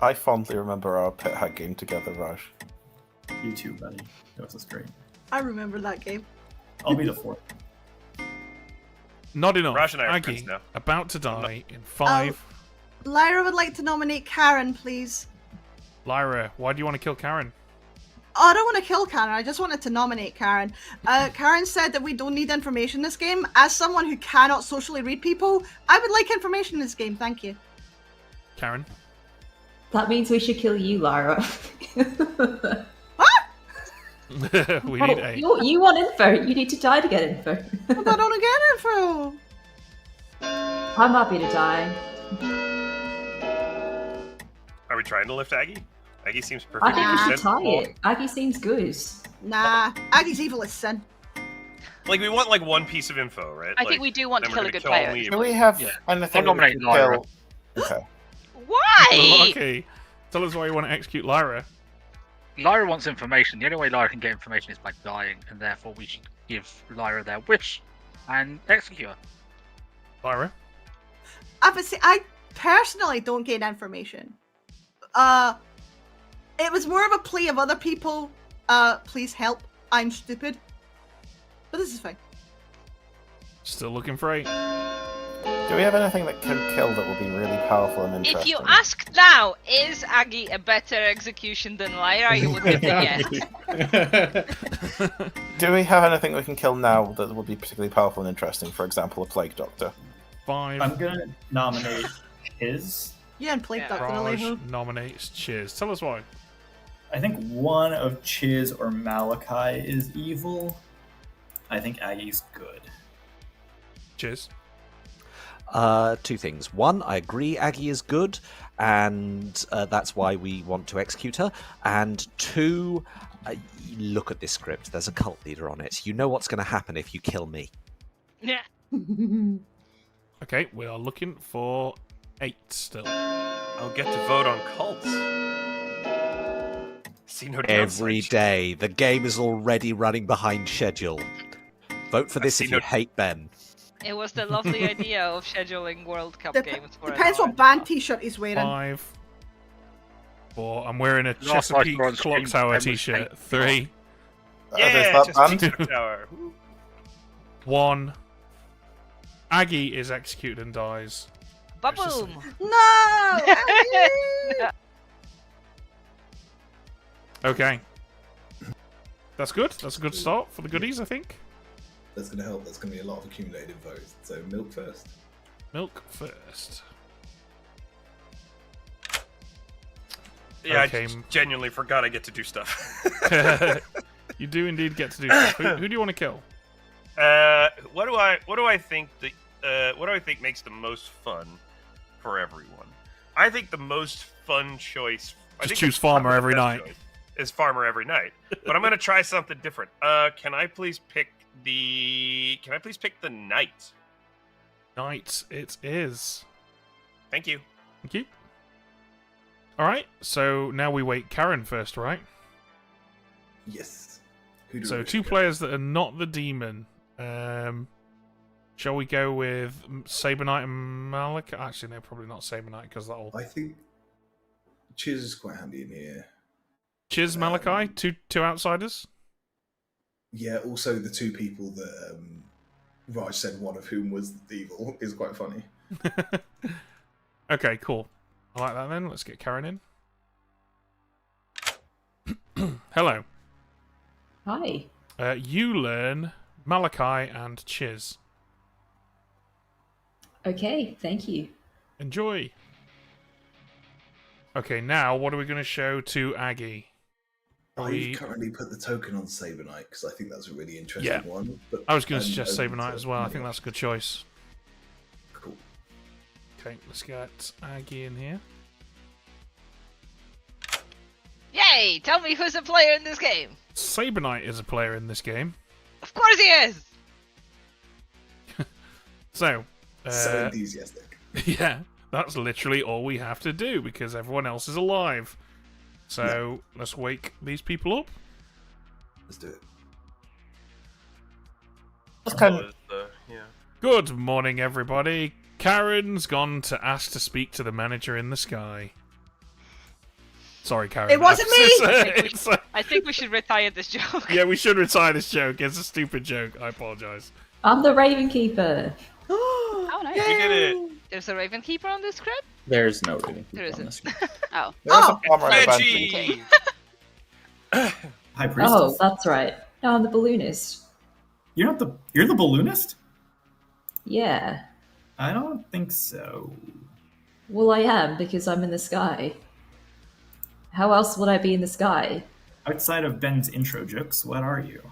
I fondly remember our Pit Hat game together, Raj. You too, buddy. That was great. I remember that game. I'll be the fourth. Not enough. Raj and I are friends Aggie, now. about to die in 5. Lyra would like to nominate Karen, please. Lyra, why do you want to kill Karen? Oh, I don't want to kill Karen. I just wanted to nominate Karen. Karen said that we don't need information in this game. As someone who cannot socially read people, I would like information in this game. Thank you. Karen? That means we should kill you, Lyra. We need a. You want info. You need to die to get info. But I don't get info. I'm happy to die. Are we trying to lift Aggie? Aggie seems I perfectly think we should tie sensible. it. Aggie seems good. Nah, Aggie's evil as sin. Like, we want, like, one piece of info, right? I think we do want to then we're kill a gonna good player. only- Do we have Yeah. anything I'll that we nominate can Lyra. kill? Okay. Why? Okay. Tell us why you want to execute Lyra. Lyra wants information. The only way Lyra can get information is by dying, and therefore we should give Lyra their wish and execute her. Lyra? I personally don't gain information. It was more of a plea of other people. Please help. I'm stupid. But this is fine. Still looking for 8. Do we have anything that can kill that will be really powerful and interesting? If you ask now, is Aggie a better execution than Lyra? You would give the yes. Do we have anything we can kill now that would be particularly powerful and interesting? For example, a Plague Doctor. 5. I'm gonna nominate his. Yeah, and Plague Doctor Raj Alejo. nominates Cheers. Tell us why. I think one of Chiz or Malachi is evil. I think Aggie's good. Cheers. 2 things. 1, I agree Aggie is good, and that's why we want to execute her. And 2, look at this script. There's a cult leader on it. You know what's going to happen if you kill me. Yeah. Okay, we are looking for 8 still. I'll get to vote on cults. See no Every downside. day. The game is already running behind schedule. Vote for this if you hate Ben. It was the lovely idea of scheduling World Cup games for Depends an what band t-shirt he's wearing. 5. 4. I'm wearing a Last night Chesapeake we're on Clock stream, Tower Ben was t-shirt. eight. 3. Yeah, that just band? Chesapeake Tower. 1. Aggie is executed and dies. Ba-boom! No! Aggie! Okay. That's good. That's a good start for the goodies, I think. That's going to help. That's going to be a lot of accumulated votes. So milk first. Milk first. Yeah, Okay. I genuinely forgot I get to do stuff. You do indeed get to do stuff. Who do you want to kill? What do I think makes the most fun for everyone? I think the most fun choice. I Just think choose the- Farmer the every best night. choice Is Farmer every night, but I'm gonna try something different. Can I please pick the knight? Knight it is. Thank you. Thank you. Alright, so now we wait Karen first, right? Yes. Who do So we 2 pick? players that are not the demon. Shall we go with Saber Knight and Malik? Actually, no, probably not Saber Knight because that'll. I think Chiz is quite handy in here. Chiz, Malachi, two outsiders. Yeah, also the 2 people that Raj said one of whom was evil is quite funny. Okay, cool. I like that then. Let's get Karen in. Hello. Hi. You learn Malachi and Chiz. Okay, thank you. Enjoy. Okay, now what are we going to show to Aggie? I've currently put the token on Saber Knight because I think that's a really interesting Yeah. one. But I was going to I'm suggest open Saber Knight to- as well. I think that's a good choice. Cool. Okay, let's get Aggie in here. Yay! Tell me who's a player in this game. Saber Knight is a player in this game. Of course he is! So enthusiastic. Yeah, that's literally all we have to do because everyone else is alive. So let's wake these people up. Let's do it. Good morning, everybody. Karen's gone to ask to speak to the manager in the sky. Sorry, Karen. It wasn't me! I think we should retire this joke. Yeah, we should retire this joke. It's a stupid joke. I apologise. I'm the Raven Keeper. Oh, nice. We did it. There's a Raven Keeper on this script? There's no Raven There Keeper on isn't. this script. Oh. There is a bomber and a Veggie! High Priestess. Oh, that's right. No, I'm the balloonist. You're the balloonist? Yeah. I don't think so. Well, I am because I'm in the sky. How else would I be in the sky? Outside of Ben's intro jokes, what are you?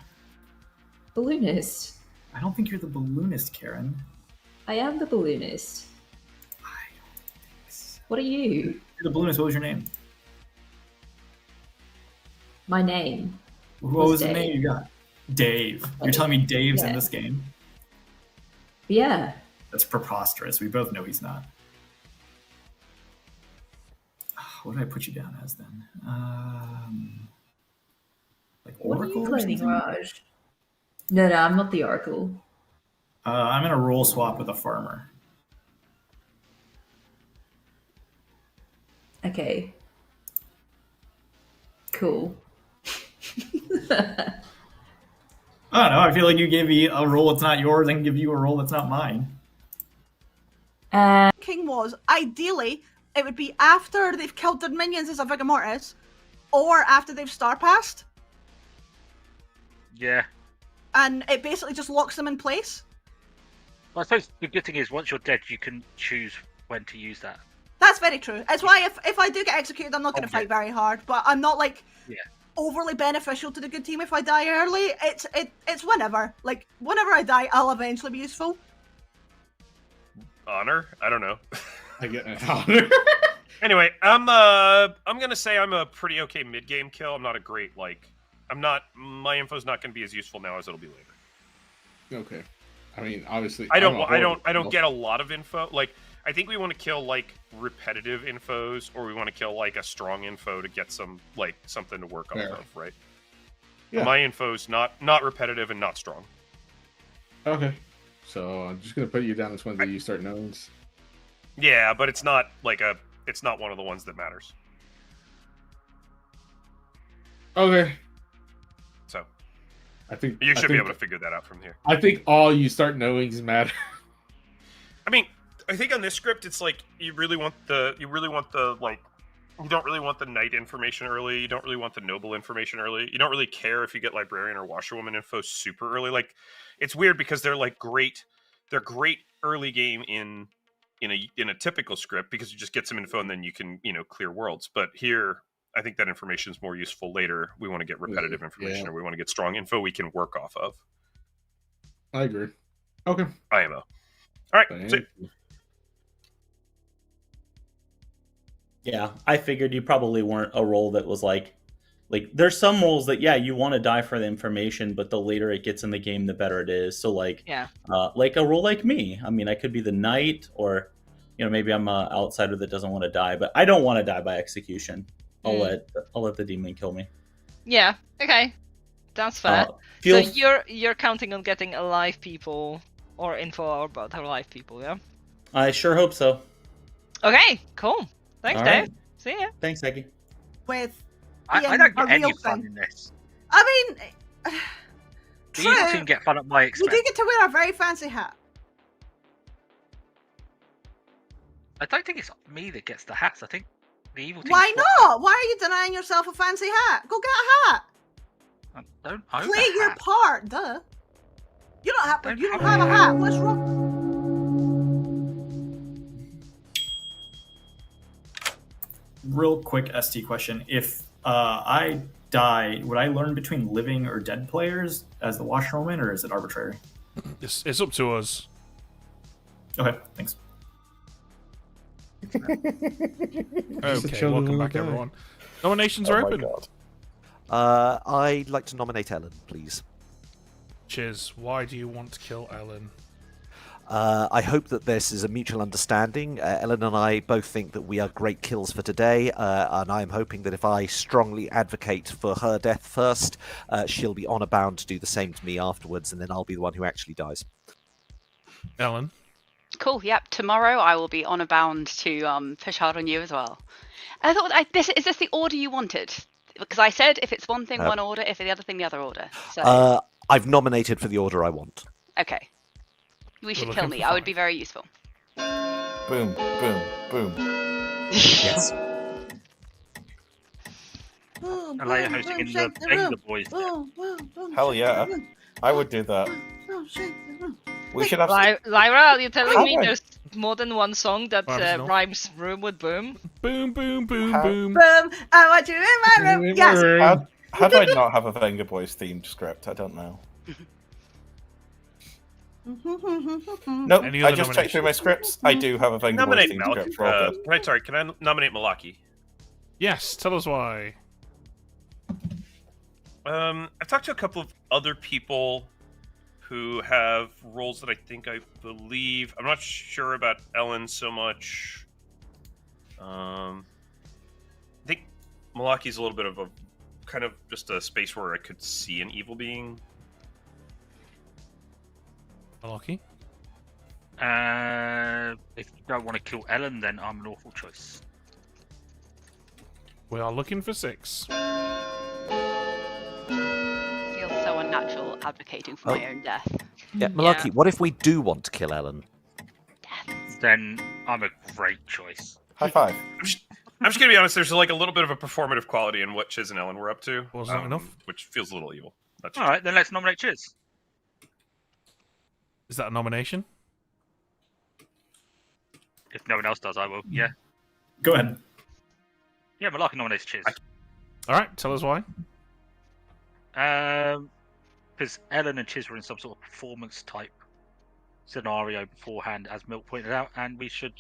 Balloonist. I don't think you're the balloonist, Karen. I am the balloonist. What are you? You're the balloonist. What was your name? My name. What was the Dave. name you got? Dave. You're telling me Dave's in Yeah. this game? Yeah. That's preposterous. We both know he's not. What did I put you down as then? Like What are Oracle you or claiming, something? Raj? No, I'm not the Oracle. I'm in a role swap with a farmer. Okay. Cool. I don't know. I feel like you gave me a role that's not yours and give you a role that's not mine. King was ideally it would be after they've killed their minions as a Vigor Mortis, or after they've star passed, Yeah. and it basically just locks them in place. Well, I suppose the good thing is once you're dead, you can choose when to use that. That's very true. It's why if I do get executed, I'm not going to fight very hard, but I'm not like Yeah. overly beneficial to the good team if I die early. It's whenever. Like whenever I die, I'll eventually be useful. Honor? I don't know. I get an honor. Anyway, I'm gonna say I'm a pretty okay mid game kill. I'm not a great my info's not gonna be as useful now as it'll be later. Okay. I mean, obviously, I don't get a lot of info. Like, I think we want to kill like repetitive infos, or we want to kill like a strong info to get some like something to work off of, right? Yeah. My info's not repetitive and not strong. Okay. So I'm just gonna put you down as one of the you start knowns. Yeah, but it's not one of the ones that matters. Okay. So I think you should be able to figure that out from here. I think all you start knowings matter. I mean, I think on this script, it's like you don't really want the knight information early. You don't really want the noble information early. You don't really care if you get librarian or washerwoman info super early. Like, it's weird because they're like great. They're great early game in a typical script because you just get some info and then you can clear worlds. But here, I think that information is more useful later. We want to get repetitive information, or we want to get strong info we can work off of. I agree. Okay. IMO. All right. See. Yeah, I figured you probably weren't a role that was like there's some roles that you want to die for the information, but the later it gets in the game, the better it is. So like a role like me. I mean, I could be the knight, or maybe I'm an outsider that doesn't want to die, but I don't want to die by execution. I'll let the demon kill me. Yeah. Okay. That's fair. So you're counting on getting alive people or info about alive people, yeah? I sure hope so. Okay. Cool. Thanks, All Dave. right. See ya. Thanks, Eggy. With I being don't a get any real fun thing. in this. I mean, The evil true. team get fun at my You expense. do get to wear a very fancy hat. I don't think it's me that gets the hats. I think the evil team. Why not? Why are you denying yourself a fancy hat? Go get a hat. I don't own Play a your hat. part, duh. You don't have a hat. What's wrong? Real quick ST question. If I die, would I learn between living or dead players as the washerwoman, or is it arbitrary? It's up to us. Okay, thanks. Okay, welcome back, everyone. Nominations are open. I'd like to nominate Ellen, please. Chiz, why do you want to kill Ellen? I hope that this is a mutual understanding. Ellen and I both think that we are great kills for today, and I'm hoping that if I strongly advocate for her death first, she'll be honour bound to do the same to me afterwards, and then I'll be the one who actually dies. Ellen? Cool, yep. Tomorrow I will be honour bound to push hard on you as well. I thought, is this the order you wanted? Because I said if it's one thing, one order, if the other thing, the other order. So I've nominated for the order I want. okay. We should kill me. I would be very useful. Boom, boom, boom. Yes. Alea hosting in the Banger Boys. Hell yeah. I would do that. We should have. Lyra, are you telling me How do I- there's more than one song that rhymes room with boom? Boom, boom, boom, How- boom. Boom! I want you in my room. Yes. How do I not have a Venga Boys themed script? I don't know. Nope, Any I other just checked through my scripts. I do have a Venga Boys Nominate themed Malak. script. We're all good. Can I nominate Malaki? Yes, tell us why. I've talked to a couple of other people who have roles that I believe. I'm not sure about Ellen so much. I think Malaki's a little bit of a kind of just a space where I could see an evil being. Malaki? If you don't want to kill Ellen, then I'm an awful choice. We are looking for 6. Feels so unnatural advocating for my own death. Yeah, Malaki, what if we do want to kill Ellen? Then I'm a great choice. High five. I'm just gonna be honest. There's like a little bit of a performative quality in what Chiz and Ellen were up to. Wasn't that enough? Which feels a little evil. That's All right, then let's nominate Chiz. Is that a nomination? If no one else does, I will. Yeah. Go ahead. Yeah, Malaki nominates Chiz. All right, tell us why. Because Ellen and Chiz were in some sort of performance type scenario beforehand, as Milk pointed out, and we should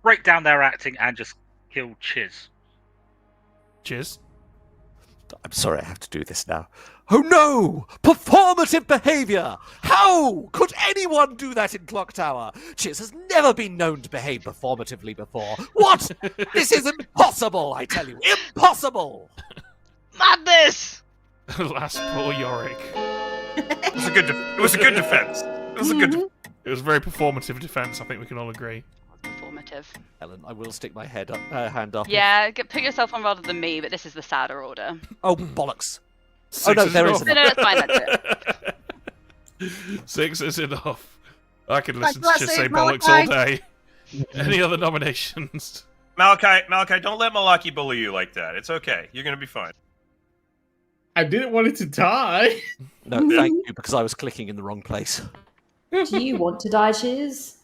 break down their acting and just kill Chiz. Chiz? I'm sorry, I have to do this now. Oh no! Performative behaviour! How could anyone do that in Clock Tower? Chiz has never been known to behave performatively before. What? This is impossible, I tell you. Impossible! Madness! Last poor Yorick. It was a good. It was a good defense. It was a good. It was a very performative defense. I think we can all agree. Performative. Ellen, I will stick my hand up. Yeah, put yourself on rather than me, but this is the sadder order. Oh, bollocks. 6 oh, no, is there enough. isn't. No, that's fine, that's it. 6 is enough. I could listen to That's Chiz say it, bollocks all Malachi. day. Any other nominations? Malachi, don't let Malaki bully you like that. It's okay. You're gonna be fine. I didn't want it to die. No, thank you, because I was clicking in the wrong place. Do you want to die, Chiz?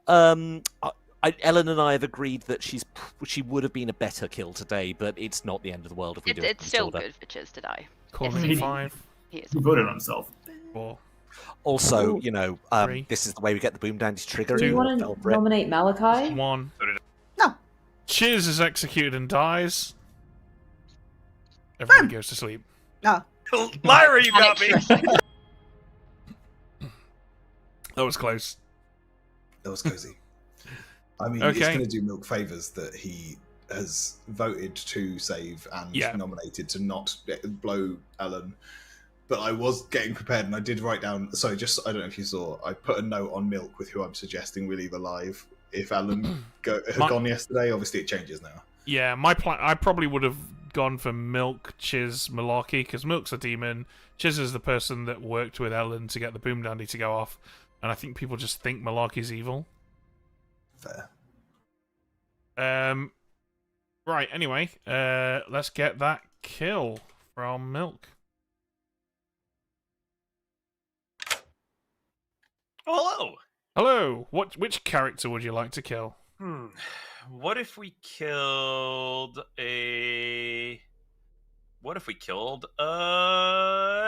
Ellen and I have agreed that she would have been a better kill today, but it's not the end of the world if we do it. It's still good for Chiz to die. Calling Yes. 5. He is. He voted on himself. 4. Also, Ooh. this is the way we get the Boom Dandy trigger. Do you want to nominate Malachi? 1. No. Chiz is executed and dies. Everybody goes to sleep. No. Lyra, you got me. That was close. That was cozy. I mean, it's Okay. going to do Milk favours that he has voted to save and Yeah. nominated to not blow Ellen. But I was getting prepared, and I did write down. Sorry, just I don't know if you saw. I put a note on Milk with who I'm suggesting we leave alive. If Ellen had gone yesterday, obviously it changes now. Yeah, my plan. I probably would have gone for Milk, Chiz, Malarkey, because Milk's a demon. Chiz is the person that worked with Ellen to get the Boom Dandy to go off, and I think people just think Malarkey's evil. Fair. Right. Anyway, let's get that kill from Milk. Oh, hello. Hello. Which character would you like to kill? What if we killed a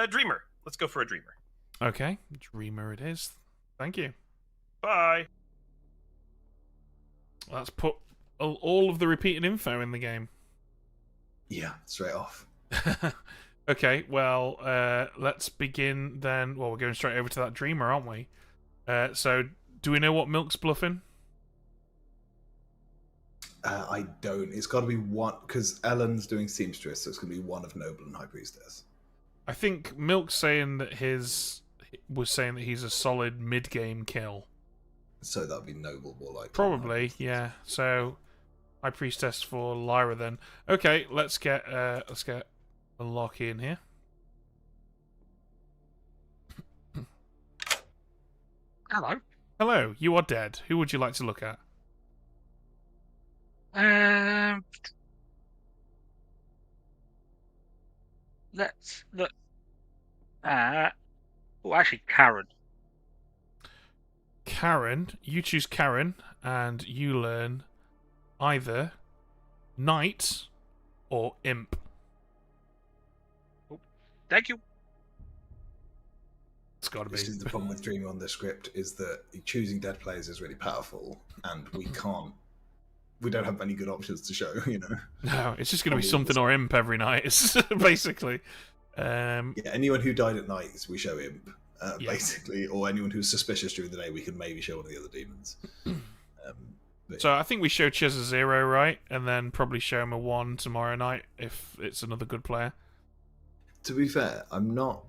dreamer? Let's go for a dreamer. Okay, Dreamer it is. Thank you. Bye. Let's put all of the repeated info in the game. Yeah, straight off. Okay, well, let's begin then. Well, we're going straight over to that dreamer, aren't we? So, do we know what Milk's bluffing? I don't. It's got to be one, because Ellen's doing Seamstress, so it's going to be one of Noble and High Priestess. I think Milk's saying that he's a solid mid-game kill. So that'd be Noble more like. Probably, yeah. So, High Priestess for Lyra then. Okay, let's get Malarkey in here. Hello. Hello, you are dead. Who would you like to look at? Let's look at. Oh, actually, Karen. Karen, you choose Karen, and you learn either Knight or Imp. Thank you. It's got to be. This is the problem with Dreaming on the script, is that choosing dead players is really powerful, and we don't have any good options to show, you know. No, it's just going to be something or Imp every night, basically. Yeah, anyone who died at night, we show Imp, basically, or anyone who's suspicious during the day, we can maybe show one of the other demons. So I think we show Chiz a 0, right? And then probably show him a 1 tomorrow night if it's another good player. To be fair, I'm not...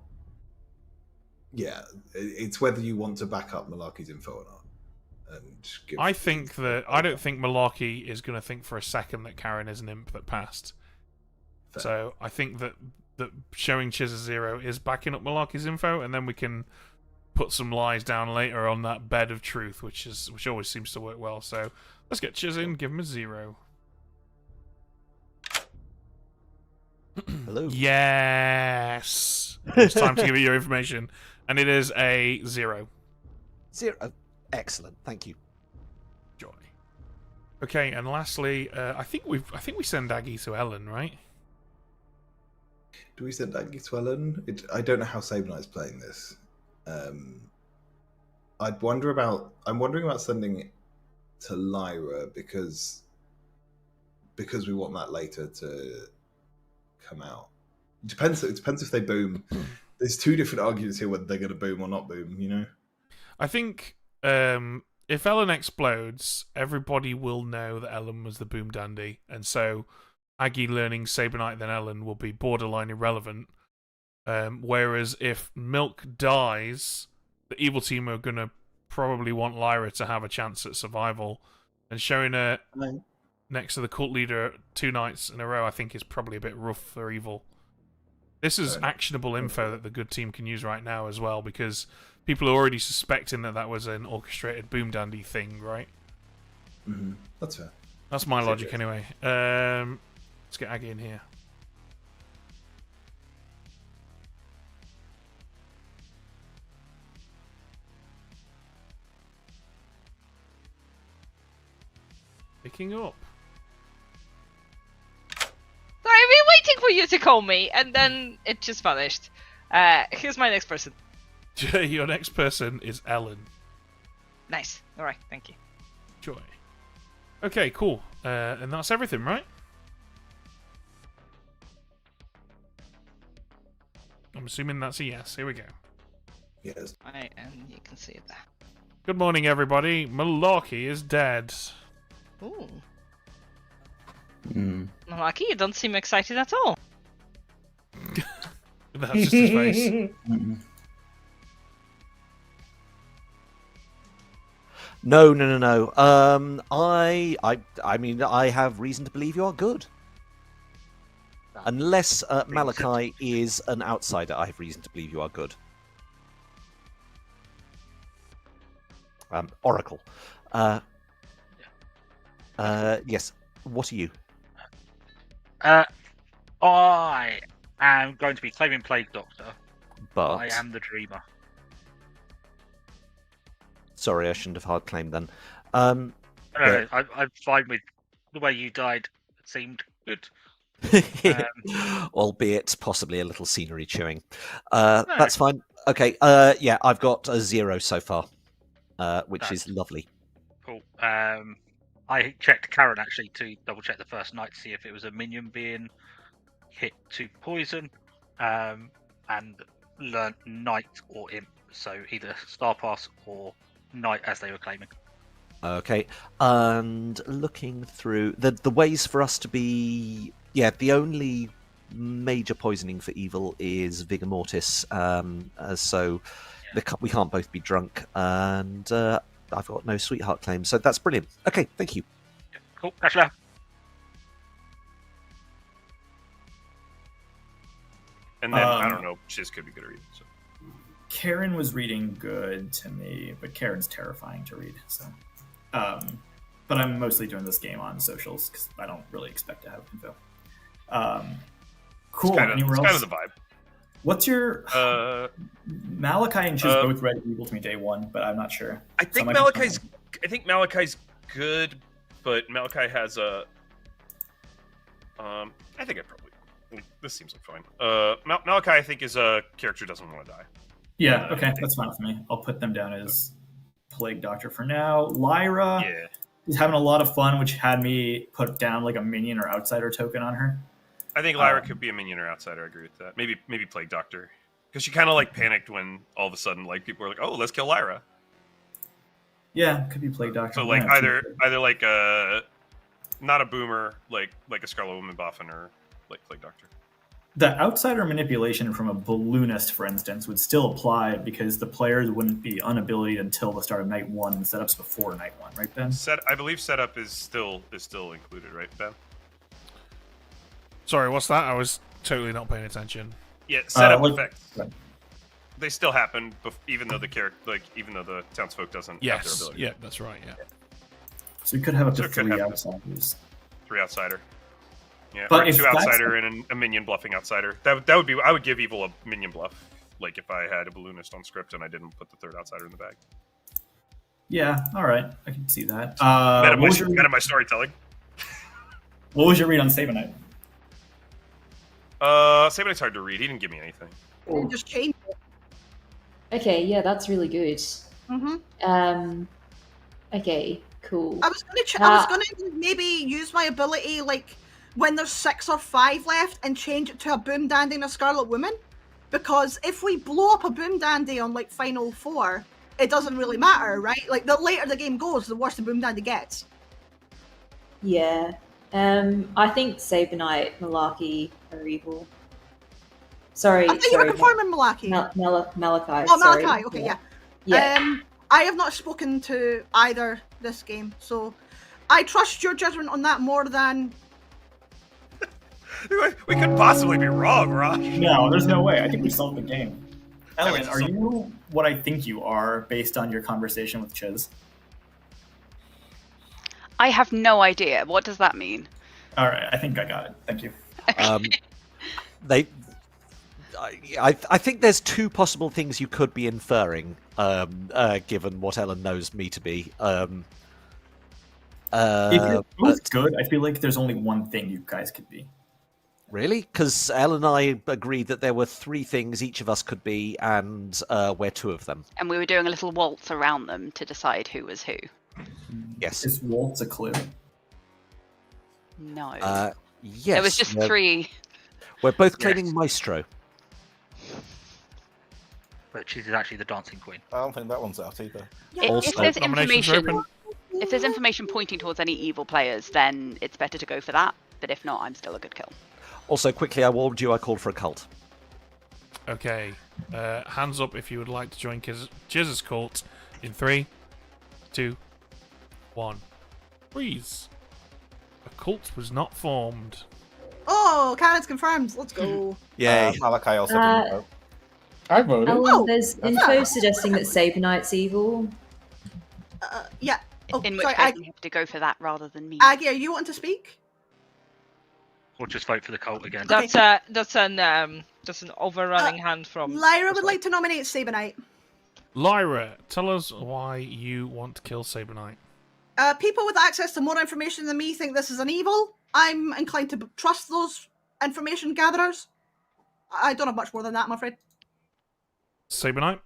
Yeah, it's whether you want to back up Malarkey's info or not. I don't think Malarkey is going to think for a second that Karen is an Imp that passed. Fair. So I think that showing Chiz a 0 is backing up Malarkey's info, and then we can put some lies down later on that bed of truth, which always seems to work well. So let's get Chiz in, give him a 0. Hello. Yes. It's time to give you your information, and it is a 0. 0. Excellent. Thank you. Joy. Okay, and lastly, I think we send Aggie to Ellen, right? Do we send Aggie to Ellen? I don't know how Sabanite's playing this. I'm wondering about sending it to Lyra because we want that later to come out. It depends if they boom. There's two different arguments here whether they're going to boom or not boom, you know? I think if Ellen explodes, everybody will know that Ellen was the boom dandy, and so Aggie learning Sabanite than Ellen will be borderline irrelevant. Whereas if Milk dies, the evil team are going to probably want Lyra to have a chance at survival, and showing her next to the cult leader 2 nights in a row, I think, is probably a bit rough for evil. This is actionable info that the good team can use right now as well, because people are already suspecting that was an orchestrated boom dandy thing, right? Mm-hmm. That's fair. That's my logic anyway. Let's get Aggie in here. Picking up. Sorry, I've been waiting for you to call me, and then it just vanished. Who's my next person? Your next person is Ellen. Nice. Alright, thank you. Joy. Okay, cool. And that's everything, right? I'm assuming that's a yes. Here we go. Yes. And you can see it there. Good morning, everybody. Malarkey is dead. Ooh. Malarkey, you don't seem excited at all. That's just his face. No. I mean, I have reason to believe you are good. Unless Malachi is an outsider, I have reason to believe you are good. Oracle. Yes. What are you? I am going to be claiming Plague Doctor. But I am the Dreamer. Sorry, I shouldn't have hard claimed then. No, I'm fine with the way you died. It seemed good. Albeit possibly a little scenery chewing. That's fine. Okay, yeah, I've got a 0 so far, which is lovely. Cool. I checked Karen actually to double check the first night to see if it was a minion being hit to poison. and learnt Knight or Imp, so either Star Pass or Knight as they were claiming. Okay, and looking through the ways for us to be, the only major poisoning for evil is Vigor Mortis, so we can't both be drunk, and I've got no sweetheart claims, so that's brilliant. Okay, thank you. Cool, catch you later. And then, I don't know, Chiz could be good at reading. So. Karen was reading good to me, but Karen's terrifying to read. So, but I'm mostly doing this game on socials because I don't really expect to have info. Cool. It's kind Anywhere of the vibe. What's your Malachi and Chiz both read evil to me day one, but I'm not sure. I think Malachi's good, but Malachi has a. I think I probably. This seems like fine. Malachi, I think, is a character who doesn't want to die. Yeah, okay, that's fine with me. I'll put them down as Plague Doctor for now. Lyra is having a lot of fun, which had me put down like a minion or outsider token on her. I think Lyra could be a minion or outsider. I agree with that. Maybe Plague Doctor, because she kind of like panicked when all of a sudden like people were like, "Oh, let's kill Lyra." Yeah, could be Plague Doctor. So like either like a not a boomer like a Scarlet Woman Boffin or like Plague Doctor. The outsider manipulation from a balloonist, for instance, would still apply because the players wouldn't be unability until the start of night one, and setup's before night one, right, Ben? I believe setup is still included, right, Ben? Sorry, what's that? I was totally not paying attention. Yeah, setup effects. Right. They still happen, even though the townsfolk doesn't have their ability. Yeah, that's right. Yeah. So we could have up to 3 outsiders. 3 outsider. Yeah, but or 2 outsider and a minion bluffing outsider. That would be. I would give evil a minion bluff, like if I had a balloonist on script and I didn't put the 3rd outsider in the bag. Yeah, all right, I can see that. Meta my storytelling. What was your read on Sabanite? Sabanite's hard to read. He didn't give me anything. You just changed it. Okay, yeah, that's really good. Mm-hmm. Okay, cool. I was gonna maybe use my ability like when there's 6 or 5 left and change it to a Boom Dandy and a Scarlet Woman, because if we blow up a Boom Dandy on like final 4, it doesn't really matter, right? Like the later the game goes, the worse the Boom Dandy gets. Yeah. I think Sabanite, Malarkey are evil. Sorry. I think you were performing Malachi. Malachi. Oh, sorry. Malachi. Okay, yeah. Yeah. I have not spoken to either this game, so I trust your judgment on that more than. We could possibly be wrong, Raj. No, there's no way. I think we solved the game. Ellen, are you what I think you are based on your conversation with Chiz? I have no idea. What does that mean? All right, I think I got it. Thank you. I think there's 2 possible things you could be inferring, given what Ellen knows me to be. If you're both good, I feel like there's only one thing you guys could be. Really? Because Ellen and I agreed that there were 3 things each of us could be, and we're 2 of them. And we were doing a little waltz around them to decide who was who. Yes. Is waltz a clue? No. Yes. There was just 3. We're both claiming Maestro. But she's actually the dancing queen. I don't think that one's out either. If there's information pointing towards any evil players, then it's better to go for that. But if not, I'm still a good kill. Also, quickly, I warned you I called for a cult. Okay. Hands up if you would like to join Chiz's cult in 3, 2, 1. Freeze. A cult was not formed. Oh, Karen's confirmed. Let's go. Yeah. Malachi also didn't vote. I voted. Alan, there's info suggesting that Sabanite's evil. Yeah. Oh, in which sorry, case, you have to go for that rather than me. Aggie, are you wanting to speak? Or just vote for the cult again. That's an overrunning hand from Lyra would like to nominate Sabanite. Lyra, tell us why you want to kill Sabanite. People with access to more information than me think this is an evil. I'm inclined to trust those information gatherers. I don't have much more than that, I'm afraid. Sabanite?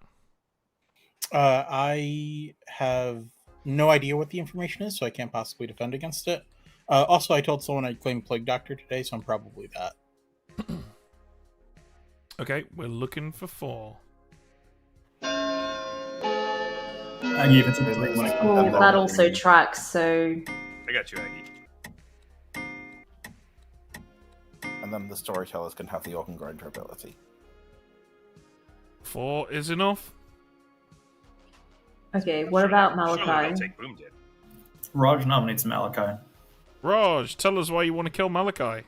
I have no idea what the information is, so I can't possibly defend against it. Also, I told someone I claimed Plague Doctor today, so I'm probably that. Okay, we're looking for 4. And even to when it comes Oh, down that to also tracks. So I got you, Aggie. And then the storytellers can have the organ grinder ability. 4 is enough. okay, what about Surely they'll Malachi? take Boom Did. Raj nominates Malachi. Raj, tell us why you want to kill Malachi.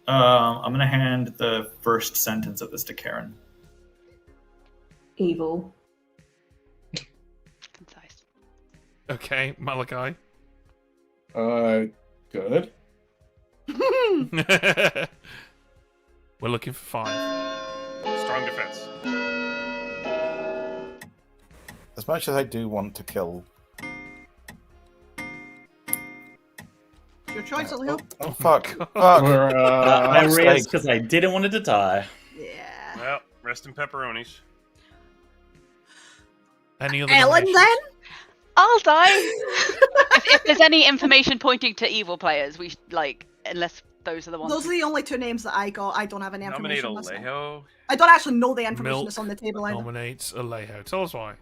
I'm gonna hand the first sentence of this to Karen. Evil. Okay, Malachi. Good. We're looking for 5. Strong defense. As much as I do want to kill... Your choice, Leo. Oh, fuck. Fuck. I raised because I didn't want it to die. Yeah. Well, rest in pepperonis. Any other Ellen, nominations? then? I'll die. if there's any information pointing to evil players, we unless those are the ones. Those are the only 2 names that I got. I don't have any Nominate information. myself. Alejo. I don't actually know the information Milk that's on the table either. nominates Alejo. Tell us why.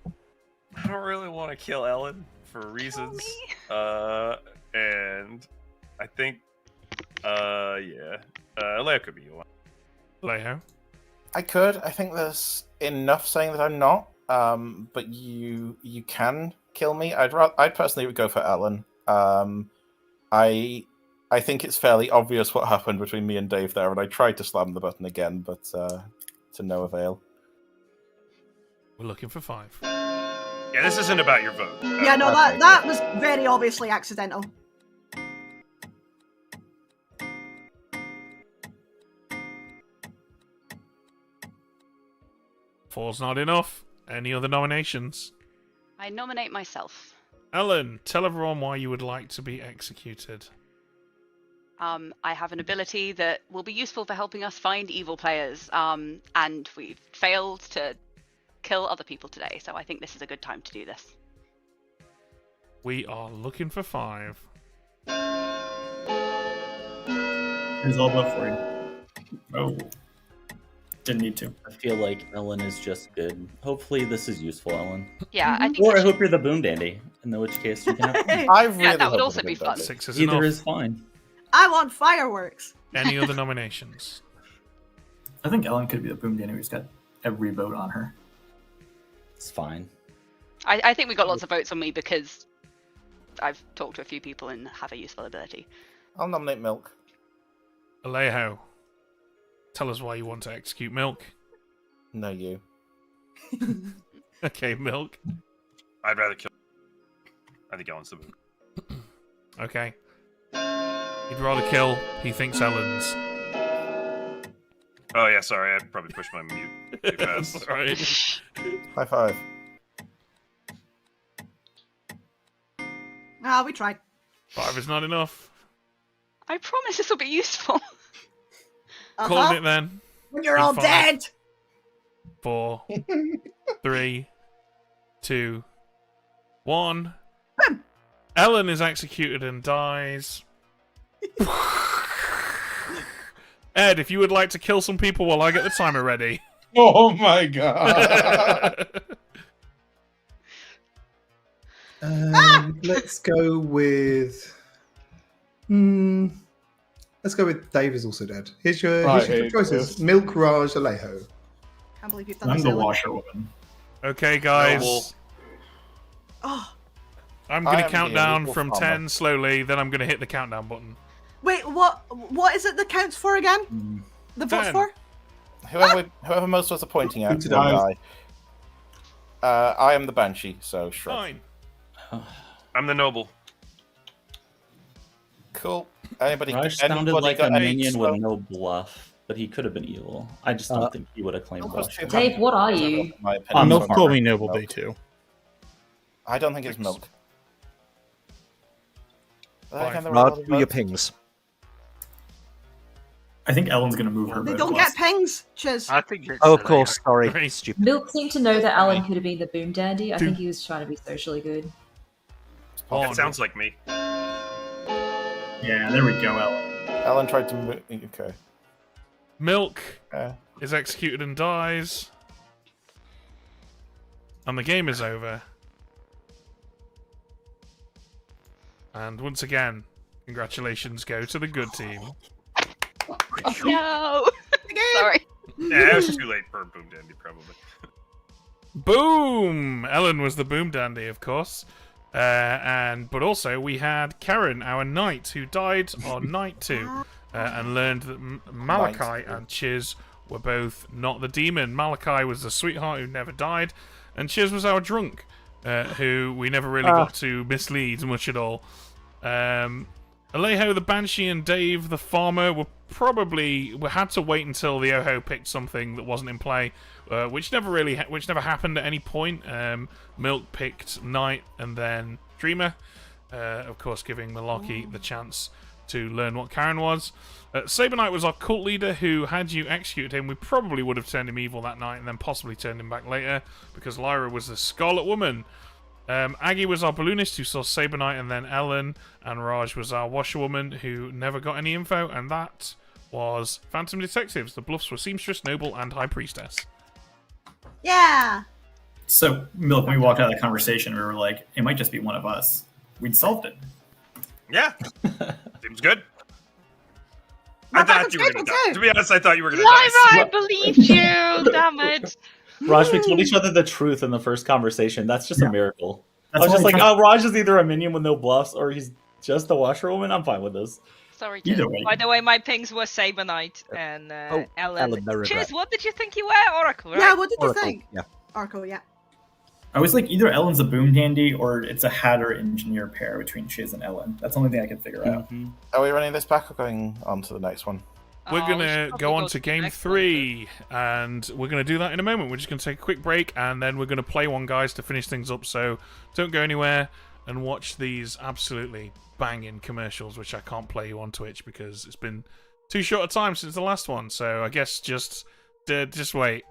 I don't really want to kill Ellen for reasons. And I think, yeah. Alejo could be one. Alejo? I could. I think there's enough saying that I'm not. But you can kill me. I'd personally would go for Ellen. I think it's fairly obvious what happened between me and Dave there, and I tried to slam the button again, but to no avail. We're looking for 5. Yeah, this isn't about your vote. Yeah, no, that was very obviously accidental. Four's not enough. Any other nominations? I nominate myself. Ellen, tell everyone why you would like to be executed. I have an ability that will be useful for helping us find evil players, and we've failed to kill other people today, so I think this is a good time to do this. We are looking for 5. Here's all Bluff for you. Oh. Didn't need to. I feel like Ellen is just good. Hopefully this is useful, Ellen. Yeah, I think. Or I hope you're the Boom Dandy, in which case you can have fun. I really Yeah, that would hope also it's a be good fun. idea. 6 is Either enough. is fine. I want fireworks. Any other nominations? I think Ellen could be the Boom Danny who's got every vote on her. It's fine. I think we got lots of votes on me because I've talked to a few people and have a useful ability. I'll nominate Milk. Alejo, tell us why you want to execute Milk. No, you. Okay, Milk. I'd rather kill. I think Ellen's the Boom. Okay. He'd rather kill. He thinks Ellen's. Oh yeah, sorry, I probably pushed my mute too fast. Right. High 5. We tried. 5 is not enough. I promise this will be useful. Calling it then. When you're all 5, dead. 4, 3, 2, 1. Ellen is executed and dies. Ed, if you would like to kill some people while I get the timer ready. Oh my god. Let's go with. Let's go with Dave is also dead. Here's your choices: Milk, Raj, Alejo. Can't believe you've done I'm this. the Ellen. washerwoman. Okay, guys. Noble. Oh, I'm going I to am count the down illegal from farmer. 10 slowly, then I'm going to hit the countdown button. wait, what is it that counts for again? The votes 10. for? Whoever most was pointing at Good to will know. die. I am the Banshee, so shrug. 9. I'm the Noble. Cool. Anybody? Raj sounded anybody like a got any minion slow- with no bluff, but he could have been evil. I just don't think he would have claimed Milk was bluff. too Dave, what are happy, you? in my opinion, Milk so called me I'm Noble Milk. Day too. I don't think it's Milk. Rod, do your pings. I think Ellen's gonna move her They vote don't last. get pings. Cheers. I think you're. Oh, of course, sorry. Stupid. Milk seemed to know that Alan could have been the Boom Dandy. I think he was trying to be socially good. It sounds like me. Yeah, there we go, Ellen. Ellen tried to move. Okay. Milk is executed and dies. And the game is over. And once again, congratulations go to the good team. No! Sorry. Yeah, it was too late for Boom Dandy, probably. Boom! Ellen was the Boom Dandy, of course. But also we had Karen, our knight, who died on night 2 and learned that Malachi and Chiz were both not the demon. Malachi was the sweetheart who never died, and Chiz was our drunk, who we never really got to mislead much at all. Alejo the Banshee and Dave the Farmer we had to wait until the Oho picked something that wasn't in play, which never happened at any point. Milk picked Knight and then Dreamer, of course giving Malarkey the chance to learn what Karen was. Saber Knight was our cult leader who, had you executed him, we probably would have turned him evil that night and then possibly turned him back later, because Lyra was the Scarlet Woman. Aggie was our balloonist who saw Saber Knight and then Ellen, and Raj was our washerwoman who never got any info, and that was Phantom Detectives. The Bluffs were Seamstress, Noble, and High Priestess. Yeah. So, Milk, when we walked out of the conversation, we were like, it might just be one of us. We'd solved it. Yeah. Seems good. I thought you were going to die. To be honest, I thought you were going to die. I believed you! Damn it! Raj, we told each other the truth in the first conversation. That's just a miracle. That's I was just why like, oh, Raj is either a minion with no bluffs or he's just a washerwoman. I'm fine with this. Sorry, Either Chiz. way. By the way, my pings were Saber Knight and Ellen. Ellen, no regret. Chiz, what did you think you were? Oracle, right? Yeah, what did you Oracle, think? yeah. Oracle, yeah. I was like, either Ellen's a Boom Dandy or it's a Hatter Engineer pair between Chiz and Ellen. That's the only thing I could figure out. Are we running this back or going on to the next one? We're going to go on to game 3, and we're going to do that in a moment. We're just going to take a quick break, and then we're going to play one, guys, to finish things up. So don't go anywhere and watch these absolutely banging commercials, which I can't play you on Twitch because it's been too short a time since the last one. So I guess just wait.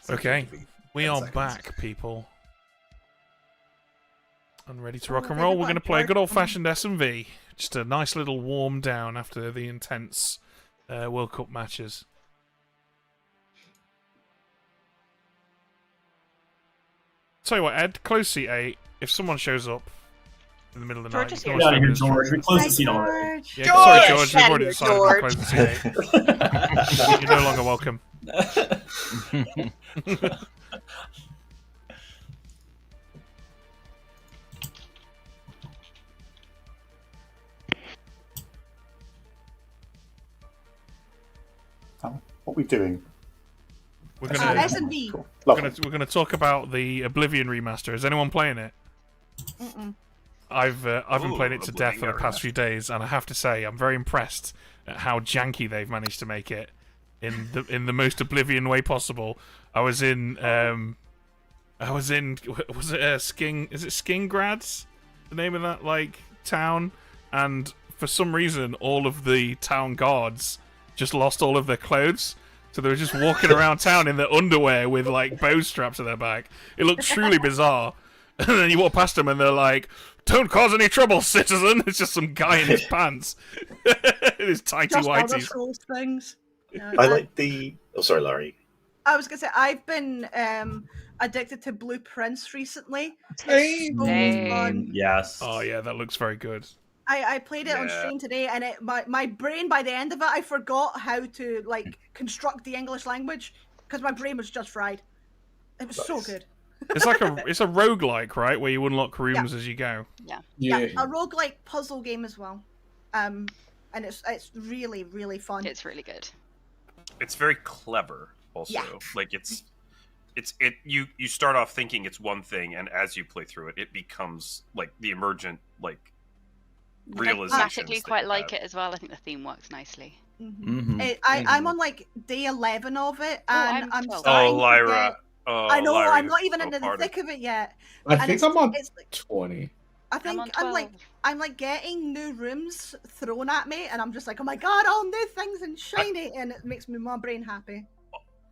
Okay, we 10 are seconds. back, people. And ready to rock and okay, roll. good We're going to luck, play a George. good old-fashioned S&V. Just a nice little warm down after the intense World Cup matches. Tell you what, Ed, close seat 8. If someone shows up in the middle of the George night, is you here. can Get out of always here, George. We closed the seat already. Yeah, sorry, George. We've Get out already of decided here, to close the seat 8. You're no longer welcome. What are we doing? We're gonna S&B. we're gonna talk about the Oblivion remaster. Is anyone playing it? I've been playing it to death for the past few days, and I have to say I'm very impressed at how janky they've managed to make it in the most Oblivion way possible. Was it Sking? Is it Skingrads? The name of that like town? And for some reason, all of the town guards just lost all of their clothes. So they were just walking around town in their underwear with like bows strapped to their back. It looked truly bizarre. And then you walk past them and they're like, "Don't cause any trouble, citizen." It's just some guy in his pants. In his tighty Just other whities. schools things. I like the. Oh, sorry, Larry. I was gonna say I've been addicted to Blue Prince recently. Same. It's so fun. Yes. Oh yeah, that looks very good. I played it on Yeah. stream today, and my brain by the end of it, I forgot how to like construct the English language because my brain was just fried. It was so good. It's like it's a roguelike, right? Where you unlock rooms as you go. Yeah, a roguelike puzzle game as well. And it's really really fun. It's really good. It's very clever also. Yeah. Like you start off thinking it's one thing, and as you play through it, it becomes like the emergent like I realizations. thematically that quite you like have. it as well. I think the theme works nicely. I'm on like day 11 of it, and I'm Oh, starting to Lyra. get- Oh, I know Lyra, I'm you're not even so into the part of thick of it yet. I And think it's- I'm on it's 20. I think on I'm like getting new rooms thrown at me, and I'm just like, oh my god, all new things and shiny, and it makes my brain happy.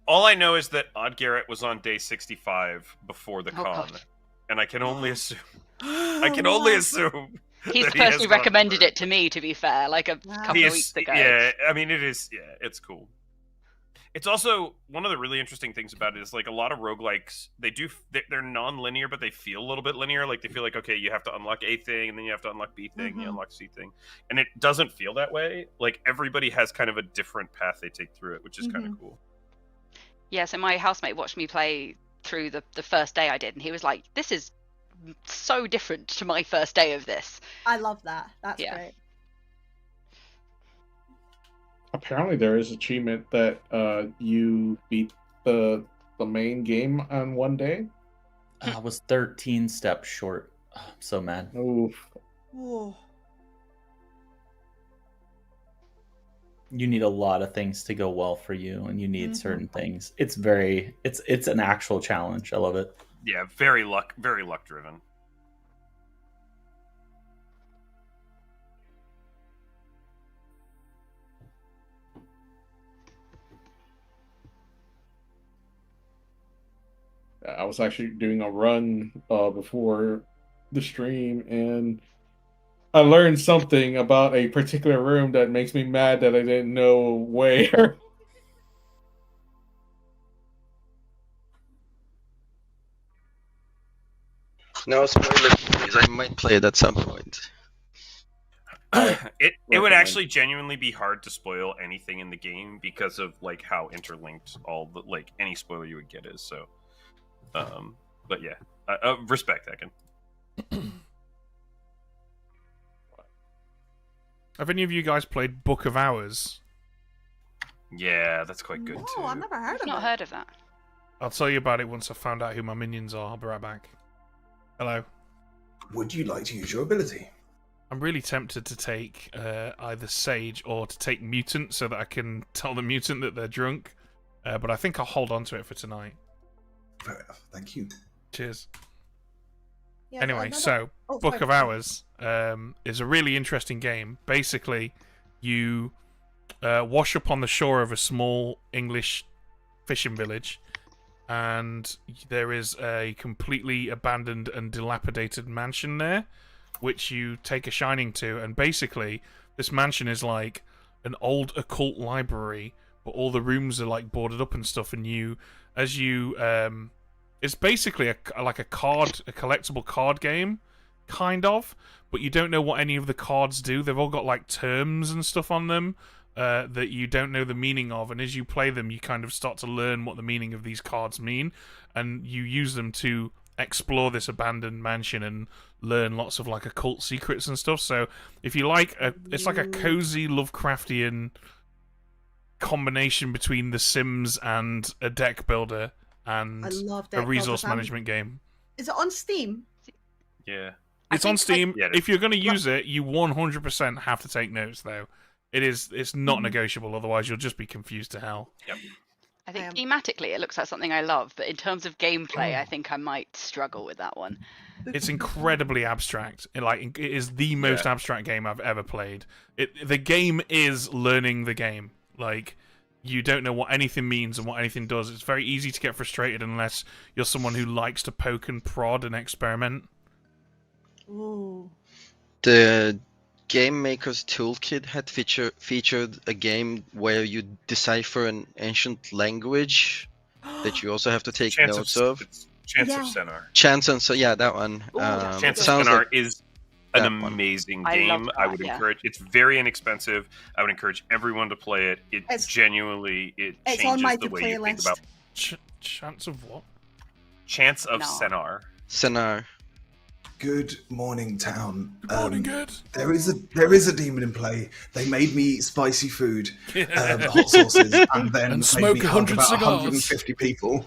All I know is that Odd Garrett was on day 65 before the Oh, con, God. and I can only assume. I can only assume. He's that the he has person who gone recommended through it to me, to be fair, like a couple He of is- weeks ago. Yeah, I mean, it is. Yeah, it's cool. It's also one of the really interesting things about it is like a lot of roguelikes, they're non-linear, but they feel a little bit linear. Like they feel like, okay, you have to unlock A thing, and then you have to unlock B thing, you unlock C thing, and it doesn't feel that way. Like everybody has kind of a different path they take through it, which is kind of cool. Yeah, so my housemate watched me play through the first day I did, and he was like, "This is so different to my first day of this." I love that. That's Yeah. great. Apparently, there is achievement that you beat the main game on one day. I was 13 steps short. Oh, I'm so mad. Oof. Whoa. You need a lot of things to go well for you, and you need certain things. It's an actual challenge. I love it. Yeah, very luck driven. I was actually doing a run before the stream, and I learned something about a particular room that makes me mad that I didn't know where. No spoilers, please. I might play it at some point. It would recommend. actually genuinely be hard to spoil anything in the game because of like how interlinked all the like any spoiler you would get is. So, but yeah, respect, Ekin. Have any of you guys played Book of Hours? Yeah, that's quite good Oh, I've never heard of Not it. heard of that. I'll tell you about it once I've found out who my minions are. I'll be right back. Hello. Would you like to use your ability? I'm really tempted to take either Sage or to take Mutant so that I can tell the Mutant that they're drunk. But I think I'll hold on to it for tonight. Fair enough. Thank you. Cheers. Yeah, Anyway, another- so Oh, Book sorry. of Hours is a really interesting game. Basically, you wash up on the shore of a small English fishing village, and there is a completely abandoned and dilapidated mansion there, which you take a shining to, and basically this mansion is like an old occult library, but all the rooms are like boarded up and stuff, and it's basically a collectible card game, kind of, but you don't know what any of the cards do. They've all got like terms and stuff on them that you don't know the meaning of, and as you play them, you kind of start to learn what the meaning of these cards mean, and you use them to explore this abandoned mansion and learn lots of like occult secrets and stuff. So if you like, it's like a cozy Lovecraftian combination between The Sims and a deck builder and I love a deck resource builders. management game. Is it on Steam? Yeah. It's on Steam. Yeah, If you're going to use it, you 100% have to take notes, though. It's not negotiable, otherwise you'll just be confused to hell. Yep. I think thematically it looks like something I love, but in terms of gameplay, I think I might struggle with that one. It's incredibly abstract. It is the most abstract game I've ever played. The game is learning the game. Like, you don't know what anything means and what anything does. It's very easy to get frustrated unless you're someone who likes to poke and prod and experiment. Ooh. The Game Maker's Toolkit had featured a game where you decipher an ancient language that you also have to take notes of. Chance of Senar. Chance and so yeah, that one. Chance of sounds Senar like is an amazing game. I would encourage. It's very inexpensive. I would encourage everyone to play it. It's genuinely on changes my the way you think playlist. about. Chance of what? Chance of No. Senar. Senar. Good morning, town. Morning, good. There is a demon in play. They made me eat spicy food, hot sauces, and then And made smoke me hug 100 about cigars. 150 people.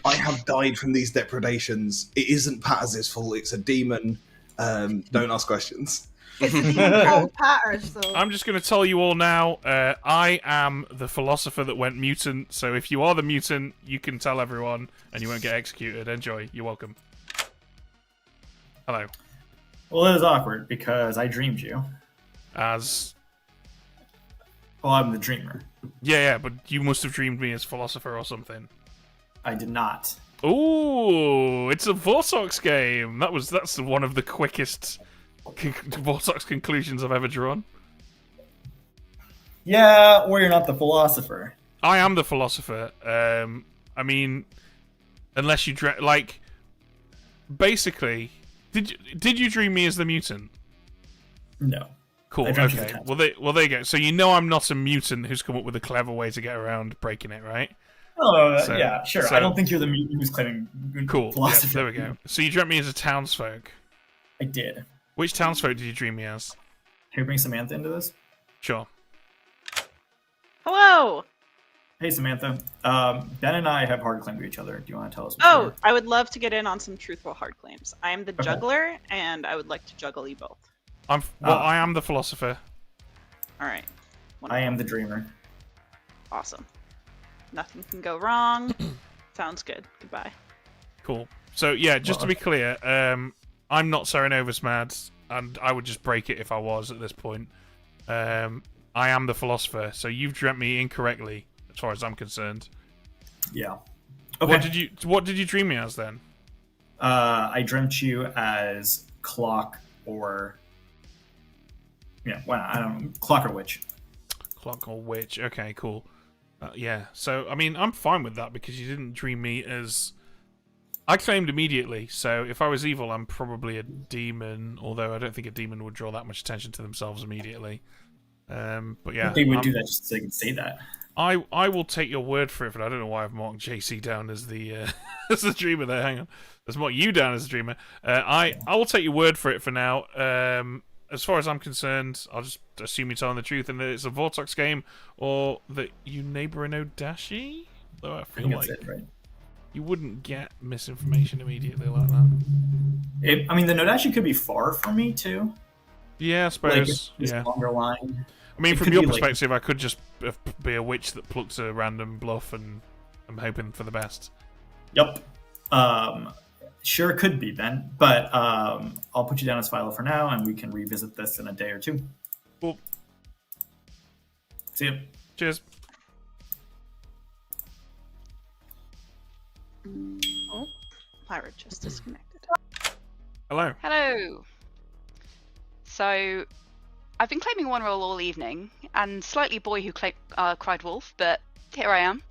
I have died from these depredations. It isn't Patters's fault. It's a demon. Don't ask questions. It's a demon called Patters, though. I'm just going to tell you all now, I am the philosopher that went mutant, so if you are the mutant, you can tell everyone, and you won't get executed. Enjoy. You're welcome. Hello. Well, it was awkward because I dreamed you. As? Well, I'm the dreamer. Yeah, but you must have dreamed me as philosopher or something. I did not. Ooh, it's a Vortox game. That's one of the quickest Vortox conclusions I've ever drawn. Yeah, or you're not the philosopher. I am the philosopher. I mean, unless you basically, did you dream me as the mutant? No. Cool. I dreamt you as Okay. the Well, there you go. So you know I'm not a mutant who's come up with a clever way to get around breaking it, right? Oh, So- yeah, sure. so- I don't think you're the mutant who's claiming Cool. Yeah, philosopher. there we go. So you dreamt me as a townsfolk. I did. Which townsfolk did you dream me as? Can we bring Samantha into this? Sure. Hello. Hey, Samantha. Ben and I have hard claim to each other. Do you want to tell us? Oh, I would love to get in on some truthful hard claims. I am the Okay. juggler, and I would like to juggle you both. I am the philosopher. All right. I am the dreamer. Awesome. Nothing can go wrong. Sounds good. Goodbye. Cool. So yeah, just to be clear, I'm not Serenovus mad, and I would just break it if I was at this point. I am the philosopher, so you've dreamt me incorrectly, as far as I'm concerned. Yeah. What did you dream me as then? I dreamt you as Clock or I don't know, Clock or Witch. Clock or witch. Okay, cool. Yeah. So I mean, I'm fine with that because you didn't dream me as. I claimed immediately, so if I was evil, I'm probably a demon. Although I don't think a demon would draw that much attention to themselves immediately. But yeah, They would do that just so they could say that. I will take your word for it, but I don't know why I've marked JC down as the as the dreamer there. Hang on, let's mark you down as the dreamer. I will take your word for it for now. As far as I'm concerned, I'll just assume you're telling the truth and that it's a Vortox game, or that you neighbour an Odashi. Though I feel think like that's it, right? you wouldn't get misinformation immediately like that. I mean, the Nodashi could be far from me too. Yeah, I suppose. Like, yeah. Longer line. I mean, It from could your be, like- perspective, I could just be a witch that plucks a random bluff, and I'm hoping for the best. Yep. Sure could be, Ben. But I'll put you down as Philo for now, and we can revisit this in a day or two. Cool. See ya. Cheers. pirate just disconnected. Hello. Hello. So, I've been claiming one role all evening, and slightly boy who cried wolf, but here I am.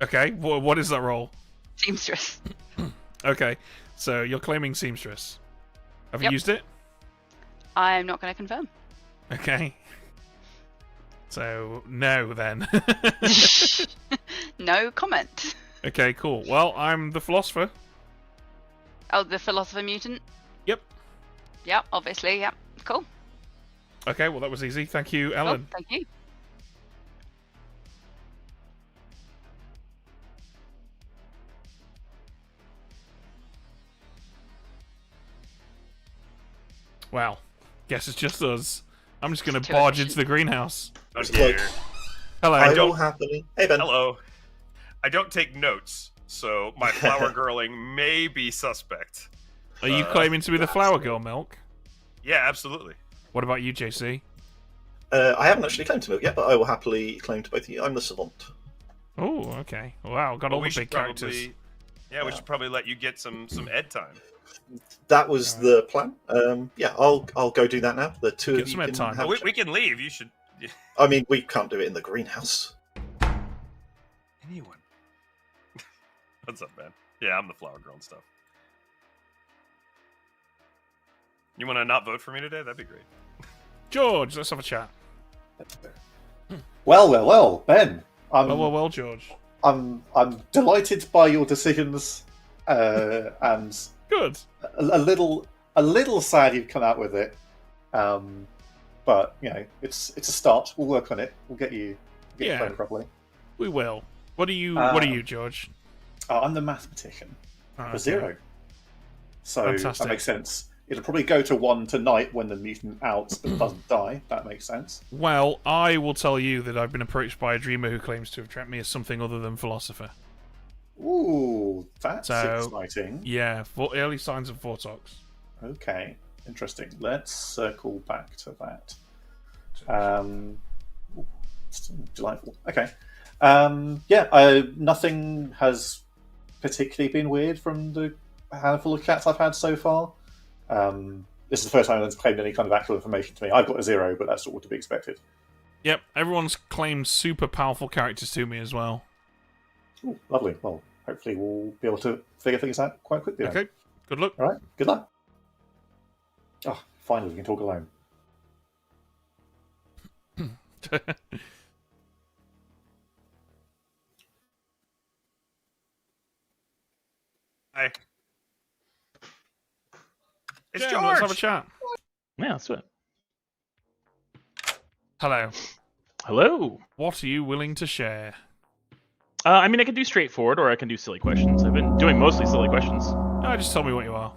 Okay, what is that role? Seamstress. Okay, so you're claiming seamstress. Have you used it? I'm not going to confirm. Okay. So, no, then. No comment. Okay, cool. Well, I'm the philosopher. Oh, the philosopher mutant? Yep. Yep, obviously, yep. Cool. Okay, well, that was easy. Thank you, Ellen. Oh, thank you. Well, guess it's just us. I'm just going to barge into the greenhouse. Okay. Hello. I will don't happily. Hey, Ben. Hello. I don't take notes, so my flower girling may be suspect. Are you claiming to be the flower girl, Milk? Yeah, absolutely. What about you, JC? I haven't actually claimed to Milk yet, but I will happily claim to both of you. I'm the savant. Oh, okay. Wow, got all we the should big characters. probably- Yeah, we should probably let you get some ed time. That was the plan. Yeah, I'll go do that now. The two Get of you some ed can time. have. We can leave. You should. I mean, we can't do it in the greenhouse. Anyone? What's up, man? Yeah, I'm the flower girl and stuff. You want to not vote for me today? That'd be great. George, let's have a chat. Well, Ben. Well, George. I'm delighted by your decisions, and good. A little sad you've come out with it, but you know it's a start. We'll work on it. We'll get you playing properly. We will. What are you, George? I'm the mathematician for 0. So Fantastic. that makes sense. It'll probably go to 1 tonight when the mutant outs but doesn't die. That makes sense. Well, I will tell you that I've been approached by a dreamer who claims to have trapped me as something other than philosopher. Ooh, that's exciting. Yeah, early signs of Vortox. Okay, interesting. Let's circle back to that. Delightful. Okay. Nothing has particularly been weird from the handful of chats I've had so far. This is the first time anyone's claimed any kind of actual information to me. I've got a 0, but that's all to be expected. Yep, everyone's claimed super powerful characters to me as well. Ooh, lovely. Well, hopefully we'll be able to figure things out quite quickly. Then. Okay, good luck. All right, good luck. Oh, finally we can talk alone. Hi. It's Yeah, George. let's have a chat. Yeah, let's do it. Hello. Hello. What are you willing to share? I mean, I can do straightforward, or I can do silly questions. I've been doing mostly silly questions. No, just tell me what you are.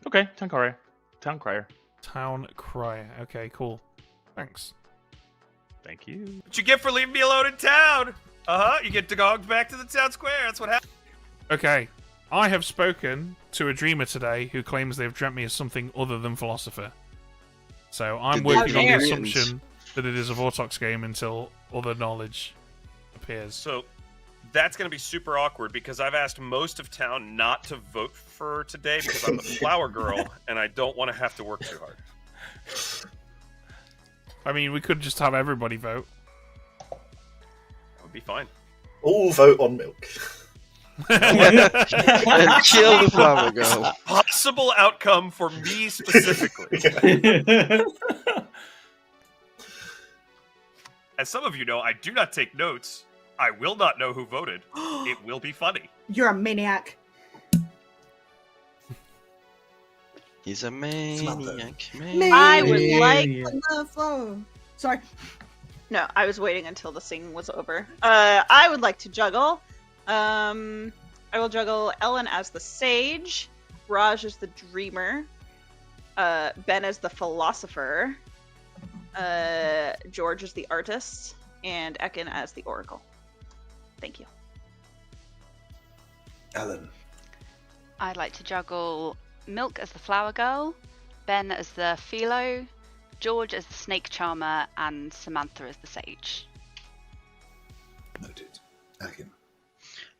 Okay, town crier. Town crier. Town crier. Okay, cool. Thanks. Thank you. What you get for leaving me alone in town? You get dogged back to the town square. That's what happened. Okay, I have spoken to a dreamer today who claims they've dreamt me as something other than philosopher. So I'm working on the assumption that it is a Vortox game until other knowledge appears. So that's going to be super awkward because I've asked most of town not to vote for today because I'm the flower girl and I don't want to have to work too hard. I mean, we could just have everybody vote. That would be fine. All vote on Milk. And kill the flower girl. Possible outcome for me specifically. As some of you know, I do not take notes. I will not know who voted. It will be funny. You're a maniac. He's a maniac. I would like. On the phone. Sorry. No, I was waiting until the singing was over. I would like to juggle. I will juggle Ellen as the sage, Raj as the dreamer, Ben as the philosopher, George as the artist, and Ekin as the oracle. Thank you. Ellen. I'd like to juggle Milk as the flower girl, Ben as the philo, George as the snake charmer, and Samantha as the sage. Noted. Ekin.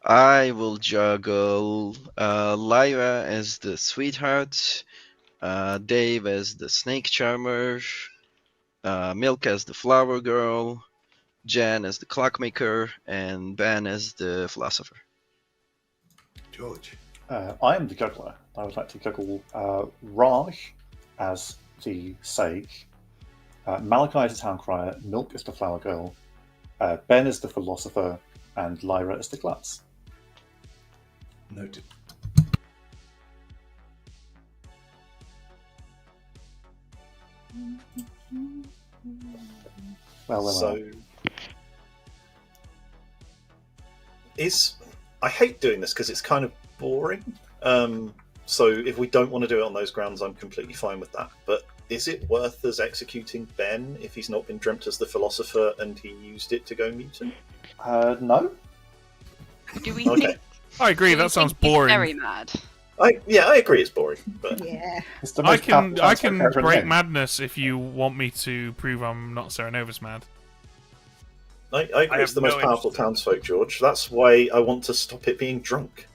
I will juggle Lyra as the sweetheart, Dave as the snake charmer, Milk as the flower girl, Jan as the clockmaker, and Ben as the philosopher. George. I am the juggler. I would like to juggle Raj as the sage, Malachi as the town crier, Milk as the flower girl, Ben as the philosopher, and Lyra as the klutz. Noted. Well. I hate doing this because it's kind of boring. So if we don't want to do it on those grounds, I'm completely fine with that. But is it worth us executing Ben if he's not been dreamt as the philosopher and he used it to go mutant? No. Do we Okay. think? I agree. Do we That sounds think he's boring. Very mad. I agree it's boring. But Yeah. I can break madness if you want me to prove I'm not Serenovus mad. I agree it's the most powerful townsfolk, George. That's why I want to stop it being drunk.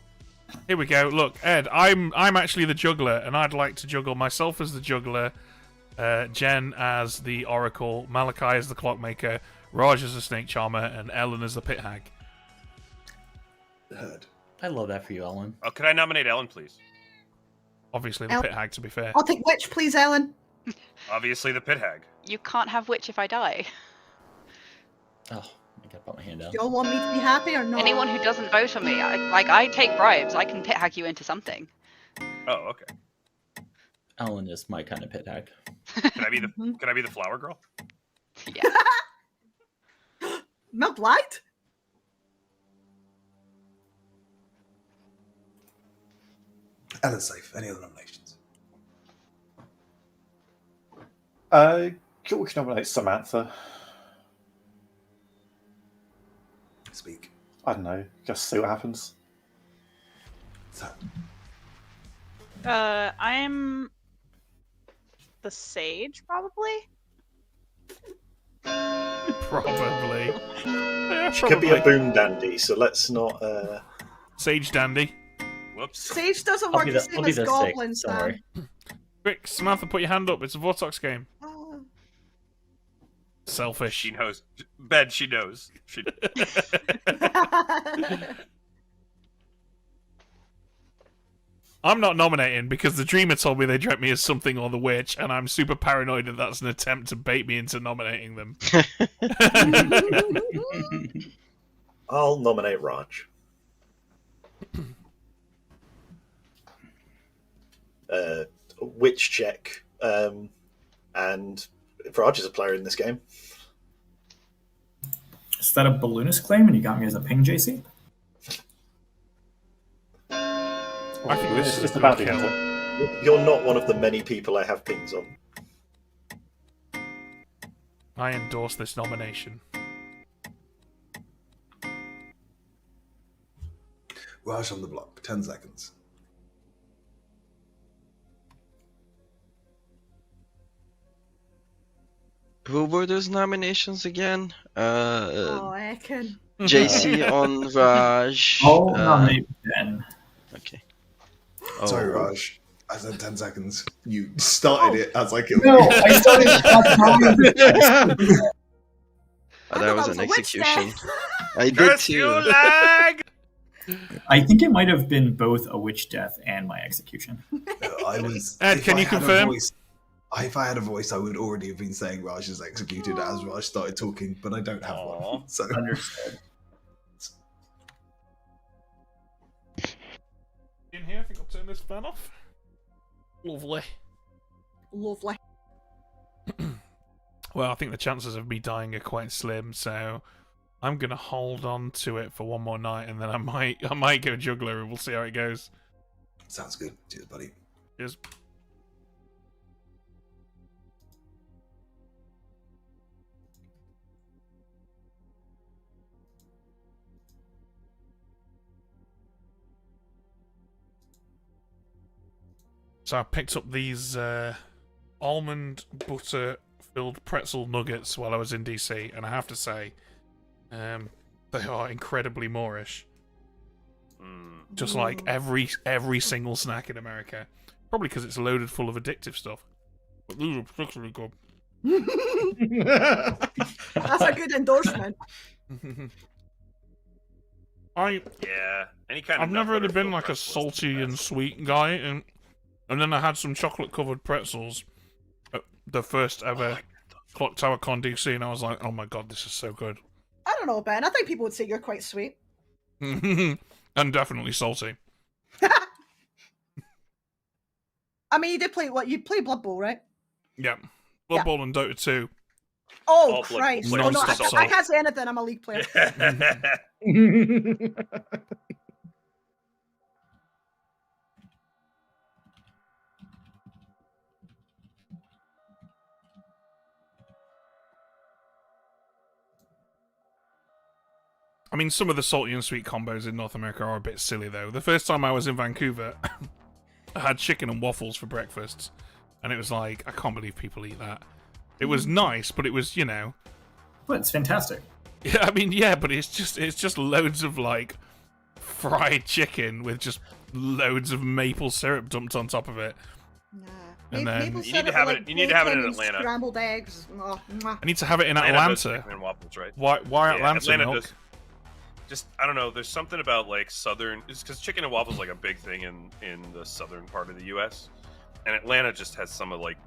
Here we go. Look, Ed, I'm actually the juggler, and I'd like to juggle myself as the juggler, Jen as the oracle, Malachi as the clockmaker, Raj as the snake charmer, and Ellen as the pit hag. Heard. I love that for you, Ellen. Oh, can I nominate Ellen, please? Obviously the pit hag, to be fair. I'll take witch, please, Ellen. Obviously the pit hag. You can't have witch if I die. Oh, I gotta put my hand down. Do you all want me to be happy or not? Anyone who doesn't vote for me, I take bribes. I can pit hag you into something. Oh, okay. Ellen is my kind of pit hag. Can I be the flower girl? Yeah. Milk Light? Ellen's safe. Any other nominations? George nominates Samantha. Speak. I don't know. Just see what happens. I'm the sage, probably. Probably. She could be a boom dandy, so let's not. Sage dandy. Whoops. Sage doesn't work the same as goblins, Dan. Quick, Samantha, put your hand up. It's a Vortex game. Oh. Selfish. She knows. Ben, she knows. She... I'm not nominating because the Dreamer told me they dreamt me as something or the Witch, and I'm super paranoid that that's an attempt to bait me into nominating them. I'll nominate Raj. Witch check, and Raj is a player in this game. Is that a balloonist claim and you got me as a ping, JC? I think this is the bounty hunter. You're not one of the many people I have pings on. I endorse this nomination. Raj on the block. 10 seconds. Who were those nominations again? Ekin. JC on Raj. Oh, nominate Ben. Okay. Sorry, Raj. I said 10 seconds. You started it as I killed No, you. I started. That was an execution. I did Curse too. you, lag! I think it might have been both a witch death and my execution. I was. Ed, if can I you had a confirm? voice- if I had a voice, I would already have been saying Raj is executed as Raj started talking, but I don't have one. So Understood. In here, I think I'll turn this fan off. Lovely. Lovely. Well, I think the chances of me dying are quite slim, so I'm gonna hold on to it for one more night, and then I might go juggler, and we'll see how it goes. sounds good. Cheers, buddy. Cheers. So I picked up these almond butter filled pretzel nuggets while I was in DC, and I have to say, they are incredibly Moorish. Just like every single snack in America. Probably because it's loaded full of addictive stuff. But these are particularly good. That's a good endorsement. Yeah, any kind of I've never really nut butter been filled like a pretzel is salty and sweet guy, and then I had some chocolate covered pretzels at the first ever Clock Tower Con DC, and I was like, oh my god, this is so good. I don't know, Ben. I think people would say you're quite sweet. And definitely salty. I mean, you did play what? You play Blood Bowl, right? Yeah. Blood Bowl and Dota 2. Oh, All Blood Christ! Bowl Oh, no, players. I can't say anything. I'm a League player. I mean, some of the salty and sweet combos in North America are a bit silly, though. The first time I was in Vancouver, I had chicken and waffles for breakfast, and it was like, I can't believe people eat that. It was nice, but it was, you know... Well, it's fantastic. Yeah, I mean, yeah, but it's just loads of, like, fried chicken with just loads of maple syrup dumped on top of it. And then... Maple You need to syrup have with, it. You need to have it in bacon, Atlanta. Scrambled eggs. Oh, mwah. I need to have it in Atlanta does Atlanta. chicken and waffles, right? Why Yeah, Atlanta, Atlanta Milk? does. Just I don't know. There's something about like southern. It's because chicken and waffles like a big thing in the southern part of the U.S. And Atlanta just has some of like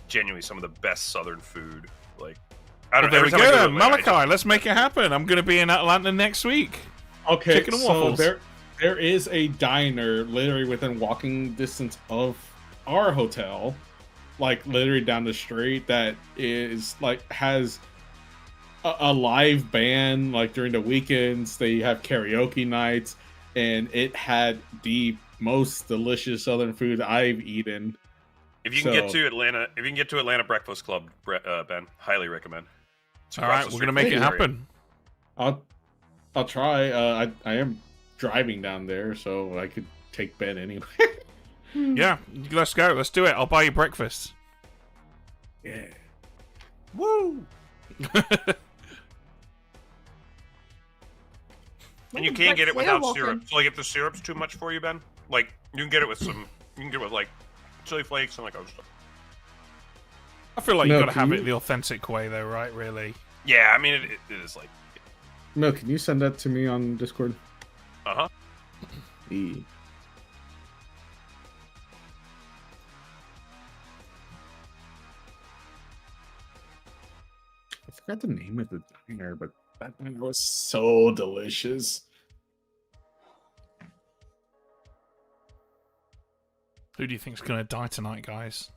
genuinely some of the best southern food. Like I don't know. There we Every time I go, to Atlanta, I Malachi. Let's make it happen. I'm going to be in Atlanta next week. Okay, Chicken and so waffles. there is a diner literally within walking distance of our hotel, like literally down the street, that is like has a live band. Like during the weekends, they have karaoke nights, and it had the most delicious southern food I've eaten. If you can get to Atlanta Breakfast Club, Ben, highly recommend. It's All across right, the we're street going to from make it the area. happen. I'll try. I am driving down there, so I could take Ben anyway. Yeah, let's go. Let's do it. I'll buy you breakfast. Yeah. Woo! And you can't get it without syrup. So like if the syrup's too much for you, Ben, like you can get it with some. You can get it with like chili flakes and like other stuff. I feel like No, you got to can have you- it the authentic way, though, right? Really? Yeah, I mean it is like. No, can you send that to me on Discord? Uh huh. E. I forgot the name of the diner, but that diner was so delicious. Who do you think's going to die tonight, guys?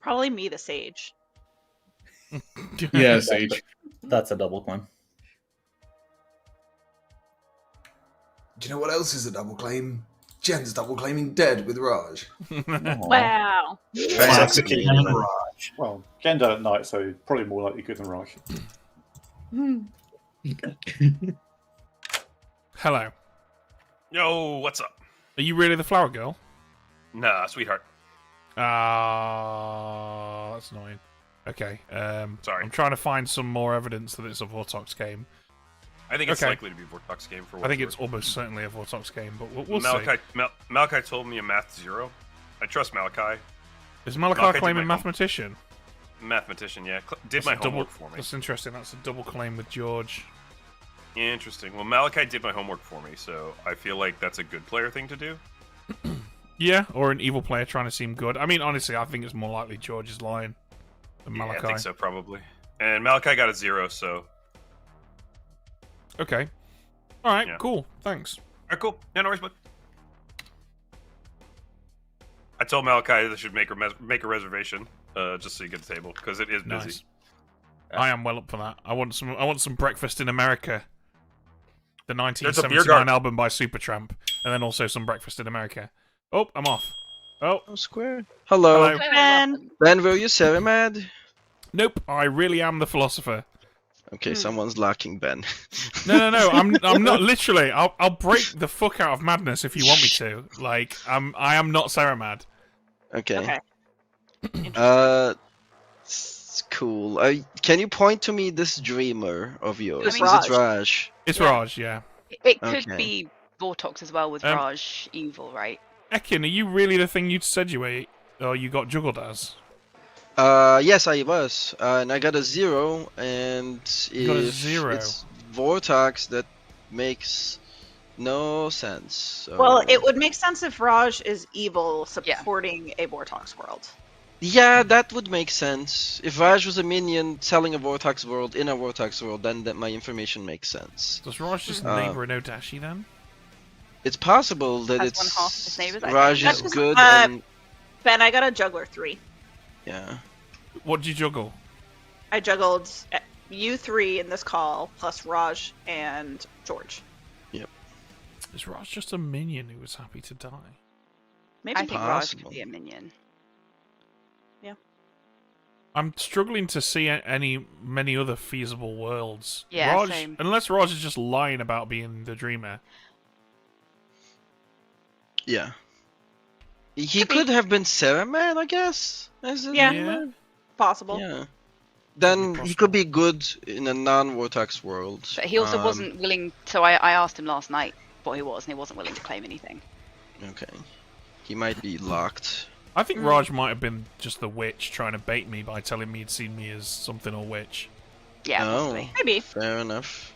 Probably me, the sage. Yeah, Sage. That's a double claim. Do you know what else is a double claim? Jen's double claiming dead with Raj. Wow. Classic Raj. Well, Jen died at night, so probably more likely good than Raj. Hello. Yo, what's up? Are you really the flower girl? Nah, sweetheart. Ah, that's annoying. Okay. Sorry. I'm trying to find some more evidence that it's a Vortox game. I think it's Okay. likely to be a Vortex game for. I think what it's almost certainly a Vortox game, but we'll see. Malachi. Malachi told me a math 0. I trust Malachi. Is Malachi Malachi did claiming my mathematician? Mathematician, yeah. Did That's my a double- homework for me. That's interesting. That's a double claim with George. Interesting. Well, Malachi did my homework for me, so I feel like that's a good player thing to do. Yeah, or an evil player trying to seem good. I mean, honestly, I think it's more likely George is lying than Yeah, Malachi. I think so, probably. And Malachi got a 0, so. Okay. All right. Yeah. Cool. Thanks. All right, cool. Yeah, no worries, bud. I told Malachi they should make a reservation, just so you get the table, because it is busy. Nice. I am well up for that. I want some breakfast in America. The There's a beer 1979 garden. album by Supertramp, and then also some breakfast in America. Oh, I'm off. Oh, Square. Hello. Hello. Ben. Ben, will you say mad? Nope. I really am the philosopher. Okay, someone's locking Ben. No. I'm not literally. I'll break the fuck out of madness if you want me to. Like, I am not Sarah mad. Okay. Okay. Cool. Can you point to me this dreamer of yours? It's Is it Raj? It's Yeah. Raj, yeah. It could Okay. be Vortox as well with Raj evil, right? Ekin, are you really the thing you said you were, or you got juggled as? Yes, I was, and I got a 0. And You got a if 0. it's Vortex, that makes no sense. So... Well, it would make sense if Raj is evil supporting a Vortox world. Yeah, that would make sense. If Raj was a minion selling a Vortex world in a Vortex world, then that my information makes sense. Does Raj just neighbor an Odashi then? It's possible that Has it's one half of his neighbors, I Raj think. is That's good just, and Ben, I got a juggler 3. yeah. What did you juggle? I juggled you 3 in this call, plus Raj and George. Yep. Is Raj just a minion who was happy to die? Maybe I think Raj could be a minion. Yeah. I'm struggling to see many other feasible worlds. Yeah, Raj, same. Unless Raj is just lying about being the dreamer. Yeah. He could have been Saraman, I guess. As a dreamer. Possible. Yeah. Then he could be good in a non-Vortex world. But he also wasn't willing. So I asked him last night what he was, and he wasn't willing to claim anything. Okay. He might be locked. I think Raj might have been just the witch trying to bait me by telling me he'd seen me as something or witch. Yeah, possibly. Maybe. Fair enough.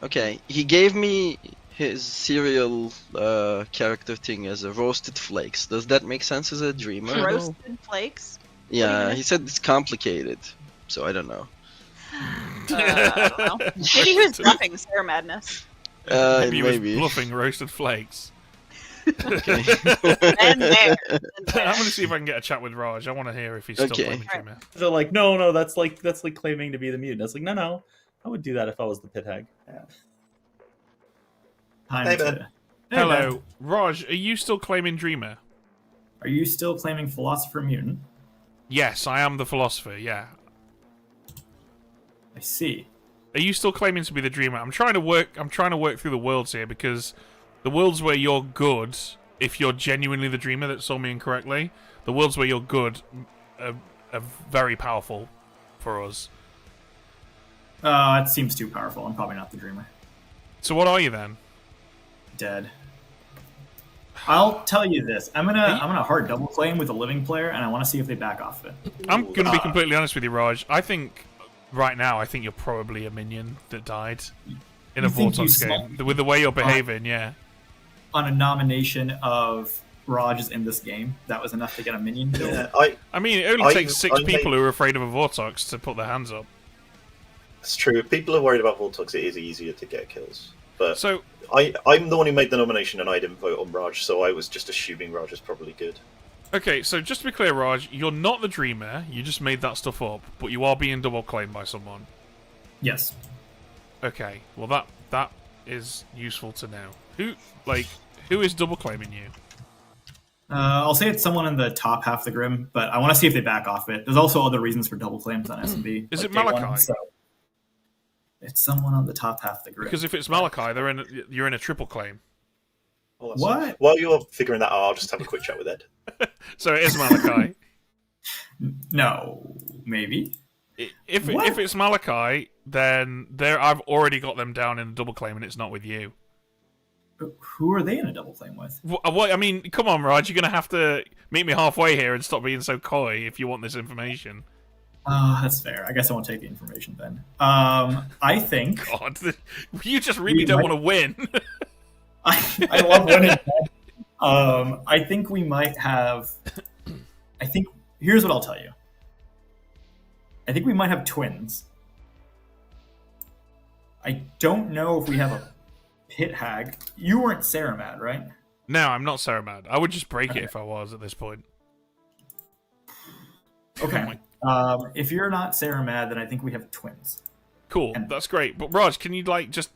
Okay, he gave me his serial character thing as a roasted flakes. Does that make sense as a dreamer? at all? Roasted flakes? Yeah, he said it's complicated, so I don't know. I don't know. Maybe he was bluffing Sarah Madness. Maybe he was maybe. bluffing roasted flakes. Okay. And there. I'm going to see if I can get a chat with Raj. I want to hear if he's still Okay. claiming dreamer. They're like, no, that's like claiming to be the mutant. It's like, no, I would do that if I was the pit hag. Yeah. Time to... Hey, Hello, Ben. Raj. Are you still claiming dreamer? Are you still claiming philosopher mutant? Yes, I am the philosopher. Yeah. I see. Are you still claiming to be the dreamer? I'm trying to work through the worlds here because the worlds where you're good, if you're genuinely the dreamer that saw me incorrectly, the worlds where you're good are very powerful for us. It seems too powerful. I'm probably not the dreamer. So what are you then? Dead. I'll tell you this. I'm gonna hard double claim with a living player, and I want to see if they back off of it. I'm gonna be completely honest with you, Raj. I think right now, I think you're probably a minion that died in a You think you Vortex game with the way you're behaving. Yeah. On a nomination of Raj is in this game, that was enough to get a minion kill. Yeah, I mean, it only takes 6 people who are afraid of a Vortex to put their hands up. It's true. If people are worried about Vortex, it is easier to get kills. But so I'm the one who made the nomination, and I didn't vote on Raj, so I was just assuming Raj is probably good. Okay, so just to be clear, Raj, you're not the dreamer. You just made that stuff up, but you are being double claimed by someone. Yes. Okay. Well, that is useful to know. Who is double claiming you? I'll say it's someone in the top half of the Grim, but I want to see if they back off it. There's also other reasons for double claims on SMB. Is like it day Malachi? one, so it's someone on the top half of the Grim. Because if it's Malachi, you're in a triple claim. Well, What? While you're figuring that out, I'll just have a quick chat with Ed. So it is Malachi. No, maybe. If it's Malachi, then I've already got them down in a double claim, and it's not with you. Who are they in a double claim with? What? I mean, come on, Raj. You're gonna have to meet me halfway here and stop being so coy if you want this information. That's fair. I guess I won't take the information then. I think. God, you just really don't want to win. I love winning. I think we might have. Here's what I'll tell you. I think we might have twins. I don't know if we have a pit hag. You weren't Saramad, right? No, I'm not Saramad. I would just break it if I was at this point. Okay. If you're not Saramad, then I think we have twins. Cool. That's great. But Raj, can you just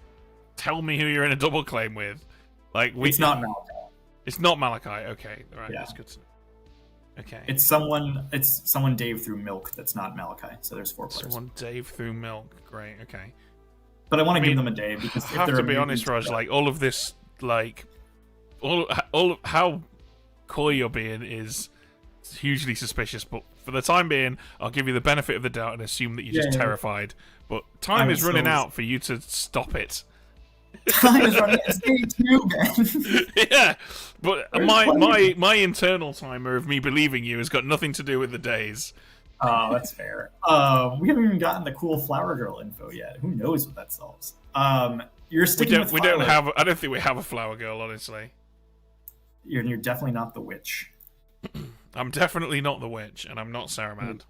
tell me who you're in a double claim with? It's not Malachi. It's not Malachi. Okay. All right. Yeah. That's good to know. Okay. It's someone Dave through Milk that's not Malachi. So there's 4 players. Someone Dave through Milk. Great. Okay. But I want to give them a day because I if have they're to a be honest, mutant- Raj. All of this, all of how coy you're being is hugely suspicious. But for the time being, I'll give you the benefit of the doubt and assume that you're just terrified. But time is running out for you to stop it. Time is running. It's day 2, Ben. Yeah, but my internal timer of me believing you has got nothing to do with the days. Oh, that's fair. We haven't even gotten the cool flower girl info yet. Who knows what that solves? You're sticking with. We don't have. I don't think we have a flower girl, honestly. You're definitely not the witch. I'm definitely not the witch, and I'm not Saruman.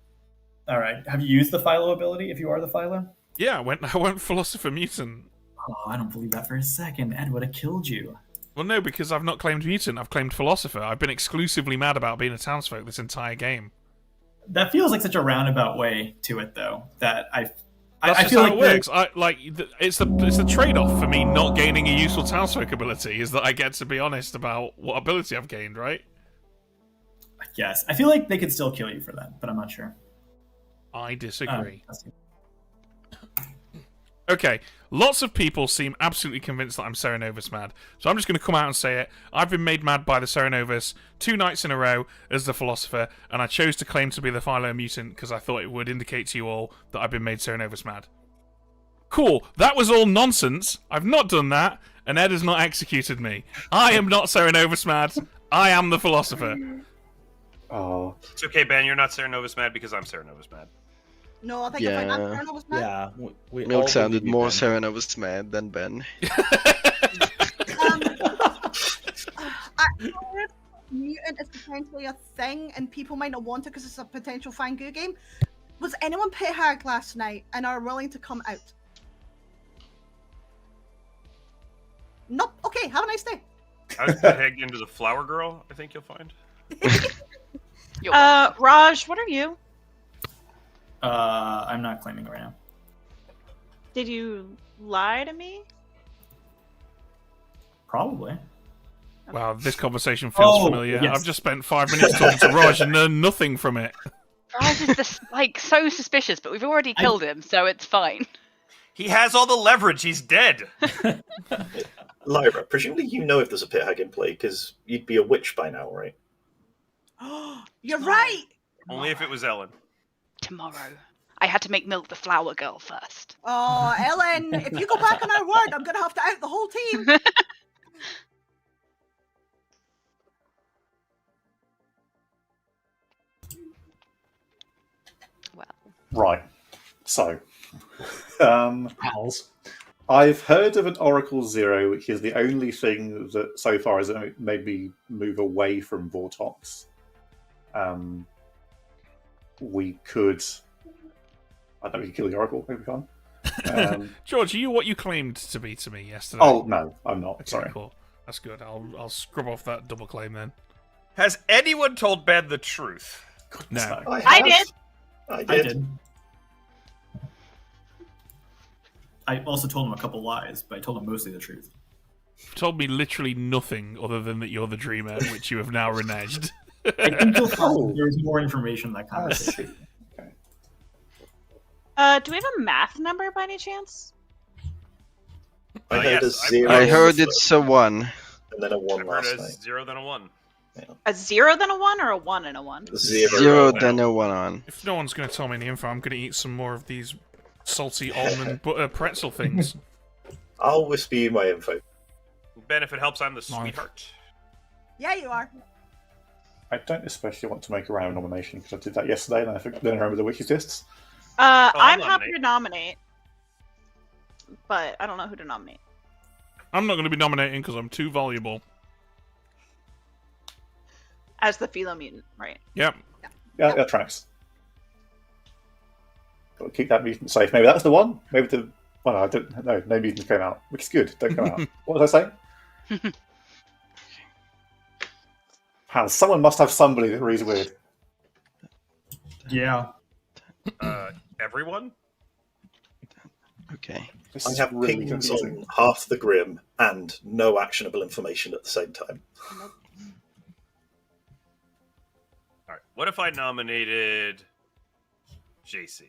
All right. Have you used the Philo ability? If you are the Philo. Yeah, I went Philosopher Mutant. Oh, I don't believe that for a second. Ed would have killed you. Well, no, because I've not claimed Mutant. I've claimed Philosopher. I've been exclusively mad about being a townsfolk this entire game. That feels like such a roundabout way to it, though. That I That's feel how like it works. It's the trade-off for me not gaining a useful townsfolk ability is that I get to be honest about what ability I've gained, right? Yes, I feel like they could still kill you for that, but I'm not sure. I disagree. Okay, lots of people seem absolutely convinced that I'm Serenovus mad, so I'm just going to come out and say it. I've been made mad by the Serenovus 2 nights in a row as the Philosopher, and I chose to claim to be the Philo Mutant because I thought it would indicate to you all that I've been made Serenovus mad. Cool, that was all nonsense. I've not done that, and Ed has not executed me. I am not Serenovus mad. I am the Philosopher. Oh, it's okay, Ben. You're not Serenovus mad because I'm Serenovus mad. No, I think if I'm Serenovus mad. Yeah, we Milk all sounded believe more Ben. Serenovus mad than Ben. Mutant is potentially a thing, and people might not want it because it's a potential Fangoo game. Was anyone pit hag last night and are willing to come out? Nope. Okay, have a nice day. I was pegged into the flower girl. I think you'll find. Raj, what are you? I'm not claiming right now. Did you lie to me? Probably. Wow, this conversation feels familiar. Yes. I've just spent 5 minutes talking to Raj and learned nothing from it. Raj is so suspicious, but we've already killed him, so it's fine. He has all the leverage. He's dead. Lyra, presumably you know if there's a pit hag in play because you'd be a witch by now, right? You're right. Only if it was Ellen. Tomorrow. I had to make Milk the flower girl first. Oh, Ellen, if you go back on our word, I'm going to have to out the whole team. Right. So, I've heard of an Oracle Zero, which is the only thing that so far has made me move away from Vortox. We could, I don't know, we could kill the Oracle. Maybe we can. George, are you what you claimed to be to me yesterday? Oh no, I'm not. Okay, Sorry. Cool. That's good. I'll scrub off that double claim then. Has anyone told Ben the truth? No. I did. I did. I also told him a couple lies, but I told him mostly the truth. You've told me literally nothing other than that you're the dreamer, which you have now reneged. I think you'll find there's more information in that conversation. Do we have a math number by any chance? I heard a zero. I heard it's a 1. And then a 1 I've last heard a night. 0 then a 1. A 0 then a 1 or a 1 and a 1? 0 then a 1 on. If no one's going to tell me any info, I'm going to eat some more of these salty almond butter pretzel things. I'll whisper you my info. Ben, if it helps, I'm the sweetheart. Yeah, you are. I don't especially want to make a random nomination because I did that yesterday and then I remember the witch exists. I'm happy to nominate, but I don't know who to nominate. I'm not going to be nominating because I'm too valuable. As the Philo Mutant, right? Yep. Yeah, that tracks. Got to keep that mutant safe. Maybe that's the one. Maybe the. Well, no, I don't know. No mutants came out, which is good. Don't come out. What was I saying? Hans, someone must have somebody that reads weird. Yeah. Everyone? Okay. I have pings on half the Grim and no actionable information at the same time. Alright, what if I nominated JC?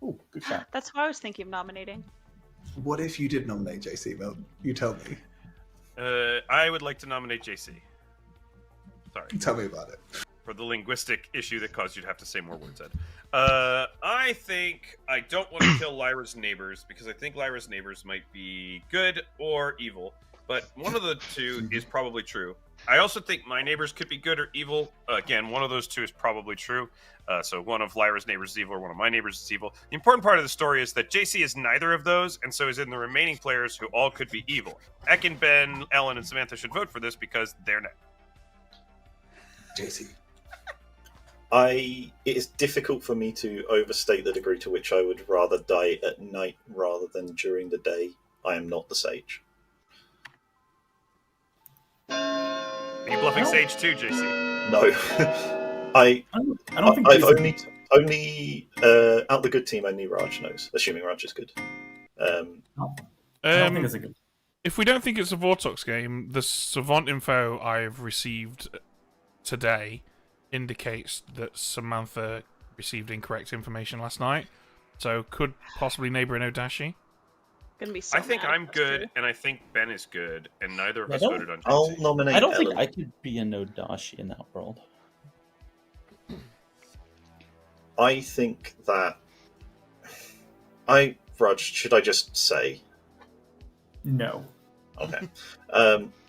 Oh, good shot. That's what I was thinking of nominating. What if you did nominate JC, Mel? You tell me. I would like to nominate JC. Sorry. Tell me about it. for the linguistic issue that caused you to have to say more words, Ed. I think I don't want to kill Lyra's neighbors because I think Lyra's neighbors might be good or evil, but one of the two is probably true. I also think my neighbors could be good or evil. Again, one of those two is probably true. So one of Lyra's neighbors is evil or one of my neighbors is evil. The important part of the story is that JC is neither of those, and so is in the remaining players who all could be evil. Ekin, Ben, Ellen, and Samantha should vote for this because they're not. JC. It is difficult for me to overstate the degree to which I would rather die at night rather than during the day. I am not the sage. Are you bluffing Sage too, JC? No. I don't think I've only out the good team only Raj knows, assuming Raj is good. I don't think it's a good. If we don't think it's a Vortox game, the Savant info I've received today indicates that Samantha received incorrect information last night. So could possibly neighbor an Odashi. Gonna be so I think mad I'm if that's good, true. and I think Ben is good, and neither of I us don't- voted on JC. I'll nominate I don't think Ellen. I could be a Nodashi in that world. I think that Raj, should I just say? No. Okay.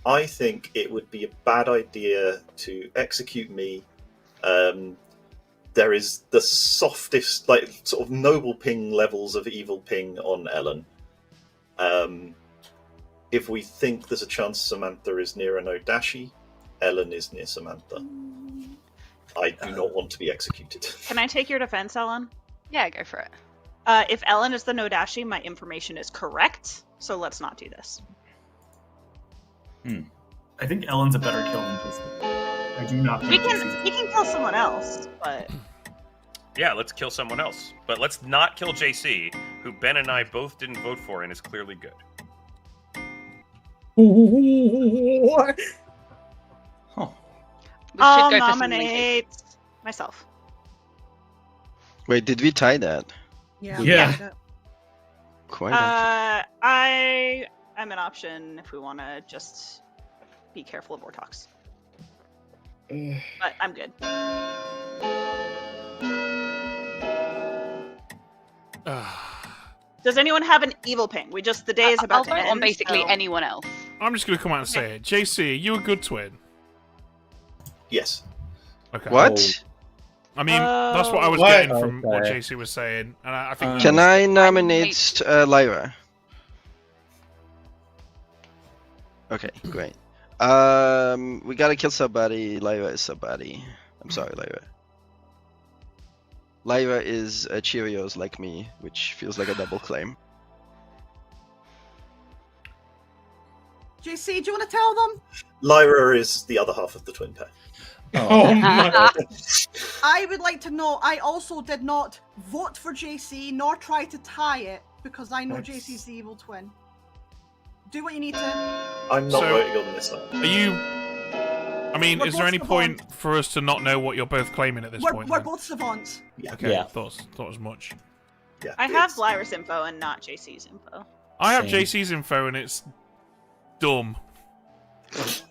I think it would be a bad idea to execute me. There is the softest, like, sort of noble ping levels of evil ping on Ellen. If we think there's a chance Samantha is near an Odashi, Ellen is near Samantha. I do not want to be executed. Can I take your defense, Ellen? Yeah, go for it. If Ellen is the Nodashi, my information is correct, so let's not do this. I think Ellen's a better kill than JC. I do not think We JC's can kill someone else, but Yeah, let's kill someone else. But let's not kill JC, who Ben and I both didn't vote for and is clearly good. What? I'll go for some nominate myself. Wait, did we tie that? Yeah. Yeah. Quite. I'm an option if we want to just be careful of Vortox. But I'm good. Does anyone have an evil ping? The day is about I'll to vote end. on basically so- anyone else. I'm just going to come out and say it. JC, are you a good twin? Yes. Okay. What? I mean, that's what I was What? getting from what Okay. JC was saying, and I think. Can I nominate Lyra? Okay, great. We gotta kill somebody. Lyra is somebody. I'm sorry, Lyra. Lyra is a Cheerios like me, which feels like a double claim. JC, do you want to tell them? Lyra is the other half of the twin pair. Oh my. I would like to know, I also did not vote for JC nor try to tie it because I know JC's the evil twin. Do what you need to. I'm not So- voting on this one. Are you? I mean, We're is there both any savants. point for us to not know what you're both claiming at this We're point? we're then? both savants. Okay, Yeah. thought as much. Yeah, I have Lyra's info and not JC's info. I have Same. JC's info and it's dumb.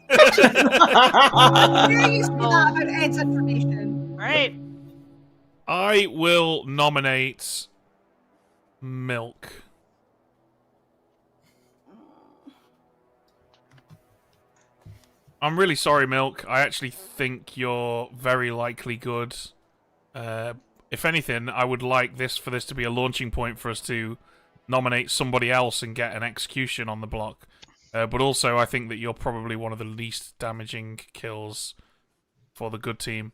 Yeah, you say that about Ed's information. Right. I will nominate Milk. I'm really sorry, Milk. I actually think you're very likely good. If anything, I would like this for this to be a launching point for us to nominate somebody else and get an execution on the block. But also, I think that you're probably one of the least damaging kills for the good team.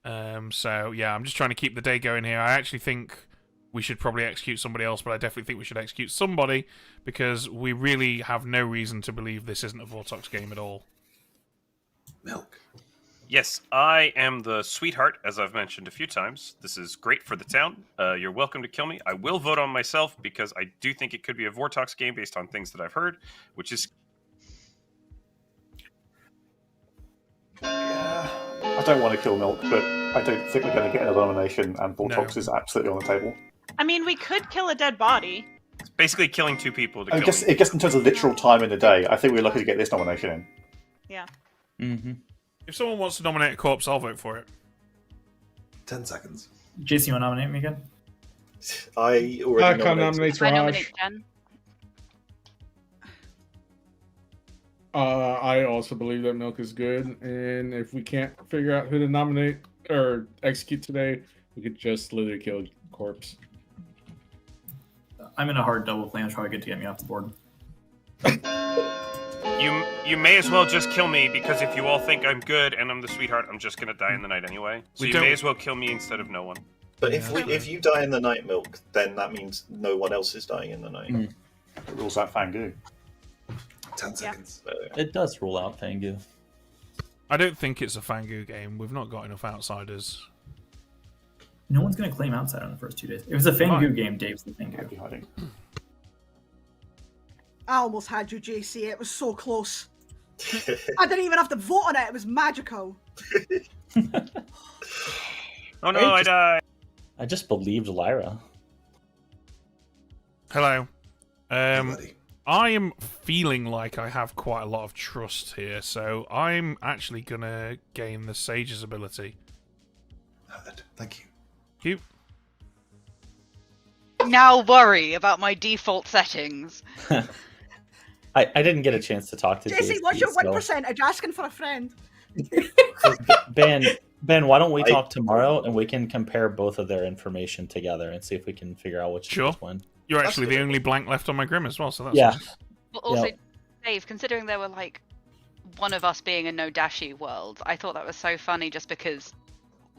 So, yeah, I'm just trying to keep the day going here. I actually think we should probably execute somebody else, but I definitely think we should execute somebody because we really have no reason to believe this isn't a Vortox game at all. Milk. Yes, I am the sweetheart, as I've mentioned a few times. This is great for the town. You're welcome to kill me. I will vote on myself because I do think it could be a Vortox game based on things that I've heard, which is... I don't want to kill Milk, but I don't think we're going to get an elimination, and Vortox is absolutely on the table. I mean, we could kill a dead body. It's basically killing two people to I kill guess, me. I guess in terms of literal time in the day, I think we're lucky to get this nomination in. Yeah. Mm-hmm. If someone wants to nominate a corpse, I'll vote for it. 10 seconds. JC, you want to nominate me again? I already nominates I Raj. nominate Jen. I also believe that Milk is good, and if we can't figure out who to nominate or execute today, we could just literally kill Corpse. I'm in a hard double play. It's probably good to get me off the board. You may as well just kill me, because if you all think I'm good and I'm the sweetheart, I'm just gonna die in the night anyway. So you may as well kill me instead of no one. But if you die in the night, Milk, then that means no one else is dying in the night. It rules out Fangu. 10 seconds. It does rule out Fangu. I don't think it's a Fangu game. We've not got enough outsiders. No one's going to claim outside on the first 2 days. If it was a Fangu game, Dave's the Fangu. I almost had you, JC. It was so close. I didn't even have to vote on it. It was magical. Oh no, I died. I just believed Lyra. Hello. I am feeling like I have quite a lot of trust here, so I'm actually gonna gain the Sage's ability. Thank you. Cute. Now worry about my default settings. I didn't get a chance to talk to JC, what's your win so- percentage? Asking for a friend. Ben, why don't we talk tomorrow and we can compare both of their information together and see if we can figure out which is one. You're actually the only blank left on my Grim as well, so that's Yeah. nice. But also, Dave, considering there were like one of us being in no Dashi world, I thought that was so funny just because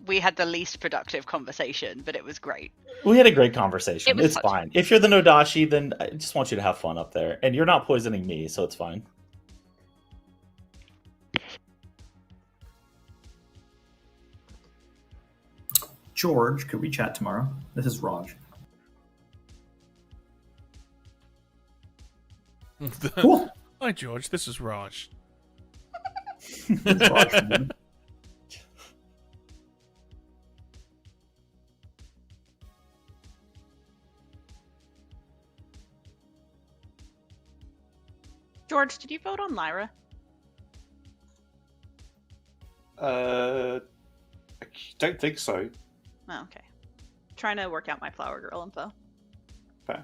we had the least productive conversation, but it was great. We had a great conversation. It was It's such- fine. If you're the Nodashi, then I just want you to have fun up there. And you're not poisoning me, so it's fine. George, could we chat tomorrow? This is Raj. Cool. Hi, George. This is Raj. George, did you vote on Lyra? I don't think so. Oh, okay. Trying to work out my flower girl info. Fair.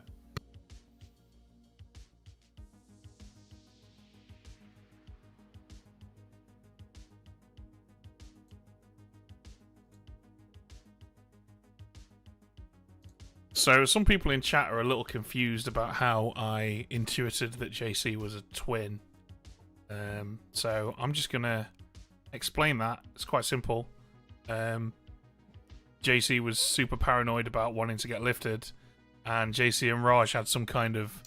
So some people in chat are a little confused about how I intuited that JC was a twin. So I'm just gonna explain that. It's quite simple. JC was super paranoid about wanting to get lifted, and JC and Raj had some kind of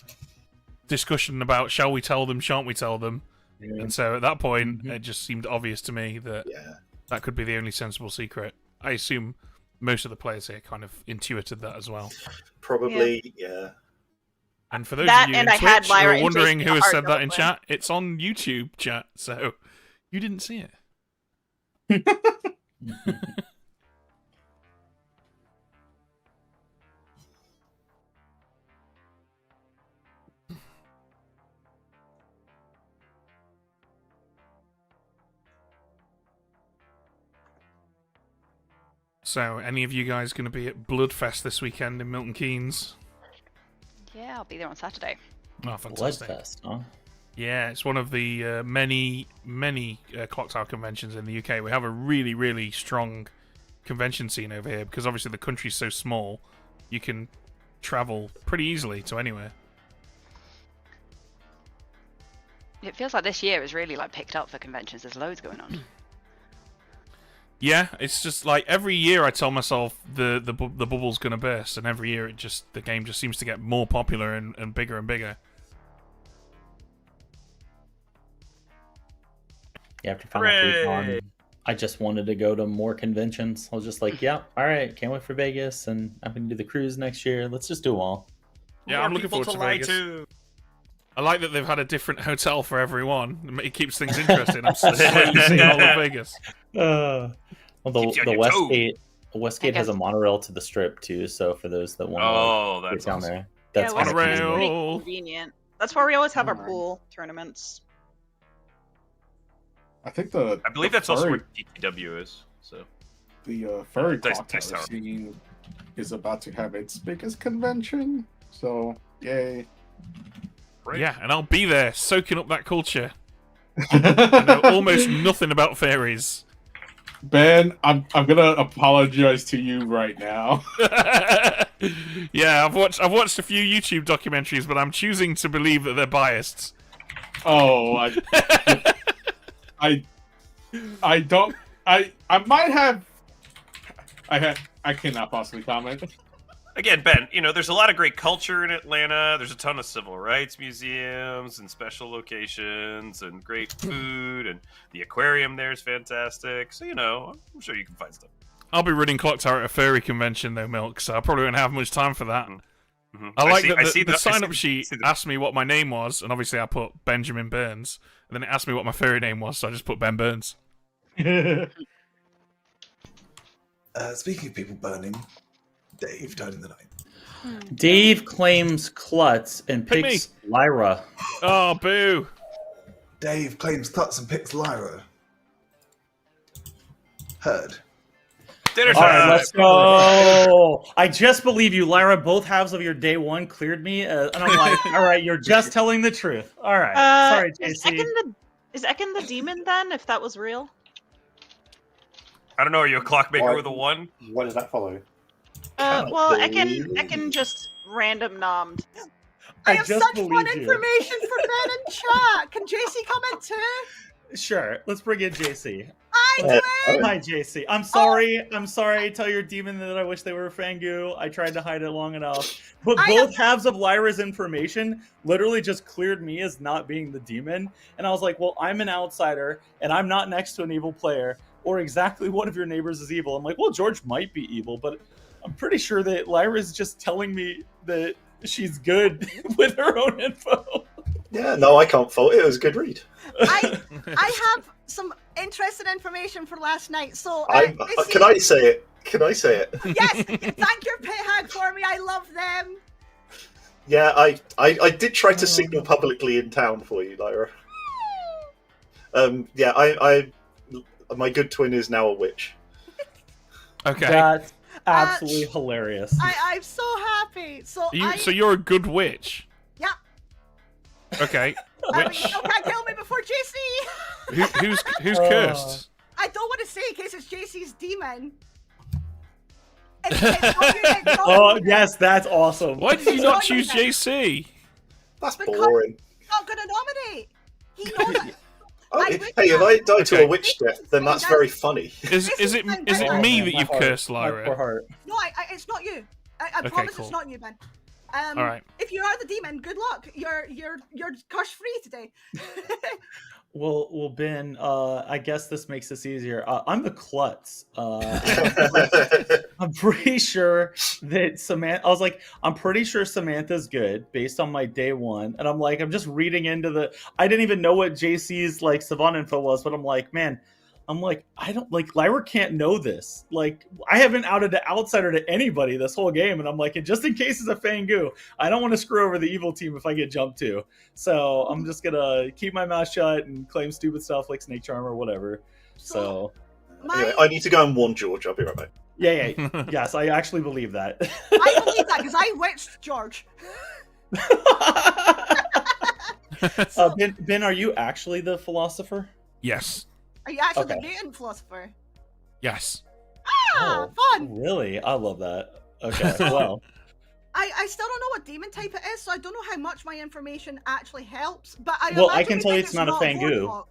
discussion about shall we tell them, shan't we tell them? Yeah. And so at that point, it just seemed obvious to me that Yeah. that could be the only sensible secret. I assume most of the players here kind of intuited that as well. Probably, yeah. And for those That of you and in I had Twitch who Lyra are and wondering Jason who has hard said that in double chat, it's on YouTube chat, so you didn't see it. So, any of you guys going to be at Bloodfest this weekend in Milton Keynes? Yeah, I'll be there on Saturday. Oh, fantastic. Bloodfest, huh? Yeah, it's one of the many clock tower conventions in the UK. We have a really, really strong convention scene over here because obviously the country's so small, you can travel pretty easily to anywhere. It feels like this year is really like picked up for conventions. There's loads going on. Yeah, it's just like every year I tell myself the bubble's gonna burst, and every year the game just seems to get more popular and bigger and bigger. Yeah, after Final Con, I just wanted to go to more conventions. I was just like, yeah, all right, can't wait for Vegas, and I'm going to do the cruise next year. Let's just do them all. Yeah, I'm looking forward to Vegas. I like that they've had a different hotel for everyone. It keeps things interesting. I'm slowly seeing all of Vegas. Well, the Westgate has a monorail to the Strip too. So for those that want to get down there, that's Westgate's pretty monorail. convenient. That's where we always have our pool tournaments. I think I believe that's also where DTW is. So the furry Dice clock tower Tower. scene is about to have its biggest convention. So, yay. Right. Yeah, and I'll be there soaking up that culture. I know almost nothing about fairies. Ben, I'm gonna apologize to you right now. Yeah, I've watched a few YouTube documentaries, but I'm choosing to believe that they're biased. Oh, I don't. I might have. I cannot possibly comment. Again, Ben, there's a lot of great culture in Atlanta. There's a ton of civil rights museums and special locations and great food, and the aquarium there is fantastic. So, I'm sure you can find stuff. I'll be running Clock Tower at a furry convention, though, Milk, so I probably won't have much time for that. Mm-hmm. I like that the sign-up sheet asked me what my name was, and obviously I put Benjamin Burns, and then it asked me what my furry name was, so I just put Ben Burns. Speaking of people burning, Dave died in the night. Dave claims Klutz and Pick picks Lyra. Oh, boo! Dave claims Klutz and picks Lyra. Heard. Dinner All right, time! let's go. I just believe you, Lyra. Both halves of your day one cleared me, and I'm like, all right, you're just telling the truth. All right, sorry, JC. Is Ekin the demon then? If that was real. I don't know. Are you a clockmaker Why- with a 1? Why does that follow? Well, Ekin just random nommed. I I have just such fun believe you. information for Ben in chat. Can JC comment too? Sure, let's bring in JC. I do it. Hi, JC. I'm sorry. I'm sorry. Tell your demon that I wish they were Fangu. I tried to hide it long enough. But both halves of Lyra's information literally just cleared me as not being the demon. And I was like, well, I'm an outsider, and I'm not next to an evil player, or exactly one of your neighbors is evil. I'm like, well, George might be evil, but I'm pretty sure that Lyra's just telling me that she's good with her own info. Yeah, no, I can't fault it. It was a good read. I have some interesting information for last night. So Can I say it? Can I say it? Yes, thank your pit hag for me. I love them. Yeah, I did try to signal publicly in town for you, Lyra. Yeah, my good twin is now a witch. Okay. That's absolutely hilarious. I'm so happy. So you're a good witch. Yeah. Okay. Which You can't kill me before JC. who's cursed? I don't want to say in case it's JC's demon. Oh yes, that's awesome. Why did you not choose JC? That's Because boring. he's not going to nominate. He knows it. Hey, if I die to a witch death, then that's very funny. Is it me that you've cursed, Lyra? No, it's not you. I Okay, promise cool. it's not you, Ben. All right. If you are the demon, good luck. You're curse free today. Well, Ben. I guess this makes this easier. I'm the klutz. I'm pretty sure that Samantha. I was like, I'm pretty sure Samantha's good based on my day one, and I'm just reading into the. I didn't even know what JC's savant info was, but I'm like, man. I don't Lyra can't know this. I haven't outed the outsider to anybody this whole game, and I'm like, and just in case it's a Fangu, I don't want to screw over the evil team if I get jumped to. So I'm just gonna keep my mouth shut and claim stupid stuff like Snake Charm or whatever. So Anyway, I need to go and warn George. I'll be right back. yeah. Yes, I actually believe that. I believe that because I witched George. Ben, are you actually the philosopher? Yes. Are you actually Okay. the mutant philosopher? Yes. Ah, fun. Really? I love that. Okay, well. I still don't know what demon type it is, so I don't know how much my information actually helps. But I can tell you it's not a Fangu.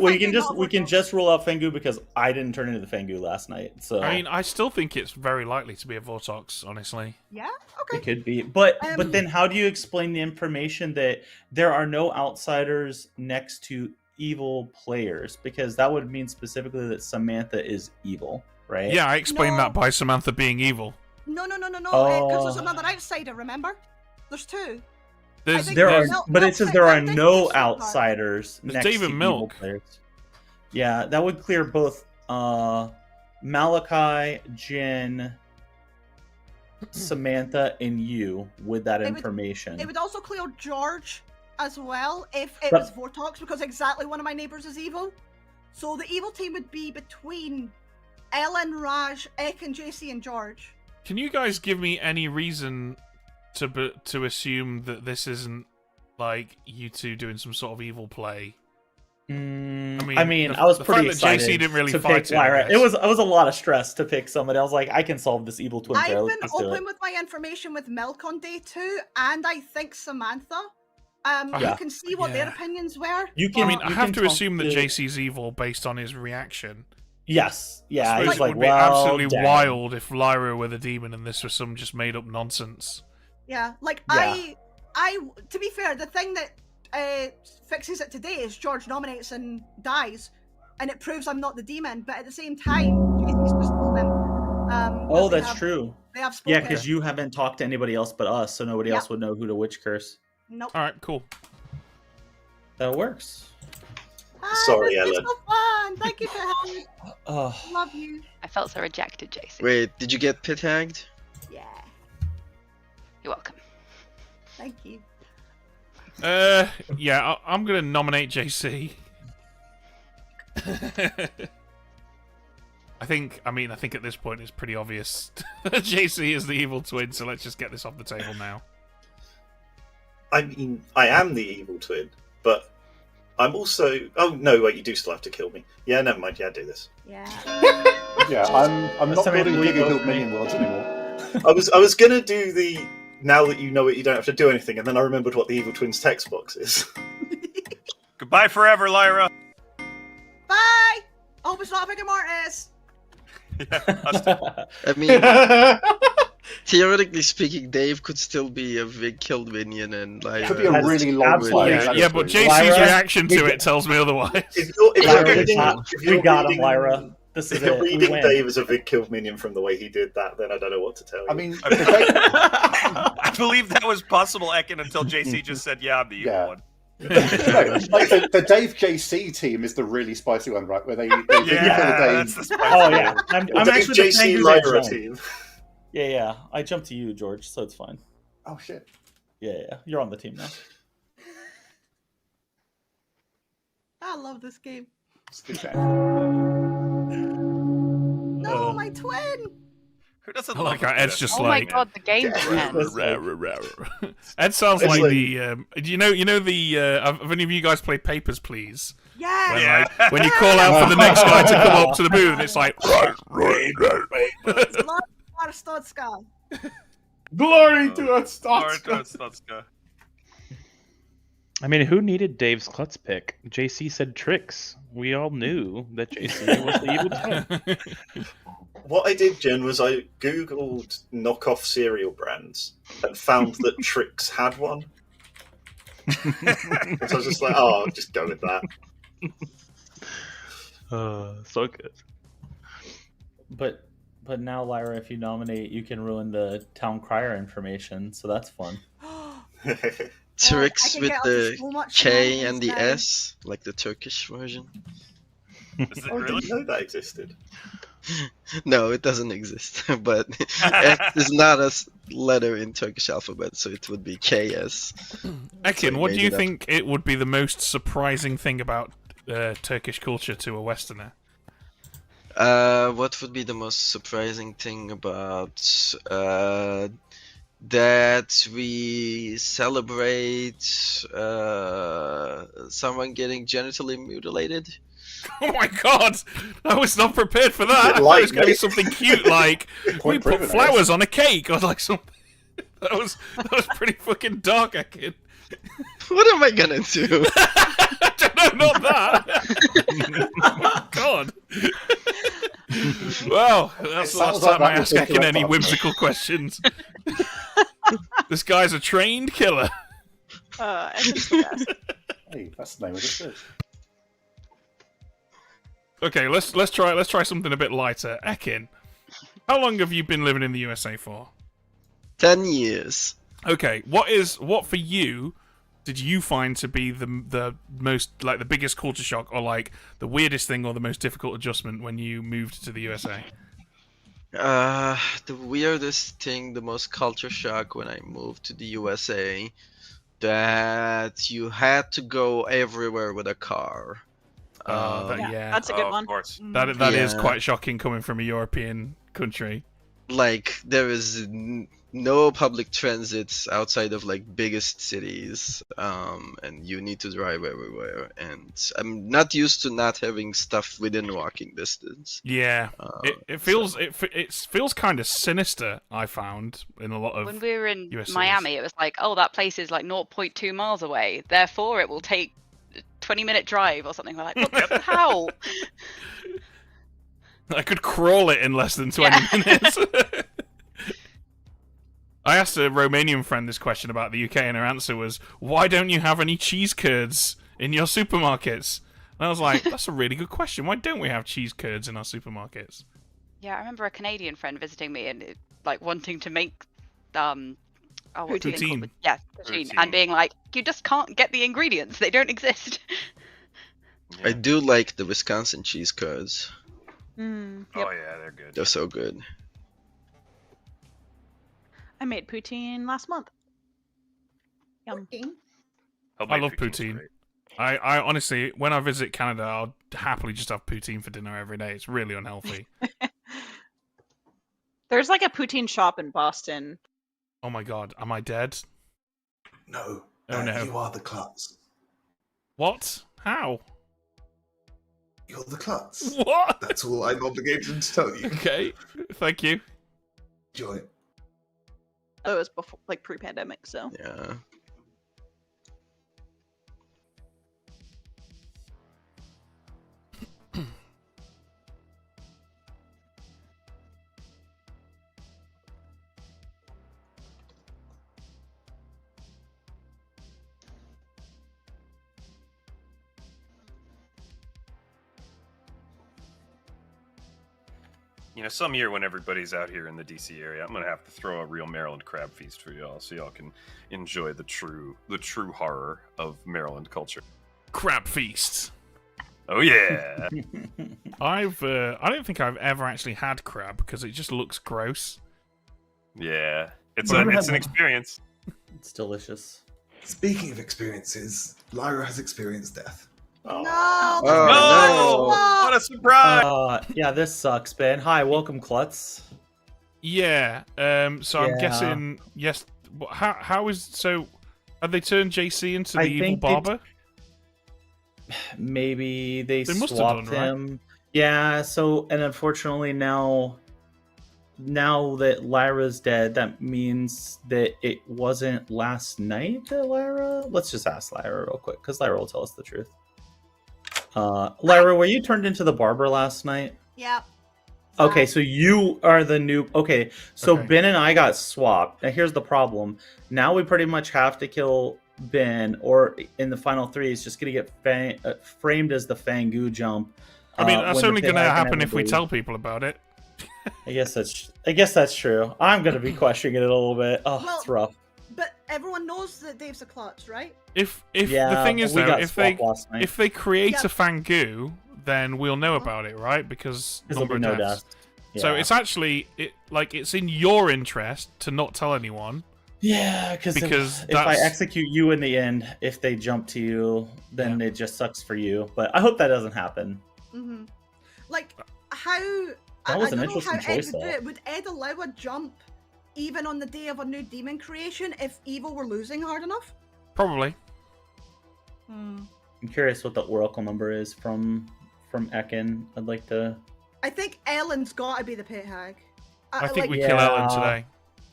We can just rule out Fangu because I didn't turn into the Fangu last night. So I mean, I still think it's very likely to be a Vortox, honestly. Yeah. Okay. it could be, but then how do you explain the information that there are no outsiders next to evil players? Because that would mean specifically that Samantha is evil, right? Yeah, I explained that by Samantha being evil. No. Oh. Because there's another outsider. Remember? There's two. But it says there are no outsiders There's next Dave to and evil Milk. players. Yeah, that would clear both Malachi, Jin, Samantha, and you with that information. It would also clear George as well if it But- was Vortox, because exactly one of my neighbors is evil. So the evil team would be between Ellen, Raj, Ek, and JC and George. Can you guys give me any reason to assume that this isn't like you two doing some sort of evil play? I was pretty excited JC didn't really to fight pick Lyra. It was a lot of stress to pick somebody. I was like, I can solve this evil twin I've fail. been Let's do open it. with my information with Milk on day 2, and I think Samantha. You Yeah. can see what their opinions were. I have to assume that JC's evil based on his reaction. Yes. Yeah. I He's suppose it like, would be well, absolutely damn. wild if Lyra were the demon and this was some just made up nonsense. Yeah, like Yeah. I. To be fair, the thing that fixes it today is George nominates and dies, and it proves I'm not the demon. But at the same time, JC's just told him. Oh, that's true. They have Yeah, spoken. because you haven't talked to anybody else but us, so nobody else would know who to witch curse. Nope. All right, cool. That works. Sorry, It's Ellen. so fun. Thank you for having me. Oh. Love you. I felt so rejected, JC. Wait, did you get pit tagged? Yeah. You're welcome. Thank you. Yeah, I'm gonna nominate JC. I think at this point it's pretty obvious JC is the evil twin, so let's just get this off the table now. I mean, I am the evil twin, but I'm also. Oh no, wait! You do still have to kill me. Yeah, never mind. Yeah, do this. Yeah. Yeah, I'm not Somebody building believe Giga both Build me. Minion worlds anymore. I was gonna do the now that you know it, you don't have to do anything, and then I remembered what the evil twins text box is. Goodbye forever, Lyra. Bye. Hope it's not a bigger Mortis. I mean, theoretically speaking, Dave could still be a big killed minion and Lyra. Could be a really long fight. Yeah, but JC's reaction to it tells me otherwise. We got him, Lyra. This is If you're it. We reading win. Dave as a big killed minion from the way he did that, then I don't know what to tell you. I mean, I believe that was possible, Ekin, until JC just said, "Yeah, I'm the evil one." No, like the Dave JC team is the really spicy one, right? Where they kill the Dave. that's the spicy Oh yeah, I'm Dave actually the JC kangaroo Lyra that team. Yeah. I jumped to you, George, so it's fine. Oh shit. Yeah. You're on the team now. I love this game. It's good chat. No, my twin. Who doesn't I like how Ed's just Oh like. my god, the game ends. Ed sounds It's like like- the. You know the. Have any of you guys played Papers, Please? Yes. When, like, when you call out for the next guy to come up to the booth, and it's like. Arstotska. Glory to us, I mean, who needed Dave's klutz pick? JC said tricks. We all knew that JC was the evil twin. What I did, Jen, was I googled knockoff cereal brands and found that Trix had one. So I was just like, oh, I'll just go with that. So good. But now, Lyra, if you nominate, you can ruin the town crier information, so that's fun. Tricks can with get up to the so much K and the shenanigans S, like the Turkish version. Is it Oh, I really? didn't know that existed. No, it doesn't exist. But S is not a letter in Turkish alphabet, so it would be KS. Ekin, So what do made you it up. think it would be the most surprising thing about Turkish culture to a Westerner? What would be the most surprising thing about that we celebrate someone getting genitally mutilated? Oh my god! I was not prepared for that. I thought it Light, was going to be mate. something cute like we Point put proven, I flowers guess. on a cake or like something. That was pretty fucking dark, Ekin. What am I gonna do? No, not that. Oh my god. Well, that's the last sounds like time I that ask was the Ekin correct any answer. whimsical questions. This guy's a trained killer. Evan's the best. Hey, that's the name of this bitch. Okay, let's try something a bit lighter. Ekin, how long have you been living in the USA for? 10 years. Okay, what for you did you find to be the most, like, the biggest culture shock, or like the weirdest thing, or the most difficult adjustment when you moved to the USA? The weirdest thing, the most culture shock when I moved to the USA, that you had to go everywhere with a car. Yeah, that's a good one. Of course. That is quite shocking coming from a European country. Like there is no public transit outside of like biggest cities, and you need to drive everywhere. And I'm not used to not having stuff within walking distance. Yeah, it feels it feels kind of sinister. I found in a lot of when we were in US Miami, it was like, oh, that place is like 0.2 miles away. Therefore, it will take 20-minute drive or something. We're like, what? How? I could crawl it in less than 20 minutes. I asked a Romanian friend this question about the UK, and her answer was, why don't you have any cheese curds in your supermarkets? And I was like, that's a really good question. Why don't we have cheese curds in our supermarkets? Yeah, I remember a Canadian friend visiting me and like wanting to make what's it poutine. called? Yeah, poutine, and being like, you just can't get the ingredients; they don't exist. I do like the Wisconsin cheese curds. Yep. Oh yeah, they're good. They're so good. I made poutine last month. Yum. I love poutine. I honestly, when I visit Canada, I'll happily just have poutine for dinner every day. It's really unhealthy. There's like a poutine shop in Boston. Oh my god, am I dead? No. Oh no. You are the klutz. What? How? You're the klutz. What? That's all I'm obligated to tell you. Okay, thank you. Joy. Oh, it was before, like pre-pandemic, so. Yeah. You know, some year when everybody's out here in the DC area, I'm gonna have to throw a real Maryland crab feast for y'all, so y'all can enjoy the true horror of Maryland culture. Crab feast. Oh yeah. I don't think I've ever actually had crab because it just looks gross. Yeah, it's an experience. It's delicious. Speaking of experiences, Lyra has experienced death. No! Oh, no! What a surprise! Yeah, this sucks, Ben. Hi, welcome, Klutz. Yeah. So I'm Yeah. guessing yes. How is so? Have they turned JC into the I evil think barber? Maybe they They must have swapped done, right? him. Yeah. So, and unfortunately now that Lyra's dead, that means that it wasn't last night that Lyra. Let's just ask Lyra real quick, because Lyra will tell us the truth. Lyra, were you turned into the barber last night? Yep. Okay, so you are the new. Okay, so Okay. Ben and I got swapped. Now here's the problem. Now we pretty much have to kill Ben, or in the final three, he's just gonna get framed as the Fangu jump. I mean, that's when the only going to pit happen if we inevitably- tell people about it. I guess that's true. I'm gonna be questioning it a little bit. Oh, Well, it's rough. But everyone knows that Dave's a klutz, right? If Yeah, the thing is we though, got if they swapped last night. if they create Yeah. a Fangu, then we'll know about it, right? Because There'll number be of no deaths. deaths. So Yeah. it's actually it's in your interest to not tell anyone. Yeah, because Because if I that's- execute you in the end, if they jump to you, then it just sucks for you. But I hope that doesn't happen. Mm-hmm. Like, how... That was I an don't know interesting how Ed choice, would do though. it. Would Ed allow a jump even on the day of a new demon creation if evil were losing hard enough? Probably. I'm curious what the oracle number is from Ekin. I'd like to. I think Ellen's got to be the pit hag. I think like, we kill Ellen today.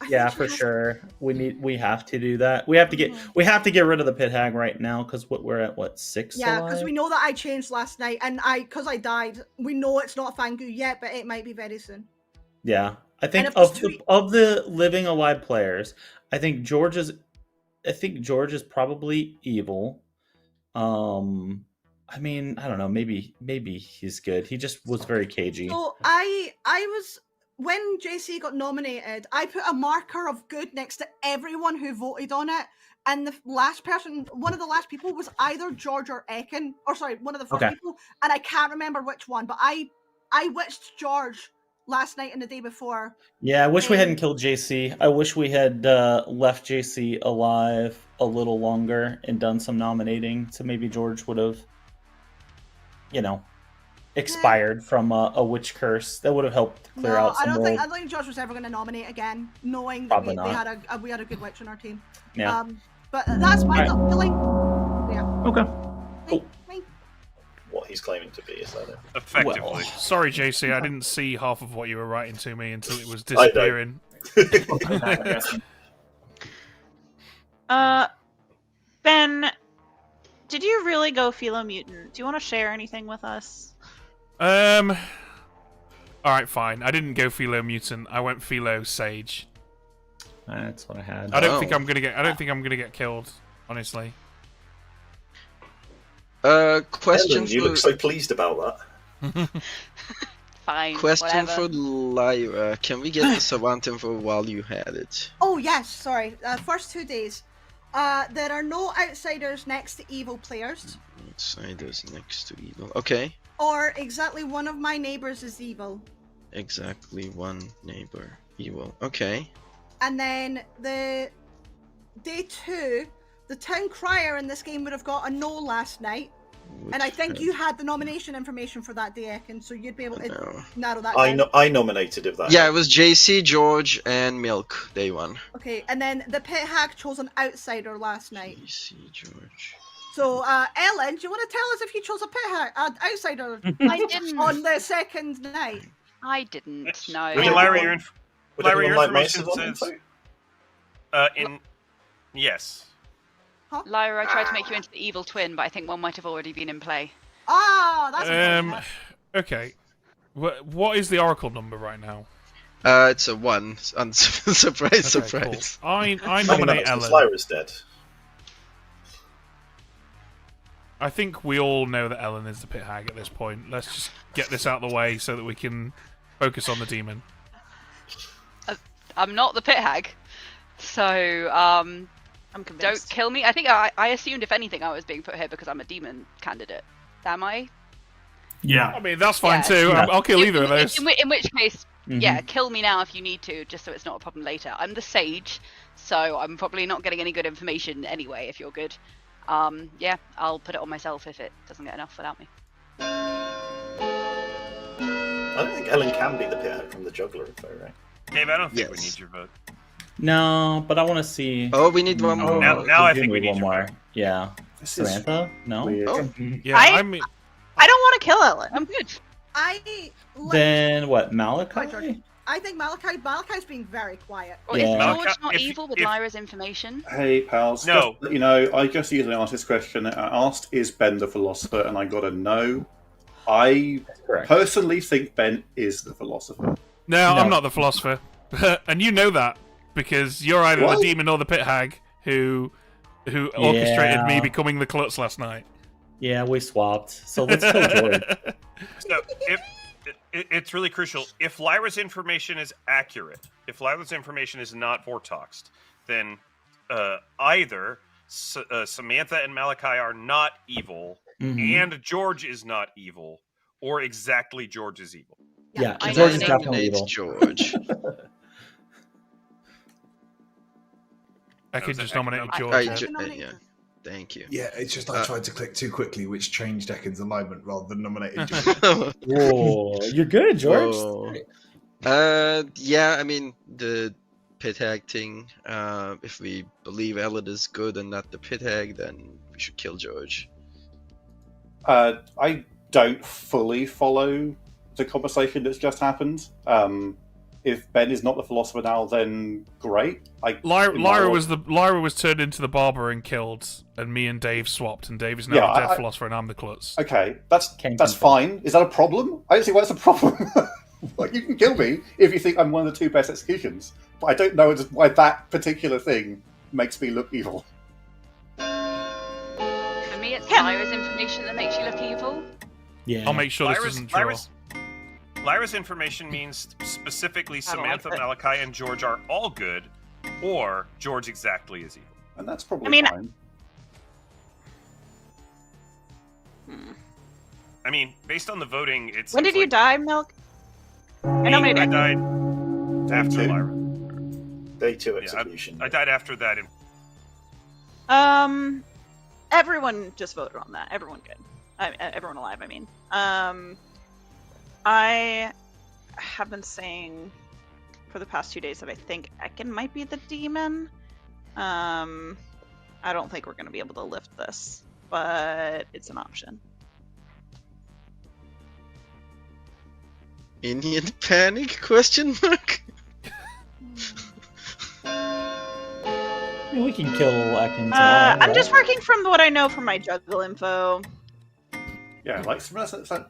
Yeah, for sure. We have to do that. We have to get rid of the pit hag right now because we're at 6. Yeah, alive? because we know that I changed last night, and because I died, we know it's not a Fangu yet, but it might be very soon. Yeah, I think And if there's of the living alive players, I think George is probably evil. I mean, I don't know. Maybe he's good. He just was very cagey. So I was, when JC got nominated, I put a marker of good next to everyone who voted on it, and the last person, one of the last people, was either George or Ekin, or sorry, one of the first Okay. people, and I can't remember which one, but I witched George last night and the day before. Yeah, I wish we hadn't killed JC. I wish we had left JC alive a little longer and done some nominating. So maybe George would have expired from a witch curse. That would have helped clear out I some don't more. think Josh was ever going to nominate again, knowing that Probably we had a good witch on our team. Yeah. But that's my gut feeling. Yeah. Okay. Cool. What he's claiming to be, is that it? Effectively. Well, sorry, JC, I didn't see half of what you were writing to me until it was disappearing. Ben, did you really go Philo Mutant? Do you want to share anything with us? Alright, fine. I didn't go Philo Mutant, I went Philo Sage. That's what I had. I don't think I'm gonna get killed, honestly. Question Ellen, you for... look so pleased about that. Fine. Question whatever. for Lyra. Can we get the savant info while you had it? Oh yes, sorry. First 2 days. There are no outsiders next to evil players. Outsiders next to evil. Okay. Or exactly one of my neighbors is evil. Exactly one neighbor evil. Okay. And then the day 2, the town crier in this game would have got a no last night. And I think you had the nomination information for that day, Ekin, so you'd be able to narrow that down. I nominated if that. Yeah, it was JC, George, and Milk, day 1. Okay, and then the pit hack chose an outsider last night. JC, George. So, Ellen, do you want to tell us if you chose a pit hack, outsider I didn't. on the second night? I didn't, no. Larry, your like information Mason says... Yes. Lyra, I tried to make you into the evil twin, but I think one might have already been in play. Ah, that's okay. What is the oracle number right now? It's a 1. Surprise, surprise. Cool. I nominate Ellen. Lyra's dead. I think we all know that Ellen is the pit hag at this point. Let's just get this out of the way so that we can focus on the demon. I'm not the pit hag, so I'm convinced. Don't kill me. I think I assumed if anything I was being put here because I'm a demon candidate. Am I? Yeah. I mean, that's fine too. I'll kill either of those. In which case, yeah, kill me now if you need to, just so it's not a problem later. I'm the sage, so I'm probably not getting any good information anyway, if you're good. Yeah, I'll put it on myself if it doesn't get enough without me. I don't think Ellen can be the pit from the juggler info, right? Dave, I don't think we need your vote. No, but I want to see. Oh, we need one more. Now I think we need one your more. vote. Yeah. Samantha? No? Oh. Yeah, I don't want to kill Ellen. I'm good. Then what, Malachi? I think Malachi's being very quiet. Well, is George not evil with Lyra's information? Hey, pals. No. Just, I just usually ask this question. I asked, is Ben the philosopher? And I got a no. I personally think Ben is the philosopher. No, I'm not the philosopher. And you know that, because you're either the demon or the pit hag who orchestrated me becoming the klutz last night. Yeah, we swapped. So let's kill George. So, it's really crucial. If Lyra's information is accurate, if Lyra's information is not vortoxed, then either Samantha and Malachi are not evil, and George is not evil, or exactly George is evil. Yeah, George is definitely evil. George. I could just nominate George. Yeah, thank you. Yeah, it's just I tried to click too quickly, which changed Ekin's alignment rather than nominating George. Whoa, you're good, George. Yeah, I mean the pit hag thing. If we believe Ellen is good and not the pit hag, then we should kill George. I don't fully follow the conversation that's just happened. If Ben is not the philosopher now, then great. Lyra was turned into the barber and killed, and me and Dave swapped, and Dave is now the dead philosopher, and I'm the klutz. Okay, that's fine. Is that a problem? I don't see why that's a problem. Like, you can kill me if you think I'm one of the 2 best executions, but I don't know why that particular thing makes me look evil. For me, it's Lyra's information that makes you look evil. Yeah, I'll make sure this isn't true. Lyra's information means specifically Samantha, Malachi, and George are all good, or George exactly is evil. And that's probably fine. I mean, based on the voting, it's. When did you die, Milk? I died after Lyra. Day 2 execution. I died after that. Everyone just voted on that. Everyone good. everyone alive. I mean, I have been saying for the past 2 days that I think Ekin might be the demon. I don't think we're going to be able to lift this, but it's an option. Minion panic? Question mark. We can kill Ekin. I'm just working from what I know from my juggle info. Yeah, like from a Samantha's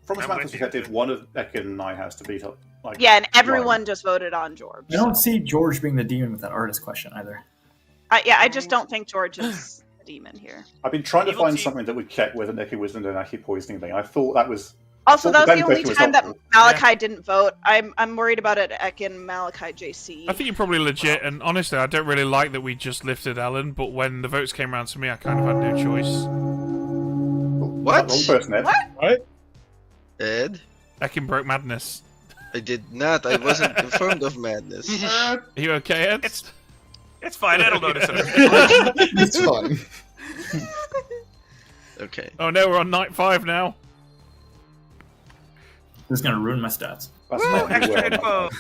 perspective, one of Ekin and I has to beat up. Like, Yeah, and everyone just voted on George. I don't see George being the demon with that artist question either. I just don't think George is the demon here. I've been trying to find something that would check whether Ekin was an actually poisoning thing. I thought that was. Also, that was the only question time that helpful. Malachi didn't vote. I'm worried about it, Ekin, Malachi, JC. I think you're probably legit, and honestly, I don't really like that we just lifted Ellen, but when the votes came around to me, I kind of had no choice. What? Wrong person, Ed. What? Ed? Ekin broke madness. I did not. I wasn't informed of madness. Are you okay, Ed? It's fine. I don't notice it. It's fine. Okay. Oh no, we're on night 5 now. This is going to ruin my stats. Woo, extra info.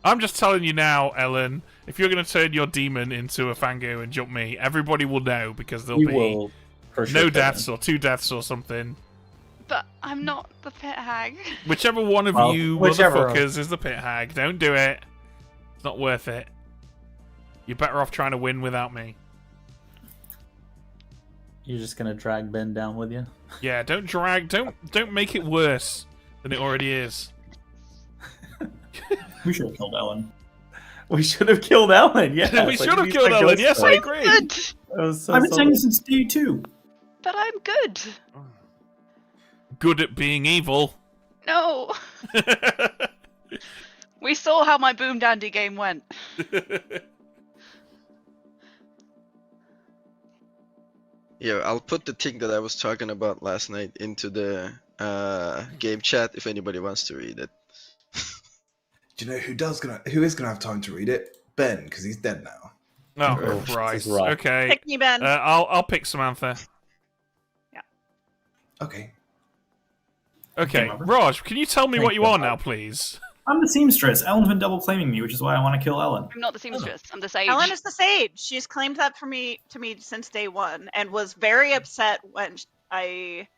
I'm just telling you now, Ellen, if you're going to turn your demon into a Fango and jump me, everybody will know because there'll be no deaths or 2 deaths or something. But I'm not the pit hag. Whichever one of you motherfuckers is the pit hag, don't do it. It's not worth it. You're better off trying to win without me. You're just gonna drag Ben down with you? Yeah, don't make it worse than it already is. We should have killed Ellen. We should have killed Ellen. Yeah, we should have killed Ellen. Yes, I agree. Good. So I've been saying this since day 2. But I'm good. Good at being evil. No. We saw how my Boom Dandy game went. Yeah, I'll put the thing that I was talking about last night into the game chat if anybody wants to read it. Do you know who is gonna have time to read it? Ben, because he's dead now. Oh, Christ. Okay. Pick me, Ben. I'll pick Samantha. Okay. Okay, Raj, can you tell me what you are now, please? I'm the seamstress. Ellen's been double claiming me, which is why I want to kill Ellen. I'm not the seamstress. I'm the sage. Ellen is the sage. She's claimed that to me since day 1, and was very upset when I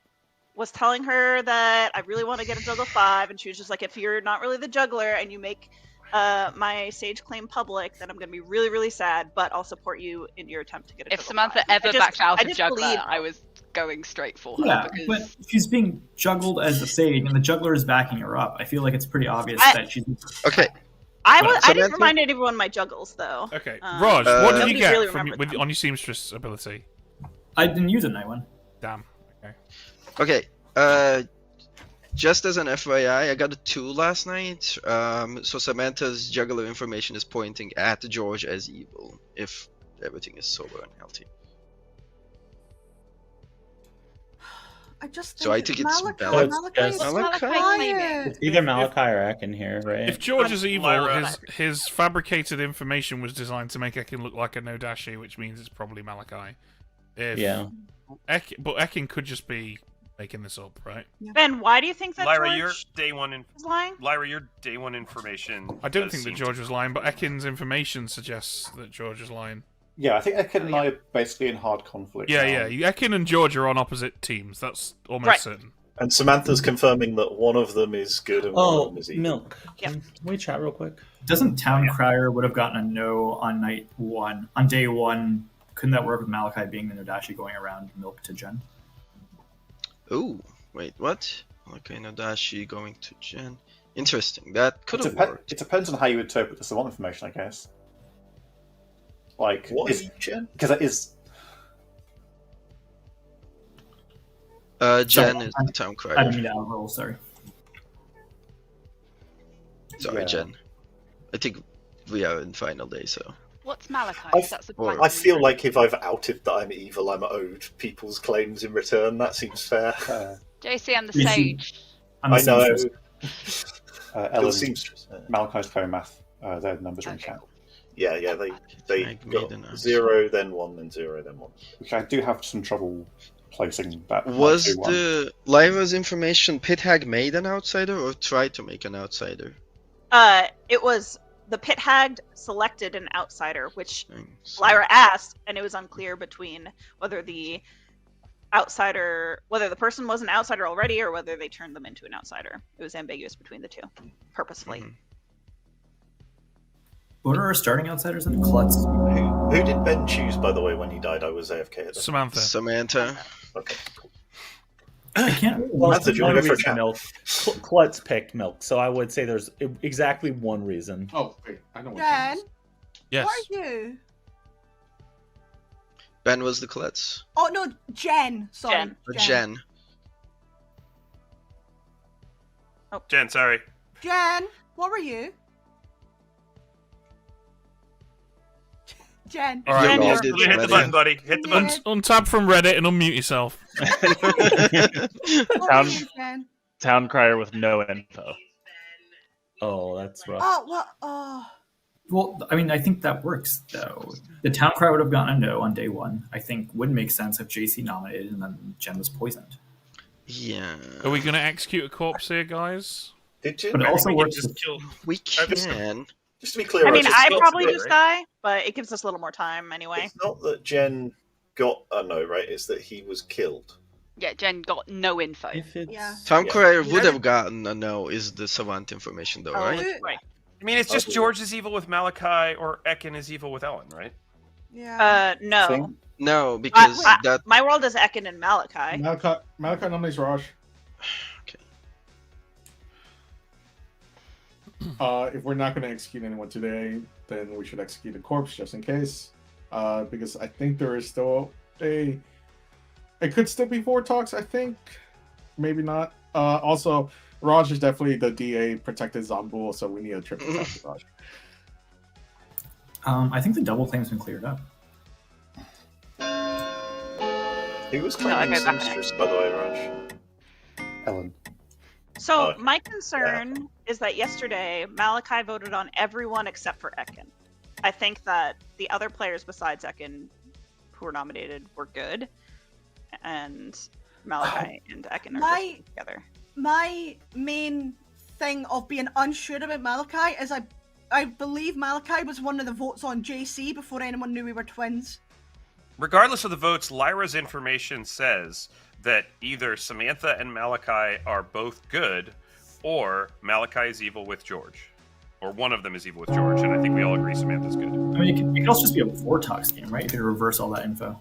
was telling her that I really want to get a juggle 5, and she was just like, "If you're not really the juggler and you make my sage claim public, then I'm going to be really, really sad. But I'll support you in your attempt to get a If juggle Samantha 5. ever backed out of just juggler, believe- I was going straight for her. Yeah, because... but she's being juggled as the sage, and the juggler is backing her up. I feel like it's pretty obvious that she's. Okay. I didn't Samantha? remind anyone my juggles though. Okay, Raj, what did you nobody get really from remembered on your seamstress ability? I didn't use it, night 1. Damn. Okay. Okay. Just as an FYI, I got a 2 last night. So Samantha's juggler information is pointing at George as evil, if everything is sober and healthy. I just So I think it's balanced. It's either Malachi or Ekin here, right? If George is evil, his fabricated information was designed to make Ekin look like a Nodashi, which means it's probably Malachi. Yeah. But Ekin could just be making this up, right? Ben, why do you think that Lyra, George your day 1 is lying? Lyra, your day 1 information. I don't does think that seem George was lying, but Ekin's information suggests that George was lying. Yeah, I think Ekin and I are basically in hard conflict. Yeah, now. yeah. Ekin and George are on opposite teams. That's almost certain. And Samantha's confirming that one of them is good and one of them is evil. Milk. Can we chat real quick? Doesn't Town Crier would have gotten a no on night 1? On day 1, couldn't that work with Malachi being the Nodashi going around Milk to Jen? Ooh, wait, what? Okay, Nodashi going to Jen. Interesting. That could have It worked. It depends on how you interpret the Savant information, I guess. Like, what is Jen? Because it is. Jen is the town crier. I didn't mean to outroll, sorry. Sorry, Yeah. Jen. I think we are in final day, so. What's Malachi? That's the I feel like if I've outed that I'm evil, I'm owed people's claims in return. That seems fair. JC, I'm the sage. I know. Ellen, seamstress. Malachi's playing math. Their numbers are in chat. Yeah, they got Maiden Axe. 0, then 1, then 0, then 1. Which I do have some trouble placing that. Was 2-1. the Lyra's information Pit Hag made an outsider or tried to make an outsider? It was the Pit Hag selected an outsider, which Lyra asked, and it was unclear between whether the person was an outsider already or whether they turned them into an outsider. It was ambiguous between the two, purposefully. What are our starting outsiders in Klutz? Who did Ben choose, by the way, when he died? I was AFK at that. Samantha. Okay, cool. I can't. Samantha, do you want to go for a chat? Milk. Klutz picked Milk, so I would say there's exactly one reason. Oh, wait, I know what Jen? Yes. What are you? Ben was the Klutz. Oh, no, Jen. Sorry. Jen. Jen, sorry. Jen, what were you? Jen. All right, hit the button, buddy. Hit the button. Untap from Reddit and unmute yourself. Town crier with no info. Oh, that's rough. Oh, what? Oh. Well, I mean, I think that works, though. The town crier would have gotten a no on day 1. I think would make sense if JC nominated and then Jen was poisoned. Yeah. Are we going to execute a corpse here, guys? Did you? But it also works. We can. Just to be clear, I mean, Roger, I it's probably not- just die, but it gives us a little more time anyway. It's not that Jen got a no, right? It's that he was killed. Yeah, Jen got no info. Yeah. Town Crier would have gotten a no, is the savant information though, right? Right. I mean, it's just George is evil with Malachi or Ekin is evil with Ellen, right? Yeah. No. No, because that. My world is Ekin and Malachi. Malachi nominates Raj. If we're not going to execute anyone today, then we should execute a corpse just in case. Because I think there is still it could still be Vortox, I think. Maybe not. Also, Raj is definitely the DA protected Zombul, so we need a triple tap with Raj. I think the double claim's been cleared up. Who was claiming seamstress, by the way, Raj? Ellen. So my concern is that yesterday Malachi voted on everyone except for Ekin. I think that the other players besides Ekin who were nominated were good, and Malachi and Ekin are just together. My main thing of being unsure about Malachi is I believe Malachi was one of the votes on JC before anyone knew we were twins. Regardless of the votes, Lyra's information says that either Samantha and Malachi are both good, or Malachi is evil with George. Or one of them is evil with George, and I think we all agree Samantha's good. I mean, it could also just be a Vortox game, right? You could reverse all that info.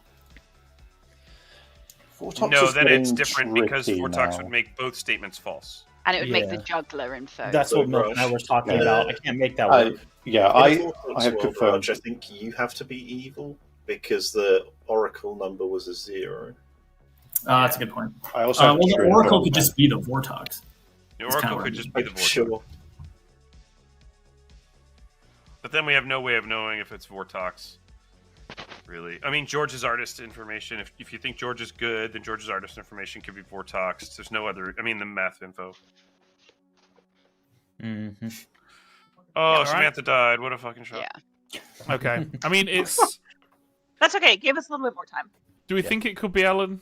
Vortox No, is then it's getting different because tricky Vortox now. would make both statements false. And it would make the Yeah. juggler info. That's what Milk and I were talking about. I can't make that work. I have confirmed. Raj, I think you have to be evil because the Oracle number was a 0. That's a good point. I also well, the Oracle could just be the Vortox. The Oracle could just be the Vortox. But then we have no way of knowing if it's Vortox. Really. I mean, George's artist information, if you think George is good, then George's artist information could be Vortox. There's no other... I mean, the math info. Mm-hmm. Oh, Yeah, Samantha died. What a fucking shot. Yeah. Okay. I mean, it's... That's okay. Give us a little bit more time. Do we think it could be Ellen?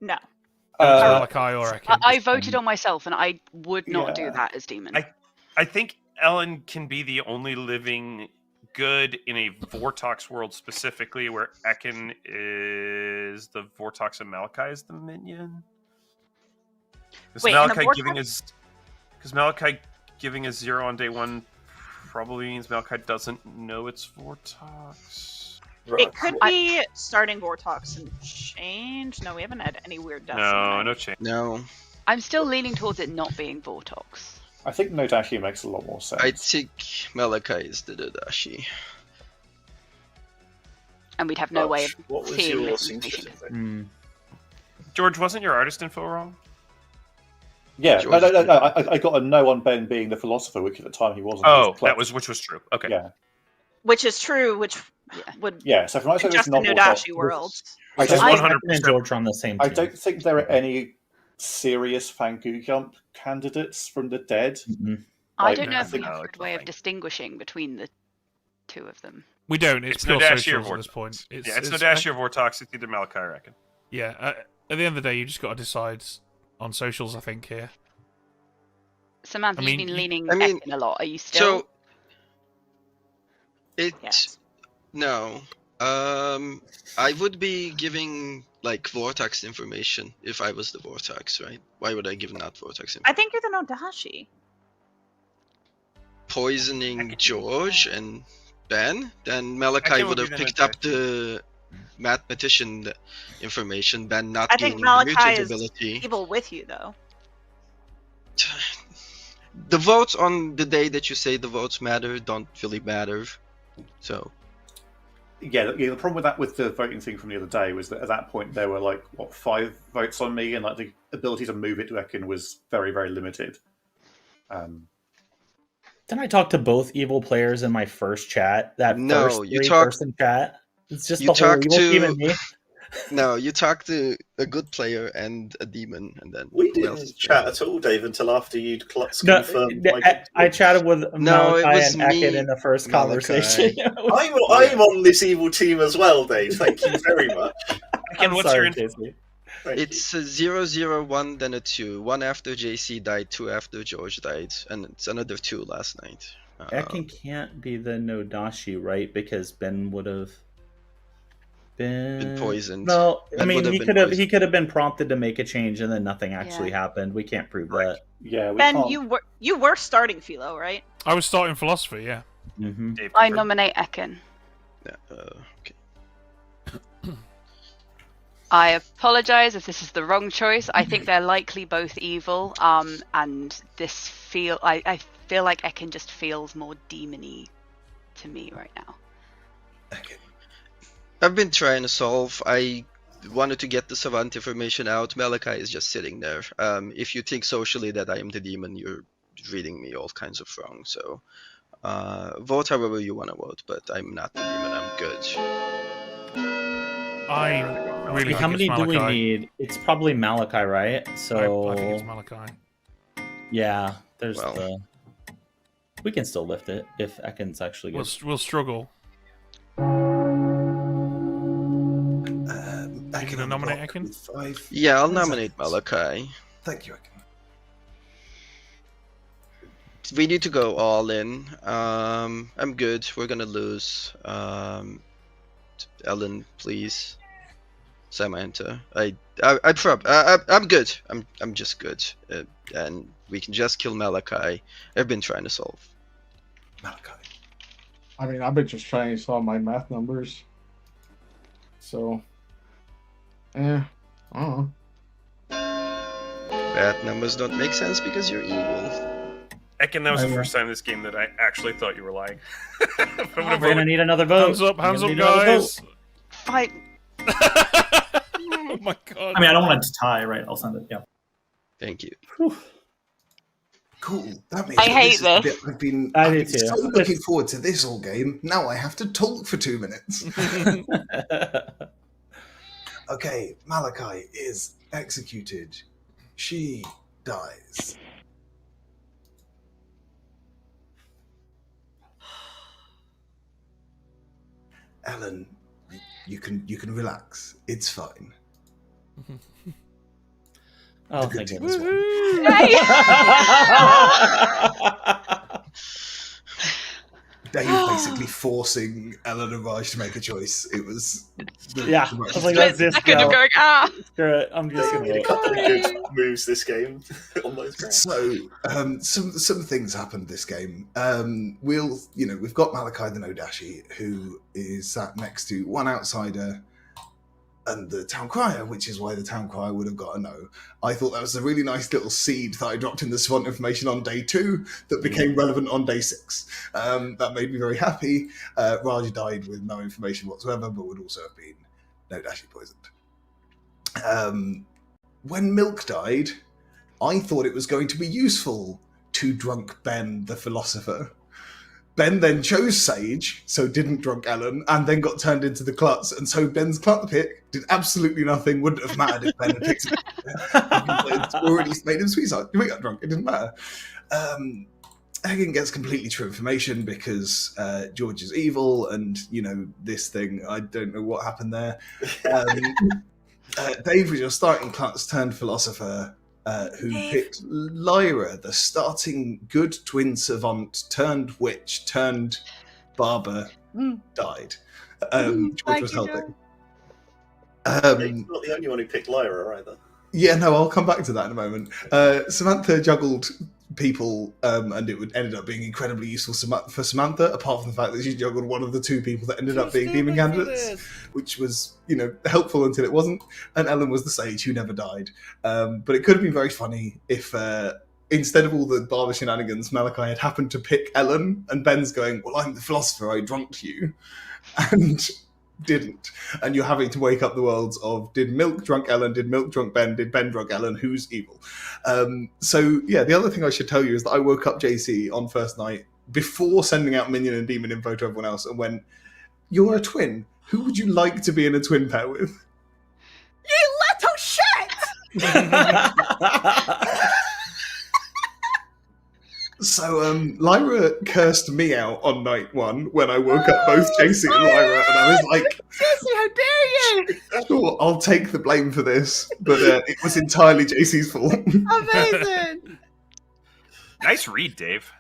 No. Malachi or Ekin? I voted on myself, and I would not do that as demon. I think Ellen can be the only living good in a Vortox world specifically, where Ekin is the Vortox and Malachi is the minion. Because Malachi giving a 0 on day 1 probably means Malachi doesn't know it's Vortox. It could be starting Vortox and change. No, we haven't had any weird deaths. No change. No. I'm still leaning towards it not being Vortox. I think Nodashi makes a lot more sense. I think Malachi is the Dadashi. And we'd have no way of What was seeing your this seamstress information. info? George, wasn't your artist info wrong? Yeah, no. I got a no on Ben being the philosopher, which at the time he wasn't. Oh, which was true. Okay. Yeah. Which is true, which would So from my side, just it's not the Nodashi world. I don't, 100% and George are on the same team. I don't think there are any serious Fangu Jump candidates from the dead. I don't know if we no, have a it's good way of fine. distinguishing between the two of them. We don't. It's pure Nodashi or socials at this Vortox. point. It's Nodashi or Vortox. It's either Malachi or Ekin. Yeah. At the end of the day, you just got to decide on socials. I think here. Samantha, I mean, you've been leaning I mean, Ekin a lot. Are you still? So it no. I would be giving like Vortex information if I was the Vortex, right? Why would I give not Vortex information? I think you're the Nodashi. Poisoning George and Ben, then Malachi Ekin would would have be the picked up the mathematician information. Ben not I think gaining the Malachi mutant is ability. evil with you, though. The votes on the day that you say the votes matter don't really matter. So Yeah, the problem with that, with the voting thing from the other day, was that at that point there were like 5 votes on me, and like the ability to move it to Ekin was very, very limited. Didn't I talk to both evil players in my first chat? That No, first you three-person chat. It's just you the whole talked evil team and to me. no, you talked to a good player and a demon, and then We who else didn't is chat at all, Dave, until after you'd Klutz No, confirmed. I chatted with No, it Malachi was and Ekin me, in the first Malachi. conversation. I'm on this evil team as well, Dave. Thank you very much. Ekin, what's sorry, your JC. It's a 0-0-1, then a 2. 1 after JC died, 2 after George died, and it's another 2 last night. Ekin can't be the Nodashi, right? Because Ben would have been poisoned. No, I Ben mean would have he been could have poisoned. been prompted to make a change and then nothing actually happened. We can't prove that. Yeah, Ben, you were starting Philo, right? I was starting philosophy. Yeah. Mm-hmm. I nominate Ekin. Okay. I apologize if this is the wrong choice. I think they're likely both evil. And this I feel like Ekin just feels more demony to me right now. I've been trying to solve. I wanted to get the savant information out. Malachi is just sitting there. If you think socially that I am the demon, you're reading me all kinds of wrong. So vote however you want to vote, but I'm not the demon. I'm good. I really How think many it's do we Malachi. need? It's probably Malachi, right? So I think it's Malachi. Yeah, there's Well. the. We can still lift it if Ekin's actually good. We'll struggle. Ekin, gonna nominate Ekin? with 5. Yeah, I'll 10 nominate seconds. Malachi. Thank you, Ekin. We need to go all in. I'm good. We're gonna lose. Ellen, please. Samantha. I'm good. I'm just good. And we can just kill Malachi. I've been trying to solve. Malachi. I mean, I've been just trying to solve my math numbers. So, I don't know. Bad numbers don't make sense because you're evil. Ekin, that was the first time this game that I actually thought you were lying. We're gonna need another vote. Hands up, We're gonna need another guys. vote. Fight. Oh my god. I mean, I don't want it to tie, right? I'll send it. Yeah. Thank you. Cool. That means I that hate this is the this. bit I've been do too. so looking forward to this all game. Now I have to talk for 2 minutes. Okay, Malachi is executed. She dies. Ellen, you can relax. It's fine. Oh, The good thank team has goodness. won. Dave basically forcing Ellen and Raj to make a choice. It was Yeah, I was like, let's just Second of go. going, Screw it. I'm just They gonna made a vote. couple of good moves this game on those grounds. So some things happened this game. We've got Malachi the Nodashi, who is sat next to one outsider and the town crier, which is why the town crier would have got a no. I thought that was a really nice little seed that I dropped in the Savant information on day 2 that became relevant on day 6. That made me very happy. Raj died with no information whatsoever, but would also have been Nodashi poisoned. When Milk died, I thought it was going to be useful to drunk Ben the philosopher. Ben then chose Sage, so didn't drunk Ellen, and then got turned into the Klutz, and so Ben's Klutz pick did absolutely nothing, wouldn't have mattered if Ben had picked him. It's already made him suicide. We got drunk, it didn't matter. Hagen gets completely true information because George is evil, and this thing. I don't know what happened there. Dave was your starting class turned philosopher, who picked Lyra, the starting good twin savant turned witch turned barber. Died. George was helping. He's not the only one who picked Lyra either. Yeah, no, I'll come back to that in a moment. Samantha juggled people, and it ended up being incredibly useful for Samantha, apart from the fact that she juggled one of the two people that ended up being demon candidates, which was, helpful until it wasn't. And Ellen was the sage who never died. But it could have been very funny if, instead of all the barber shenanigans, Malachi had happened to pick Ellen, and Ben's going, well, I'm the philosopher, I drunked you. And didn't, and you're having to wake up the worlds of did Milk drunk Ellen, did Milk drunk Ben, did Ben drunk Ellen, who's evil? So yeah, the other thing I should tell you is that I woke up JC on first night before sending out Minion and Demon info to everyone else and went, you're a twin, who would you like to be in a twin pair with? You little shit! So Lyra cursed me out on night one when I woke up both JC and Lyra, and I was like, JC, how dare you! Sure, I'll take the blame for this, but it was entirely JC's fault. Amazing! Nice read, Dave.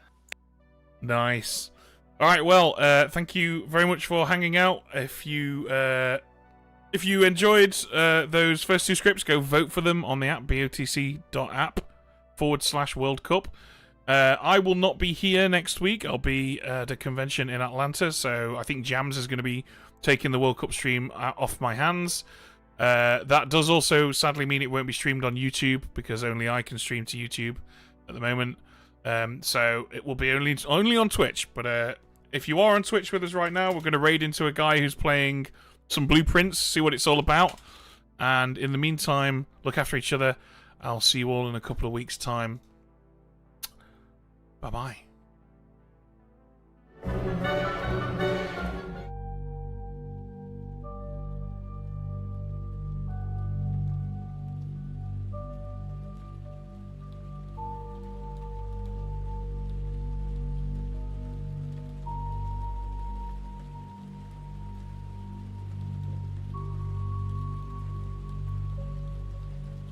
Nice. All right, well, thank you very much for hanging out. If you enjoyed those first two scripts, go vote for them on the app, botc.app/World Cup. I will not be here next week. I'll be at a convention in Atlanta, so I think Jams is going to be taking the World Cup stream off my hands. That does also sadly mean it won't be streamed on YouTube, because only I can stream to YouTube at the moment. So it will be only on Twitch. But if you are on Twitch with us right now, we're going to raid into a guy who's playing some Blueprints, see what it's all about. And in the meantime, look after each other. I'll see you all in a couple of weeks' time. Bye-bye.